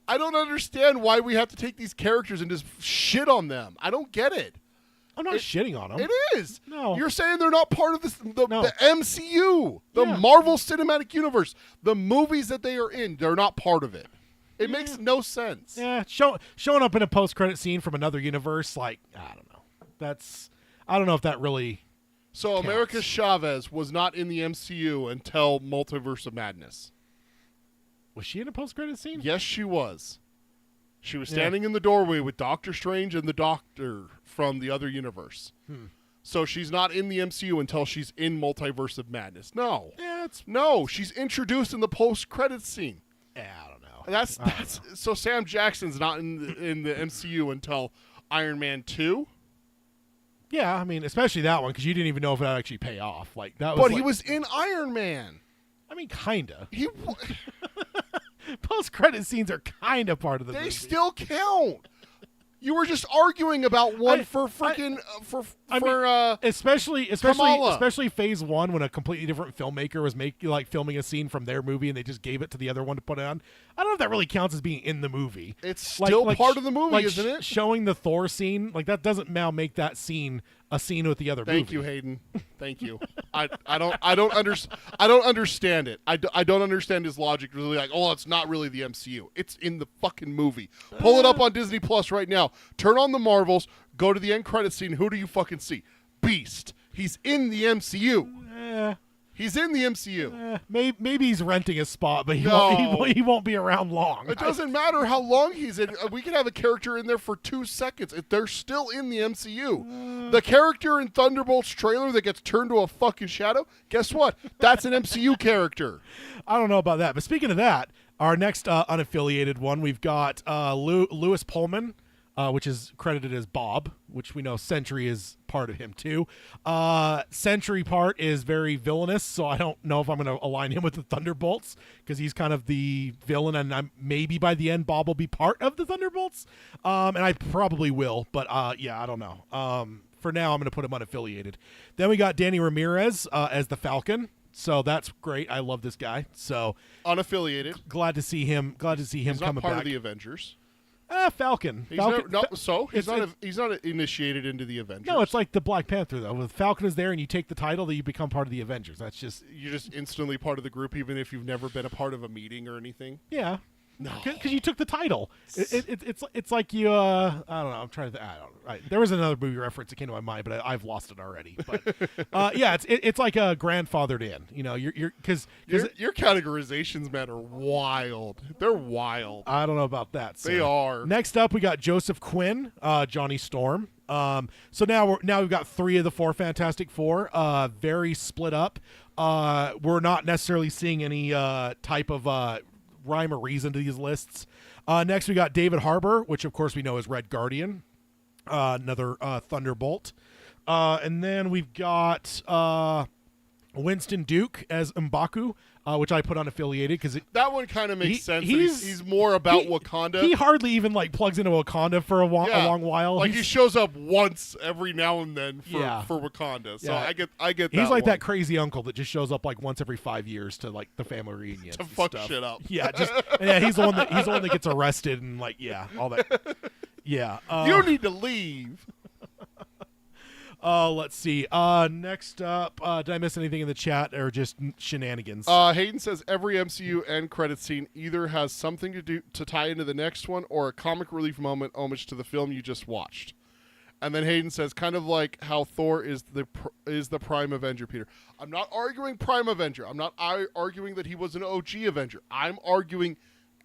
I don't understand why we have to take these characters and just shit on them. I don't get it. I'm not shitting on them. It is. No. You're saying they're not part of the MCU, the Marvel Cinematic Universe. The movies that they are in, they're not part of it. It makes no sense. Yeah, showing up in a post-credit scene from another universe, like, I don't know. I don't know if that really... So America Chavez was not in the MCU until Multiverse of Madness. Was she in a post-credit scene? Yes, she was. She was standing in the doorway with Doctor Strange and the Doctor from the other universe. So she's not in the MCU until she's in Multiverse of Madness. No. No, she's introduced in the post-credit scene. Yeah, I don't know. That's so Sam Jackson's not in the MCU until Iron Man 2. Yeah, I mean, especially that one, because you didn't even know if it would actually pay off. Like that was. But he was in Iron Man. I mean, kinda. He post-credit scenes are kind of part of the movie. They still count. You were just arguing about one especially phase one when a completely different filmmaker was filming a scene from their movie and they just gave it to the other one to put on. I don't know if that really counts as being in the movie. It's still part of the movie, isn't it? Showing the Thor scene, that doesn't now make that scene a scene with the other movie. Thank you, Hayden. Thank you. I don't understand it. I don't understand his logic. Really, it's not really the MCU. It's in the fucking movie. Pull it up on Disney Plus right now. Turn on the Marvels. Go to the end credit scene. Who do you fucking see? Beast. He's in the MCU. He's in the MCU. Maybe he's renting a spot, but he won't be around long. It doesn't matter how long he's in. We can have a character in there for 2 seconds. They're still in the MCU. The character in Thunderbolt's trailer that gets turned to a fucking shadow, guess what? That's an MCU character. I don't know about that. But speaking of that, our next unaffiliated one, we've got Louis Pullman, which is credited as Bob, which we know Sentry is part of him too. Sentry part is very villainous, so I don't know if I'm going to align him with the Thunderbolts because he's kind of the villain, and maybe by the end Bob will be part of the Thunderbolts, and I probably will, but I don't know. For now, I'm going to put him unaffiliated. Then we got Danny Ramirez as the Falcon. So that's great. I love this guy. So unaffiliated. Glad to see him. He's coming not part back. of the Avengers. Falcon. He's not initiated into the Avengers. No, it's like the Black Panther though. When Falcon is there and you take the title, then you become part of the Avengers. You're just instantly part of the group, even if you've never been a part of a meeting or anything. Yeah. No, because you took the title. It's like you. I don't know. I'm trying to. There was another movie reference that came to my mind, but I've lost it already. But it's like a grandfathered in. You know, you're because your categorizations, man, are wild. They're wild. I don't know about that. They are. Next up, we got Joseph Quinn, Johnny Storm. So now we've got 3 of the 4 Fantastic Four. Very split up. We're not necessarily seeing any type of rhyme or reason to these lists. Next, we got David Harbour, which of course we know is Red Guardian, another Thunderbolt. And then we've got Winston Duke as M'Baku, which I put unaffiliated because that one kind of makes sense. He's more about Wakanda. He hardly even plugs into Wakanda for a long while. He shows up once every now and then for Wakanda. So I get that. He's like that crazy uncle that just shows up once every 5 years to the family reunions to fuck shit up. Yeah, he's the one that gets arrested and all that. Yeah, you don't need to leave. Let's see. Next up, did I miss anything in the chat or just shenanigans? Hayden says every MCU end credit scene either has something to tie into the next one or a comic relief moment homage to the film you just watched. And then Hayden says kind of like how Thor is the Prime Avenger, Peter. I'm not arguing Prime Avenger. I'm not arguing that he was an OG Avenger. I'm arguing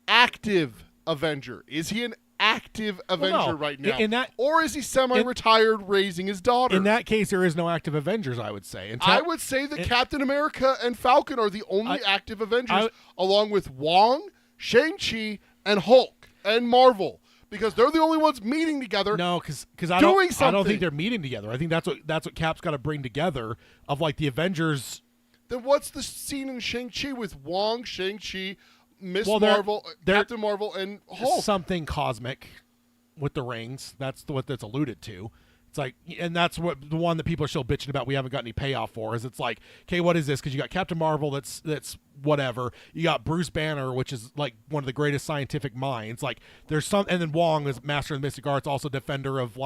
active Avenger. Is he an active Avenger right now? Or is he semi-retired raising his daughter? In that case, there is no active Avengers, I would say. I would say that Captain America and Falcon are the only active Avengers, along with Wong, Shang-Chi, and Hulk, and Marvel. Because they're the only ones meeting together. No, because I don't think they're meeting together. I think that's what Cap's got to bring together of the Avengers. Then what's the scene in Shang-Chi with Wong, Shang-Chi, Marvel, Captain Marvel, and Hulk? Something cosmic with the rings. That's that's alluded to. It's and that's what the one that people are still bitching about. We haven't got any payoff for. Is it's okay, what is this? Because you got Captain Marvel, that's whatever. You got Bruce Banner, which is one of the greatest scientific minds. There's some, and then Wong is Master of the Mystic Arts, also defender of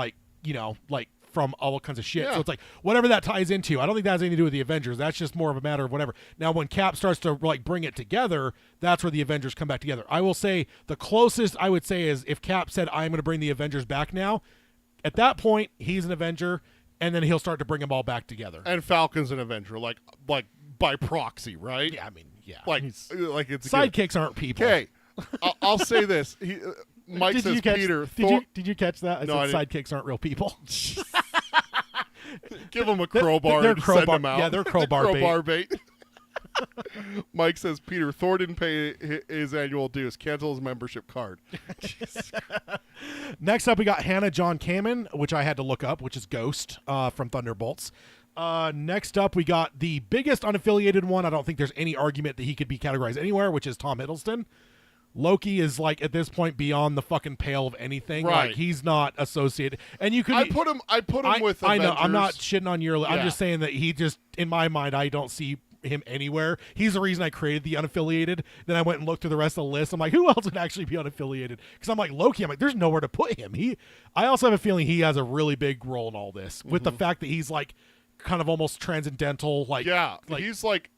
from all kinds of shit. Yeah. So it's whatever that ties into. I don't think that has anything to do with the Avengers. That's just more of a matter of whatever. Now, when Cap starts to bring it together, that's where the Avengers come back together. I will say the closest I would say is if Cap said, I'm going to bring the Avengers back now, at that point, he's an Avenger. and then he'll start to bring them all back together. And Falcon's an Avenger, like by proxy, right? Yeah, I mean, yeah. Like it's sidekicks aren't people. Okay, I'll say this. Mike says Peter. Did you catch that? I said sidekicks aren't real people. Give them a crowbar they're and crowbar, send them out. Yeah, they're crowbar bait. Mike says Peter Thor didn't pay his annual dues. Cancel his membership card. Next up, we got Hannah John Kamen, which I had to look up, which is Ghost from Thunderbolts. Next up, we got the biggest unaffiliated one. I don't think there's any argument that he could be categorized anywhere, which is Tom Hiddleston. Loki is like at this point beyond the fucking pale of anything. Right. Like he's not associated. And you could I put him with Avengers. I know. I'm not shitting on your. Yeah. I'm just saying that he just in my mind I don't see him anywhere. He's the reason I created the unaffiliated. Then I went and looked through the rest of the list. I'm like, who else would actually be unaffiliated? Because I'm like Loki. I'm like, there's nowhere to put him. I also have a feeling he has a really big role in all this with the fact that he's like kind of almost transcendental. Like he's like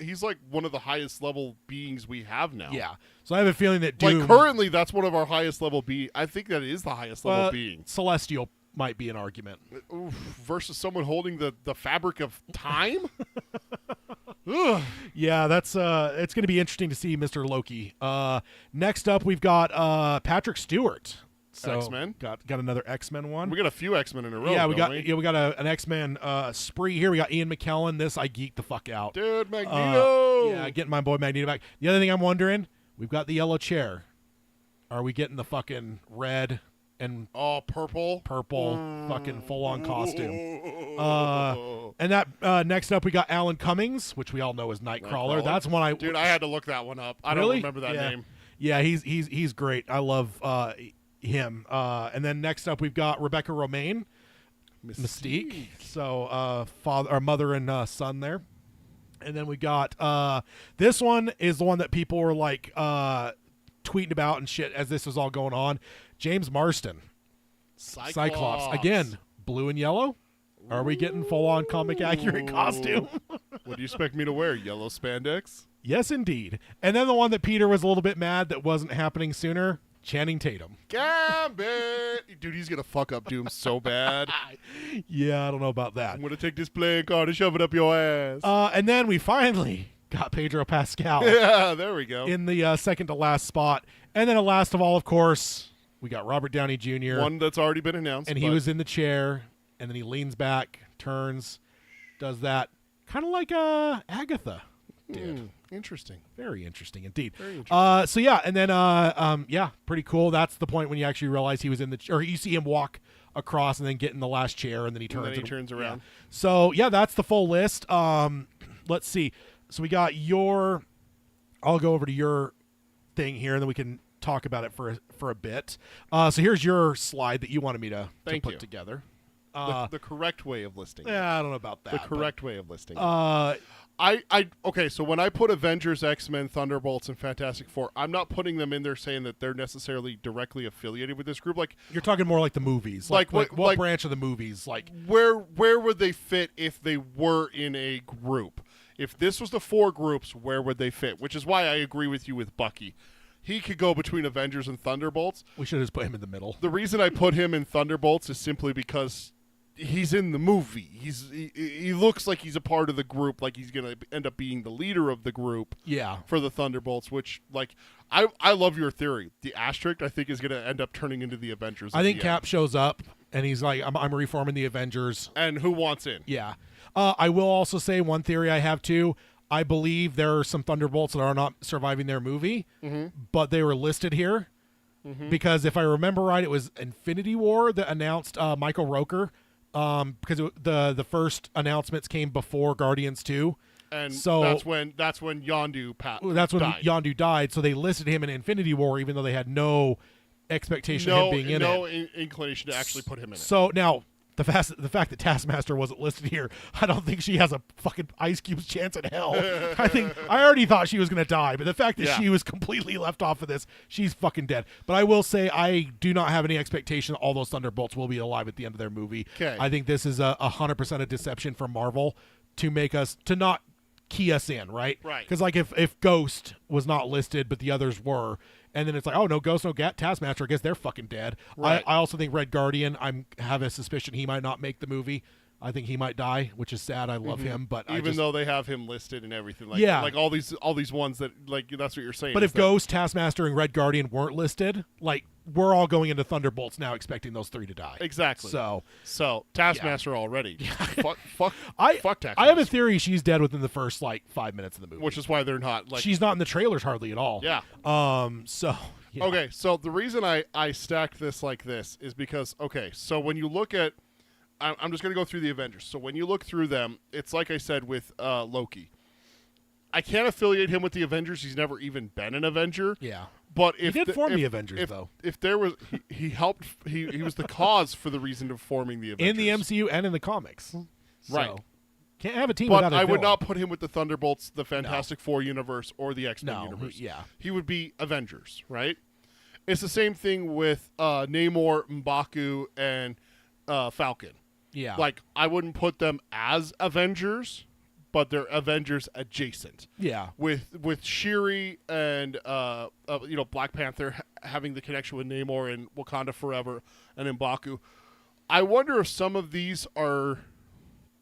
one of the highest level beings we have now. Yeah. So I have a feeling that Doom, like currently that's one of our highest level beings. I think that is the highest level being. Celestial might be an argument. Oof, versus someone holding the fabric of time. Yeah, that's it's going to be interesting to see Mr. Loki. Next up, we've got Patrick Stewart. So X-Men. Got another X-Men one. We got a few X-Men in a row. Yeah, we got an X-Men spree here. We got Ian McKellen. This I geeked the fuck out. Dude, Magneto. Yeah, getting my boy Magneto back. The other thing I'm wondering, we've got the yellow chair. Are we getting the fucking red and purple fucking full-on costume? And that next up we got Alan Cummings, which we all know is Nightcrawler. That's one I had to look that one up. I don't remember that name. Yeah, he's great. I love him. And then next up we've got Rebecca Romaine, Mystique. So mother and son there. And then we got this one is the one that people were like tweeting about and shit as this was all going on. James Marsden, Cyclops again, blue and yellow. Are we getting full-on comic accurate costume? What do you expect me to wear? Yellow spandex? Yes, indeed. And then the one that Peter was a little bit mad that wasn't happening sooner, Channing Tatum. Gambit! Dude, he's going to fuck up Doom so bad. Yeah, I don't know about that. I'm going to take this playing card and shove it up your ass. And then we finally got Pedro Pascal. Yeah, there we go. In the second to last spot. And then last of all, of course, we got Robert Downey Jr. One that's already been announced. And he was in the chair, and then he leans back, turns, does that. Kind of like Agatha did. Interesting. Very interesting indeed. Very interesting. So yeah, and then yeah, pretty cool. That's the point when you actually realize he was in the or you see him walk across and then get in the last chair and then he turns. And then he turns around. Yeah. So yeah, that's the full list. Let's see. So we got your. I'll go over to your thing here, and then we can talk about it for a bit. So here's your slide that you wanted me to put together. The correct way of listing. Yeah, I don't know about that. The correct way of listing. Okay, so when I put Avengers, X-Men, Thunderbolts, and Fantastic Four, I'm not putting them in there saying that they're necessarily directly affiliated with this group. Like you're talking more like the movies. Like what branch of the movies? Like where would they fit if they were in a group? If this was the four groups, where would they fit? Which is why I agree with you with Bucky. He could go between Avengers and Thunderbolts. We should have just put him in the middle. The reason I put him in Thunderbolts is simply because he's in the movie. He looks like he's a part of the group, like he's going to end up being the leader of the group. Yeah. For the Thunderbolts, which like I love your theory. The asterisk I think is going to end up turning into the Avengers. I think Cap shows up and he's like, I'm reforming the Avengers. And who wants in? Yeah. I will also say one theory I have too. I believe there are some Thunderbolts that are not surviving their movie, but they were listed here because if I remember right, it was Infinity War that announced Michael Rooker. Because the first announcements came before Guardians 2. And so that's when Yondu died. Yondu died. So they listed him in Infinity War, even though they had no expectation of him being in it. No inclination to actually put him in it. So now the fact that Taskmaster wasn't listed here, I don't think she has a fucking Ice Cube's chance in hell. I already thought she was going to die, but the fact that she was completely left off of this, she's fucking dead. But I will say I do not have any expectation that all those Thunderbolts will be alive at the end of their movie. Okay. I think this is 100% a deception from Marvel to make us to not key us in, right? Right. Because like if Ghost was not listed but the others were, and then it's like, oh, no Ghost, no Taskmaster, I guess they're fucking dead. Right. I also think Red Guardian, I have a suspicion he might not make the movie. I think he might die, which is sad. I love him, but even though they have him listed and everything, like yeah, like all these ones that like that's what you're saying. But if Ghost, Taskmaster, and Red Guardian weren't listed, like we're all going into Thunderbolts now expecting those 3 to die. Exactly. So Taskmaster already. fuck Taskmaster. I have a theory she's dead within the first like 5 minutes of the movie, which is why they're not like she's not in the trailers hardly at all. Yeah. So. Yeah. Okay, so the reason I stacked this like this is because so when you look at I'm just going to go through the Avengers. So when you look through them, it's like I said with Loki. I can't affiliate him with the Avengers. He's never even been an Avenger. Yeah. But if he did form the Avengers, though. If there was, he helped. He was the cause for the reason of forming the Avengers in the MCU and in the comics. Right. So, can't have a team without a I would villain. not put him with the Thunderbolts, the Fantastic Four universe, or the X-Men universe. Yeah. He would be Avengers, right? It's the same thing with Namor, M'Baku, and Falcon. Yeah. Like, I wouldn't put them as Avengers, but they're Avengers adjacent. Yeah. With Shuri and Black Panther having the connection with Namor and Wakanda Forever and M'Baku, I wonder if some of these are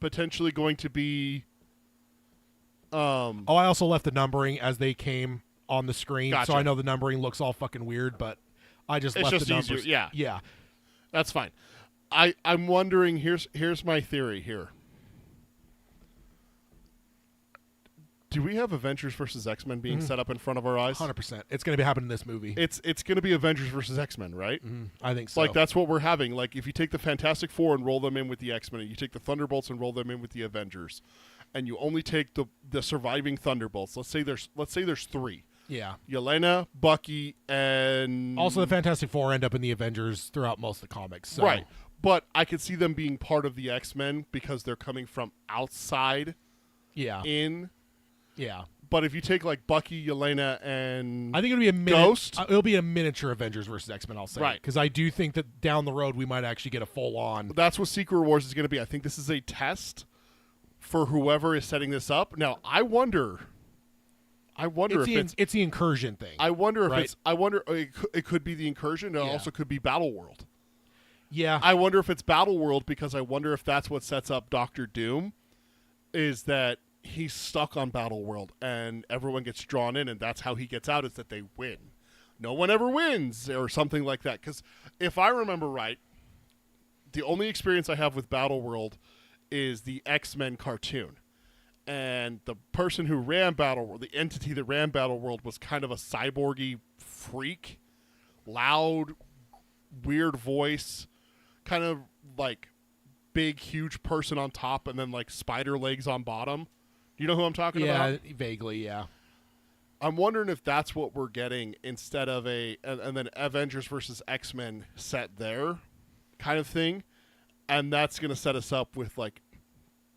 potentially going to be. I also left the numbering as they came on the screen, gotcha. so I know the numbering looks all fucking weird, but I just left the numbers. Easier. Yeah. That's fine. I'm wondering. Here's my theory here. Do we have Avengers versus X-Men being set up in front of our eyes? 100%. It's going to be happening in this movie. It's going to be Avengers versus X-Men, right? I think so. Like, that's what we're having. Like, if you take the Fantastic Four and roll them in with the X-Men, and you take the Thunderbolts and roll them in with the Avengers, and you only take the surviving Thunderbolts. Let's say there's 3. Yeah. Yelena, Bucky, and also the Fantastic Four end up in the Avengers throughout most of the comics. So. Right. But I could see them being part of the X-Men because they're coming from outside. Yeah. Yeah. But if you take like Bucky, Yelena, and I think it'll be a Ghost, it'll be a miniature Avengers versus X-Men. I'll say, right? Because I do think that down the road we might actually get a full on. That's what Secret Wars is going to be. I think this is a test for whoever is setting this up. Now I wonder if it's the incursion thing. I wonder if right? it could be the incursion. It also could be Battle World. Yeah. I wonder if it's Battle World because I wonder if that's what sets up Doctor Doom. Is that he's stuck on Battle World and everyone gets drawn in, and that's how he gets out, is that they win. No one ever wins or something like that. Because if I remember right, the only experience I have with Battle World is the X-Men cartoon. And the person who ran Battle World, the entity that ran Battle World, was kind of a cyborgy freak. Loud, weird voice, kind of like big, huge person on top and then like spider legs on bottom. You know who I'm talking about? Yeah, vaguely, yeah. I'm wondering if that's what we're getting instead of and then Avengers versus X-Men set there kind of thing. And that's going to set us up with like,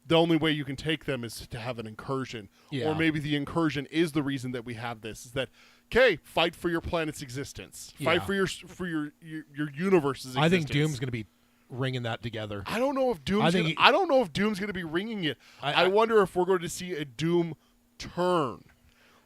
the only way you can take them is to have an incursion. Yeah. Or maybe the incursion is the reason that we have this, is that, okay, fight for your planet's existence. Yeah. Fight for your universe's existence. I think Doom's going to be ringing that together. I don't know if Doom's going to be ringing it. I wonder if we're going to see a Doom turn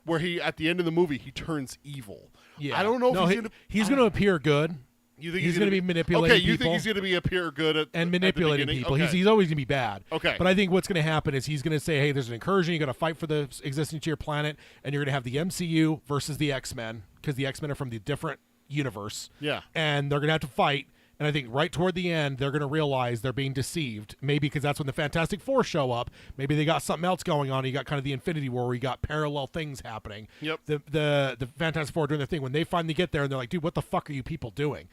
where he, at the end of the movie, he turns evil. Yeah. I don't know if he's going to appear good. You think he's going to be manipulating people? Okay, you think he's going to be appear good and manipulating people. Okay. He's always going to be bad. Okay. But I think what's going to happen is he's going to say, hey, there's an incursion. You're going to fight for the existence of your planet, and you're going to have the MCU versus the X-Men, because the X-Men are from the different universe. Yeah. And they're going to have to fight. And I think right toward the end, they're going to realize they're being deceived. Maybe because that's when the Fantastic Four show up. Maybe they got something else going on. You got kind of the Infinity War where you got parallel things happening. Yep. The Fantastic Four are doing their thing. When they finally get there and they're like, dude, what the fuck are you people doing?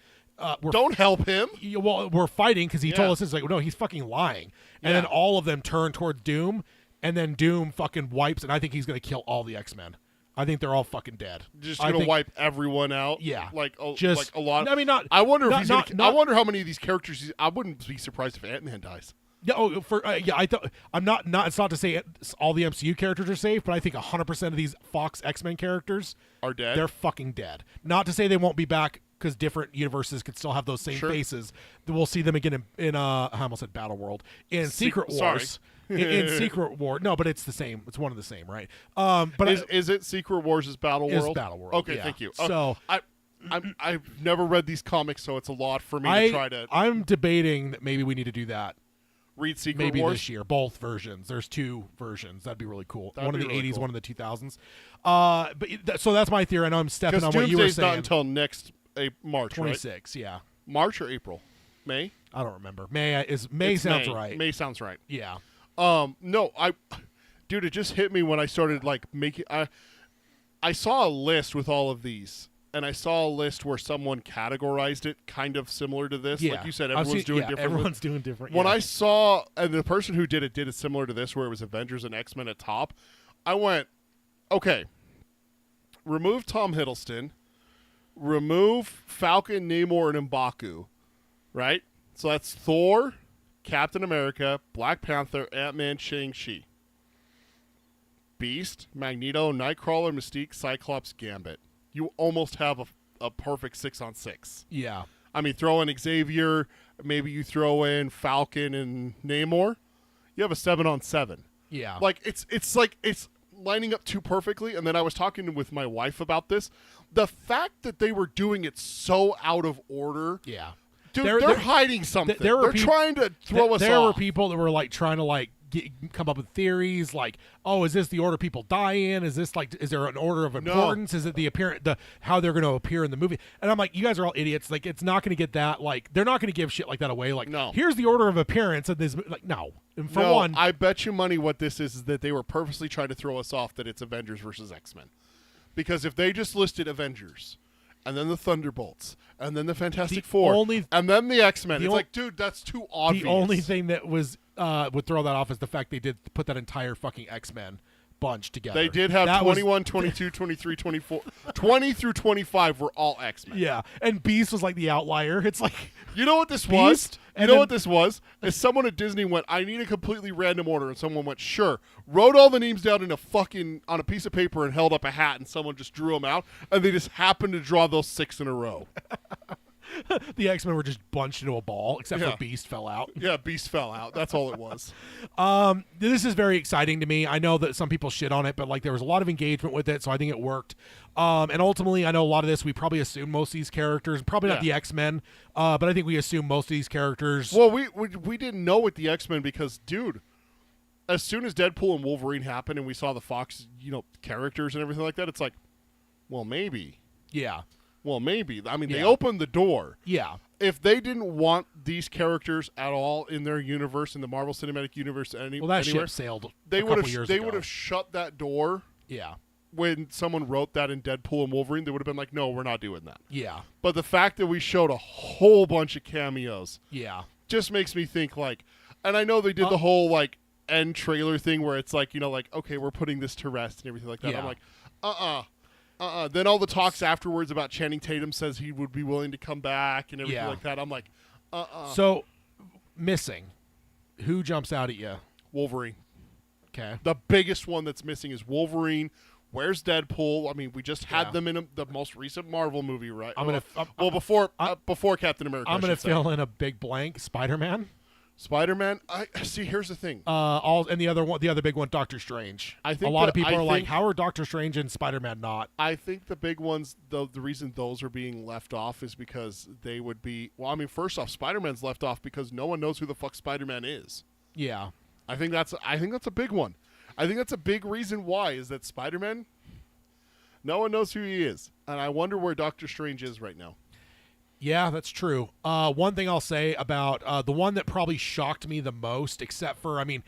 Don't help him. Well, we're fighting because he told us this. Like, no, he's fucking lying. And then all of them turn towards Doom, and then Doom fucking wipes, and I think he's going to kill all the X-Men. I think they're all fucking dead. Just going to wipe everyone out. Yeah, like a lot. I mean, not. I wonder if not, he's. Not, gonna, I wonder how many of these characters. I wouldn't be surprised if Ant-Man dies. Yeah, I thought I'm not. It's not to say all the MCU characters are safe, but I think 100% of these Fox X-Men characters are dead. They're fucking dead. Not to say they won't be back, because different universes could still have those same faces. We'll see them again in I almost said Battle World, in Secret Wars. in Secret War. No, but it's the same. It's one of the same, right? But is it Secret Wars is Battle World? Is Battle World. Okay, yeah. thank you. So I've never read these comics, so it's a lot for me to try to. I'm debating that maybe we need to do that. Read Secret maybe Wars? this year. Both versions. There's 2 versions. That'd be really cool. That'd one in be the really 80s, cool. one in the 2000s. So that's my theory. I know I'm stepping on what you were Doomsday's saying. not until next March, 26, right? yeah. March or April? May? I don't remember. May sounds right. May sounds right. Yeah. No, dude, it just hit me when I started like making. I saw a list with all of these, and I saw a list where someone categorized it kind of similar to this. Yeah. Like you said, everyone's doing different. Everyone's doing different. When yeah. I saw, and the person who did it similar to this, where it was Avengers and X-Men at top, I went, okay, remove Tom Hiddleston, remove Falcon, Namor, and M'Baku, right? So that's Thor, Captain America, Black Panther, Ant-Man, Shang-Chi. Beast, Magneto, Nightcrawler, Mystique, Cyclops, Gambit. You almost have a perfect 6-on-6. Yeah. I mean, throw in Xavier, maybe you throw in Falcon and Namor. You have a 7-on-7. Yeah. Like it's lining up too perfectly. And then I was talking with my wife about this. The fact that they were doing it so out of order. Yeah. Dude, they're hiding something. They're trying to throw us off. There were people that were like trying to like come up with theories like, oh, is this the order people die in? Is this like, is there an order of importance? No. Is it how they're going to appear in the movie? And I'm like, you guys are all idiots. Like, it's not going to get that. Like, they're not going to give shit like that away. Like, no. Here's the order of appearance of this. Like, no. And for one, I bet you money what this is that they were purposely trying to throw us off that it's Avengers versus X-Men. Because if they just listed Avengers and then the Thunderbolts and then the Fantastic Four and then the X-Men, it's like, dude, that's too obvious. The only thing that was would throw that off is the fact they did put that entire fucking X-Men bunch together. They did have 21, 22, 23, 24. 20 through 25 were all X-Men. Yeah, and Beast was like the outlier. It's like, you know what this was? You know what this was? Is someone at Disney went, I need a completely random order, and someone went, sure. Wrote all the names down on a piece of paper and held up a hat, and someone just drew them out, and they just happened to draw those 6 in a row. The X-Men were just bunched into a ball, except for Beast fell out. Yeah, Beast fell out. That's all it was. This is very exciting to me. I know that some people shit on it, but like there was a lot of engagement with it, so I think it worked. And ultimately, I know a lot of this, we probably assume most of these characters, probably not the X-Men, but I think we assume most of these characters. Well, we didn't know with the X-Men because, dude, as soon as Deadpool and Wolverine happened and we saw the Fox, characters and everything like that, it's like, well, maybe. Yeah. Well, maybe. I mean, they opened the door. Yeah. If they didn't want these characters at all in their universe, in the Marvel Cinematic Universe, anywhere, ship sailed. They would have shut that door. Yeah. When someone wrote that in Deadpool and Wolverine, they would have been like, "No, we're not doing that." Yeah. But the fact that we showed a whole bunch of cameos, just makes me think like, and I know they did the whole like end trailer thing where it's like, like, okay, we're putting this to rest and everything like that. Yeah. I'm like, Then all the talks afterwards about Channing Tatum says he would be willing to come back and everything like that. I'm like, So, missing. Who jumps out at you? Wolverine. Okay. The biggest one that's missing is Wolverine. Where's Deadpool? I mean, we just had them in the most recent Marvel movie, right? Before Captain America. I'm going to fill in a big blank. Spider-Man. Spider-Man. Here's the thing. And the other big one, Doctor Strange. I think a lot of people are like, how are Doctor Strange and Spider-Man not? I think the big ones, though, the reason those are being left off is because they would be. Well, I mean, first off, Spider-Man's left off because no one knows who the fuck Spider-Man is. Yeah. I think that's a big one. I think that's a big reason why is that Spider-Man, no one knows who he is. And I wonder where Doctor Strange is right now. Yeah, that's true. One thing I'll say about the one that probably shocked me the most, except for, I mean,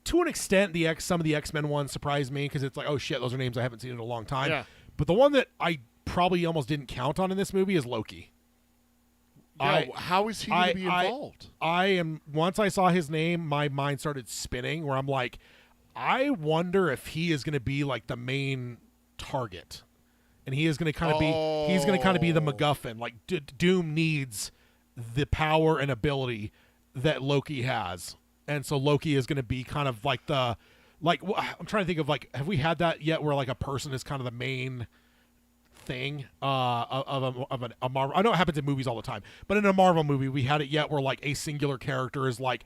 to an extent, some of the X-Men ones surprised me because it's like, oh shit, those are names I haven't seen in a long time. Yeah. But the one that I probably almost didn't count on in this movie is Loki. Yeah, how is he going to be involved? Once I saw his name, my mind started spinning where I'm like, I wonder if he is going to be like the main target. And he is going to kind of be the MacGuffin. Like Doom needs the power and ability that Loki has. And so Loki is going to be kind of like I'm trying to think of like, have we had that yet where like a person is kind of the main thing of a Marvel? I know it happens in movies all the time, but in a Marvel movie, we had it yet where like a singular character is like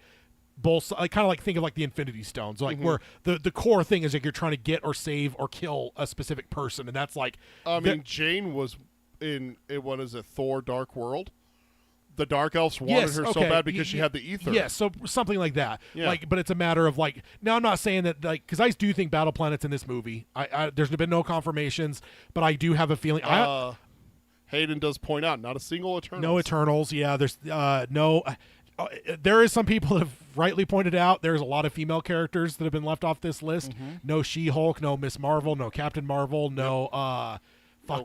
both, like kind of like think of like the Infinity Stones, like where the core thing is like you're trying to get or save or kill a specific person, and that's like. I mean, Jane was in what is it, Thor: Dark World. the Dark Elves wanted her so bad because she had the ether. Yes, so something like that. Yeah. Like, but it's a matter of like. Now, I'm not saying that like because I do think Battle Planet's in this movie. There's been no confirmations, but I do have a feeling. Hayden does point out not a single Eternals. No Eternals. Yeah, there's no. There is some people have rightly pointed out there's a lot of female characters that have been left off this list. No She-Hulk, no Miss Marvel, no Captain Marvel, no.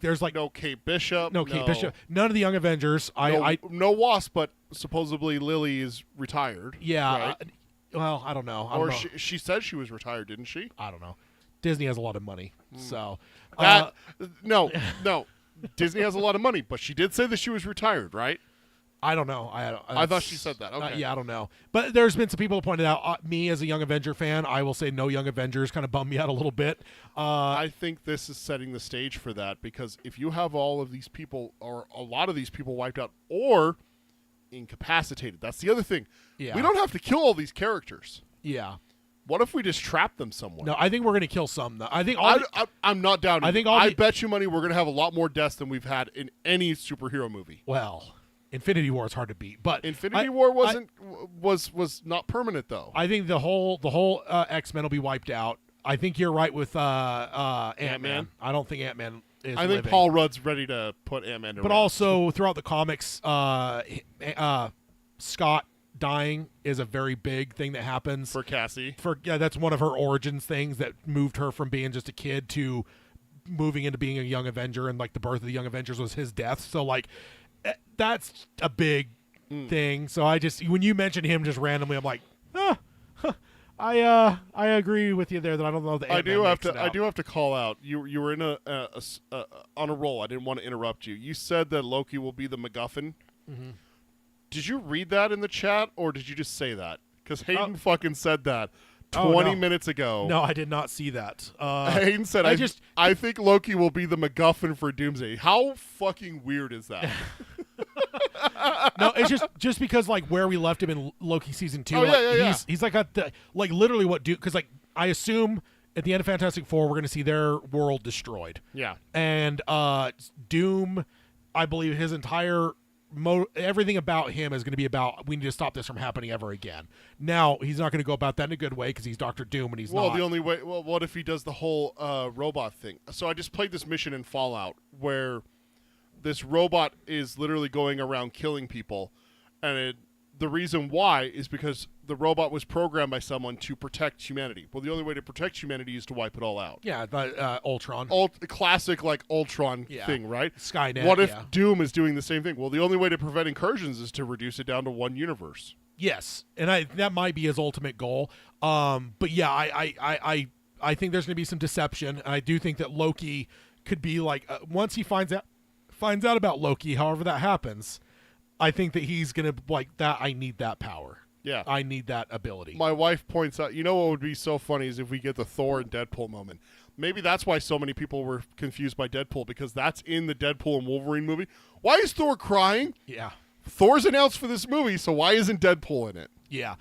There's like no Kate Bishop. No Kate Bishop. None of the Young Avengers. No Wasp, but supposedly Lily is retired. Yeah. Right? Well, I don't know. She said she was retired, didn't she? I don't know. Disney has a lot of money, so no. Disney has a lot of money, but she did say that she was retired, right? I don't know. I thought she said that. Okay. Yeah, I don't know. But there's been some people who pointed out, me as a Young Avenger fan, I will say no Young Avengers kind of bummed me out a little bit. I think this is setting the stage for that because if you have all of these people or a lot of these people wiped out or incapacitated, that's the other thing. Yeah. We don't have to kill all these characters. Yeah. What if we just trap them somewhere? No, I think we're going to kill some. Though. I think I'm not doubting. I bet you money we're going to have a lot more deaths than we've had in any superhero movie. Well, Infinity War is hard to beat, but Infinity War was not permanent though. I think the whole X-Men will be wiped out. I think you're right with Ant-Man. I don't think Ant-Man is. I think Paul Rudd's ready to put Ant-Man to But rest. also throughout the comics, Scott dying is a very big thing that happens for Cassie. That's one of her origins things that moved her from being just a kid to moving into being a Young Avenger, and like the birth of the Young Avengers was his death. So like that's a big thing. So when you mentioned him just randomly, I'm like, I agree with you there that I don't know that I do have to call out. You were in on a roll. I didn't want to interrupt you. You said that Loki will be the MacGuffin. Mm-hmm. Did you read that in the chat, or did you just say that? Because Hayden fucking said that 20 minutes ago. No, I did not see that. Hayden said, I think Loki will be the MacGuffin for Doomsday. How fucking weird is that? No, it's just because like where we left him in Loki season 2. He's like at the like literally what because like I assume at the end of Fantastic Four we're going to see their world destroyed. Yeah, and Doom, I believe his entire everything about him is going to be about we need to stop this from happening ever again. Now he's not going to go about that in a good way because he's Dr. Doom and he's not. The only way. Well, what if he does the whole robot thing? So I just played this mission in Fallout where this robot is literally going around killing people, and the reason why is because the robot was programmed by someone to protect humanity. Well, the only way to protect humanity is to wipe it all out. Yeah, Ultron. Classic like Ultron thing, right? Skynet. What if Doom is doing the same thing? Well, the only way to prevent incursions is to reduce it down to one universe. Yes, and that might be his ultimate goal. But yeah, I think there's going to be some deception, and I do think that Loki could be like once he finds out about Loki, however that happens, I think that he's going to like that. I need that power. Yeah. I need that ability. My wife points out, you know what would be so funny is if we get the Thor and Deadpool moment. Maybe that's why so many people were confused by Deadpool, because that's in the Deadpool and Wolverine movie. Why is Thor crying? Yeah. Thor's announced for this movie, so why isn't Deadpool in it? Yeah.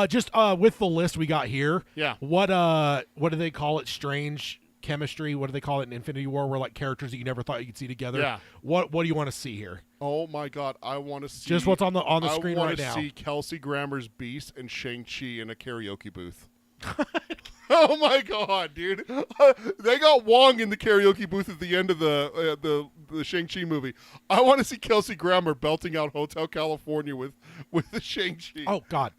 Just with the list we got here. Yeah. What do they call it? Strange chemistry. What do they call it in Infinity War? Where like characters that you never thought you could see together. Yeah. What do you want to see here? Oh my God, I want to see just what's on the screen right now. I want to see Kelsey Grammer's Beast and Shang-Chi in a karaoke booth. Oh my God, dude! They got Wong in the karaoke booth at the end of the Shang-Chi movie. I want to see Kelsey Grammer belting out Hotel California with the Shang-Chi. Oh God,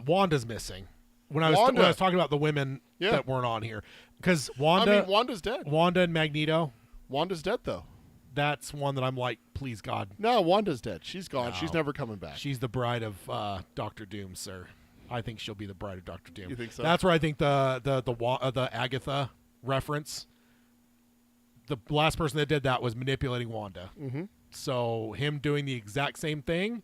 Wanda's missing. When I was talking about the women that weren't on here, because Wanda's dead. Wanda and Magneto. Wanda's dead though. That's one that I'm like, please God. No, Wanda's dead. She's gone. No. She's never coming back. She's the bride of Dr. Doom, sir. I think she'll be the bride of Dr. Doom. You think so? That's where I think the Agatha reference. The last person that did that was manipulating Wanda. Mm-hmm. So him doing the exact same thing.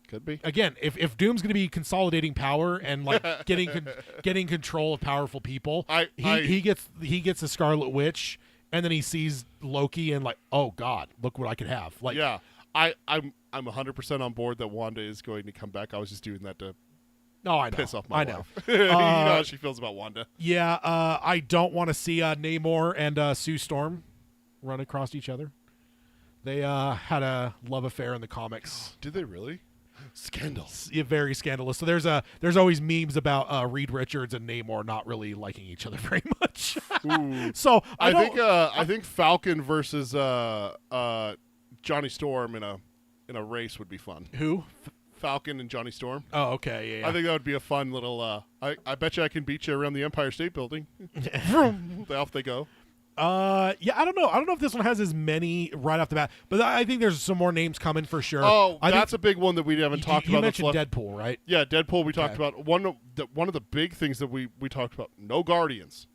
Could be. Again, if Doom's going to be consolidating power and like getting control of powerful people, he gets the Scarlet Witch, and then he sees Loki and like, oh God, look what I could have. Like, yeah, I'm 100% on board that Wanda is going to come back. I was just doing that to piss off my wife. You know how she feels about Wanda. Yeah, I don't want to see Namor and Sue Storm run across each other. They had a love affair in the comics. Did they really? Scandal. Yeah, very scandalous. So there's always memes about Reed Richards and Namor not really liking each other very much. So I think Falcon versus Johnny Storm in a race would be fun. Who? Falcon and Johnny Storm. Oh, okay, yeah. I think that would be a fun little. I bet you I can beat you around the Empire State Building. Off they go. Yeah, I don't know. I don't know if this one has as many right off the bat, but I think there's some more names coming for sure. Oh, that's a big one that we haven't talked about. You mentioned Deadpool, right? Yeah, Deadpool. We talked about one of the big things that we talked about. No Guardians.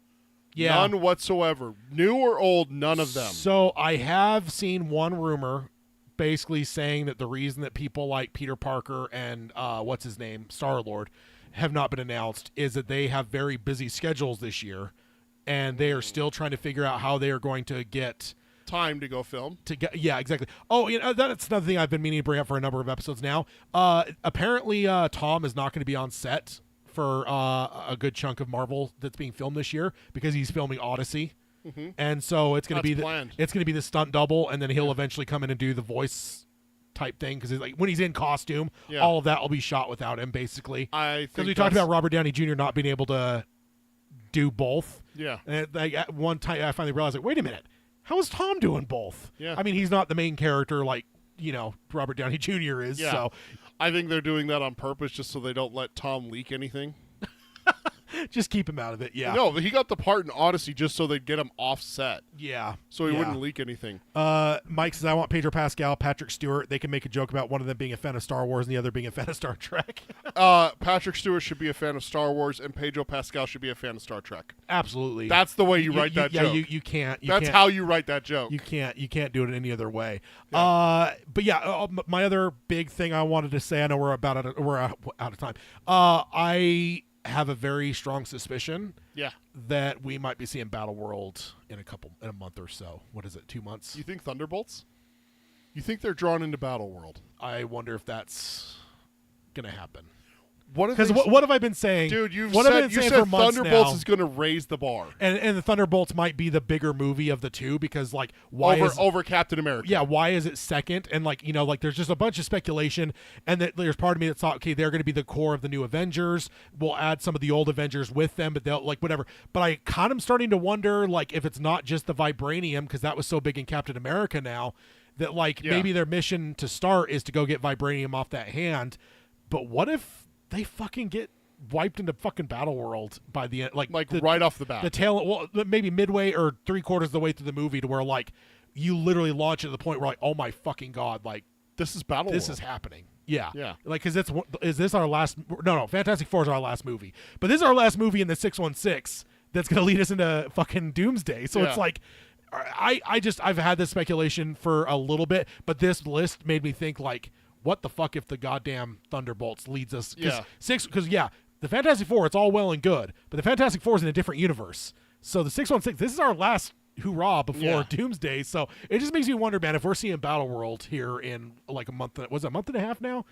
Yeah, none whatsoever. New or old, none of them. So I have seen one rumor, basically saying that the reason that people like Peter Parker and what's his name, Star-Lord, have not been announced is that they have very busy schedules this year. And they are still trying to figure out how they are going to get time to go film. Yeah, exactly. Oh, that's another thing I've been meaning to bring up for a number of episodes now. Apparently, Tom is not going to be on set for a good chunk of Marvel that's being filmed this year because he's filming Odyssey, and so it's going to be the stunt double, and then he'll eventually come in and do the voice type thing because like when he's in costume, all of that will be shot without him basically. Because we talked about Robert Downey Jr. not being able to do both. Yeah. And at one time I finally realized, like, wait a minute, how is Tom doing both? Yeah. I mean, he's not the main character like, Robert Downey Jr. is. Yeah. So I think they're doing that on purpose just so they don't let Tom leak anything. Just keep him out of it, yeah. No, he got the part in Odyssey just so they'd get him offset. Yeah. So he wouldn't leak anything. Mike says, I want Pedro Pascal, Patrick Stewart. They can make a joke about one of them being a fan of Star Wars and the other being a fan of Star Trek. Patrick Stewart should be a fan of Star Wars and Pedro Pascal should be a fan of Star Trek. Absolutely. That's the way you write that joke. Yeah, you can't. That's how you write that joke. You can't do it any other way. Yeah. But yeah, my other big thing I wanted to say, I know we're out of time. I have a very strong suspicion that we might be seeing Battleworld in a month or so. What is it, 2 months? You think Thunderbolts? You think they're drawn into Battleworld? I wonder if that's going to happen. Because what have I been saying? Dude, you said Thunderbolts is going to raise the bar. And the Thunderbolts might be the bigger movie of the two because, like, over Captain America. Yeah, why is it second? And, like, there's just a bunch of speculation. And there's part of me that thought, okay, they're going to be the core of the new Avengers. We'll add some of the old Avengers with them, but they'll, like, whatever. But I kind of starting to wonder, like, if it's not just the vibranium, because that was so big in Captain America now, that, like, maybe their mission to start is to go get vibranium off that hand. But what if they fucking get wiped into fucking Battleworld by the end, right off the bat. The tail, maybe midway or 3/4 of the way through the movie, to where like you literally launch it to the point where like, oh my fucking god, like this is Battleworld. This is happening. Yeah. Like, is this our last? No, Fantastic Four is our last movie, but this is our last movie in the 616 that's going to lead us into fucking Doomsday. So it's like, I've had this speculation for a little bit, but this list made me think like, what the fuck if the goddamn Thunderbolts leads us? Because the Fantastic Four, it's all well and good, but the Fantastic Four is in a different universe. So the 616, this is our last hurrah before Doomsday. So it just makes me wonder, man, if we're seeing Battleworld here in like a month, was it a month and a half now?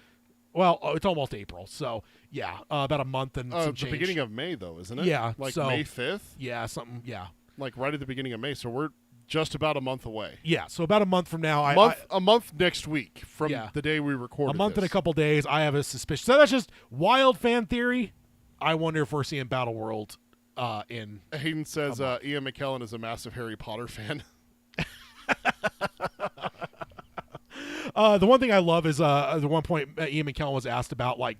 Well, it's almost April. So yeah, about a month and some change. The beginning of May though, isn't it? Yeah. Like May 5th? Yeah, something, yeah. Like right at the beginning of May. So we're just about a month away. Yeah, so about a month from now. A month next week from the day we recorded A month this. and a couple days, I have a suspicion. So that's just wild fan theory. I wonder if we're seeing Battleworld in Hayden says Ian McKellen is a massive Harry Potter fan. The one thing I love is at one point Ian McKellen was asked about like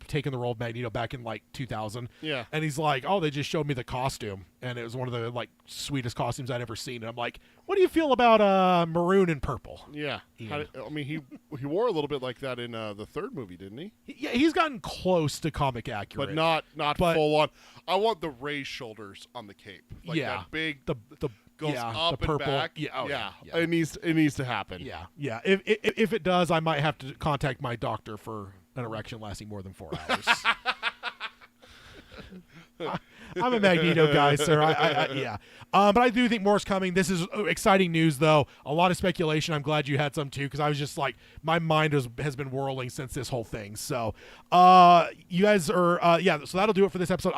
taking the role of Magneto back in like 2000. Yeah. And he's like, "Oh, they just showed me the costume, and it was one of the like sweetest costumes I'd ever seen." And I'm like, "What do you feel about maroon and purple?" Yeah. I mean, he wore a little bit like that in the third movie, didn't he? Yeah, he's gotten close to comic accurate, but not full on. I want the raised shoulders on the cape, like that big the goes up the purple. and back. Yeah. It needs to happen. Yeah. If it does, I might have to contact my doctor for an erection lasting more than 4 hours. I'm a Magneto guy, sir. But I do think more's coming. This is exciting news, though. A lot of speculation. I'm glad you had some too, because I was just like, my mind has been whirling since this whole thing. So, you guys are, so that'll do it for this episode.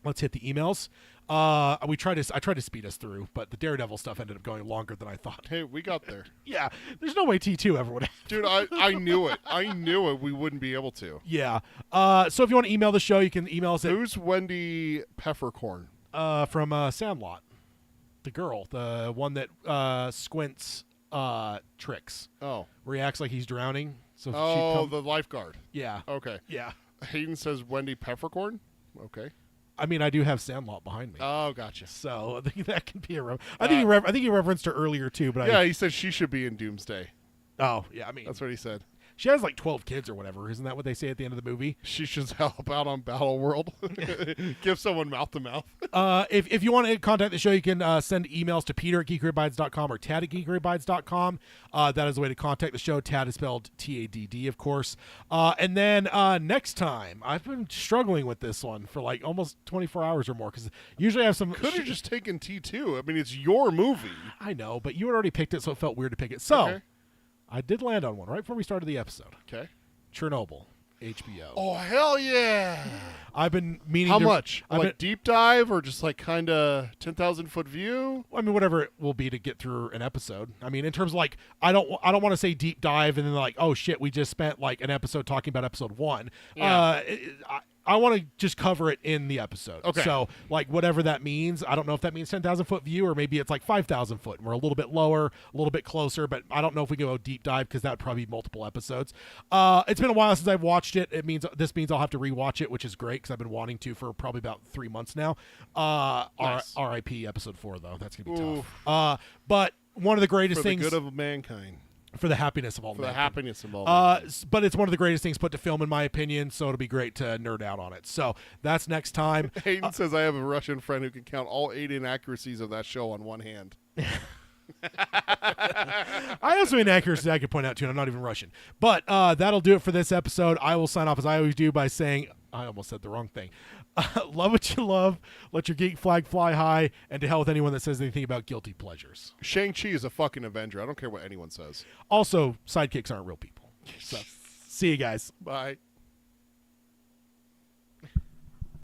Let's hit the emails. I tried to speed us through, but the Daredevil stuff ended up going longer than I thought. Hey, we got there. Yeah, there's no way T2 ever would have. Dude, I knew it. I knew it. We wouldn't be able to. Yeah. So if you want to email the show, you can email us at... Who's Wendy Peppercorn? From Sandlot. The girl. The one that Squint's tricks. Oh. Where he acts like he's drowning. So the lifeguard. Yeah. Okay. Yeah. Hayden says Wendy Peppercorn? Okay. I mean, I do have Sandlot behind me. Oh, gotcha. So I think that can be a... I think he referenced her earlier, too. But yeah, he said she should be in Doomsday. Oh, yeah, I mean... That's what he said. She has like 12 kids or whatever. Isn't that what they say at the end of the movie? She should help out on Battle World. Give someone mouth to mouth. If you want to contact the show, you can send emails to peter@geekerybuyds.com or tad at geekerybuyds.com. That is the way to contact the show. Tad is spelled T-A-D-D, of course. And then next time, I've been struggling with this one for like almost 24 hours or more because usually I have some... Could have just taken T2. I mean, it's your movie. I know, but you had already picked it, so it felt weird to pick it. So... Okay. I did land on one right before we started the episode. Okay. Chernobyl, HBO. Oh, hell yeah. I've been meaning How much? Deep dive or just like kind of 10,000-foot view? I mean, whatever it will be to get through an episode. I mean, in terms of like, I don't want to say deep dive and then like, oh shit, we just spent like an episode talking about episode 1. Yeah. I want to just cover it in the episode. Okay. So, like, whatever that means, I don't know if that means 10,000-foot view or maybe it's like 5,000 foot and we're a little bit lower, a little bit closer, but I don't know if we can go deep dive because that would probably be multiple episodes. It's been a while since I've watched it. This means I'll have to rewatch it, which is great because I've been wanting to for probably about 3 months now. Nice. R.I.P. episode 4, though. That's going to be tough. But one of the greatest things... For the good of mankind. For the happiness of all For men. the happiness of all but it's one of the greatest things put to film, in my opinion, so it'll be great to nerd out on it. So that's next time. Hayden says, I have a Russian friend who can count all 8 inaccuracies of that show on one hand. I have some inaccuracies I could point out, too, and I'm not even Russian. But that'll do it for this episode. I will sign off, as I always do, by saying... I almost said the wrong thing. Love what you love. Let your geek flag fly high. And to hell with anyone that says anything about guilty pleasures. Shang-Chi is a fucking Avenger. I don't care what anyone says. Also, sidekicks aren't real people. So, see you guys. Bye.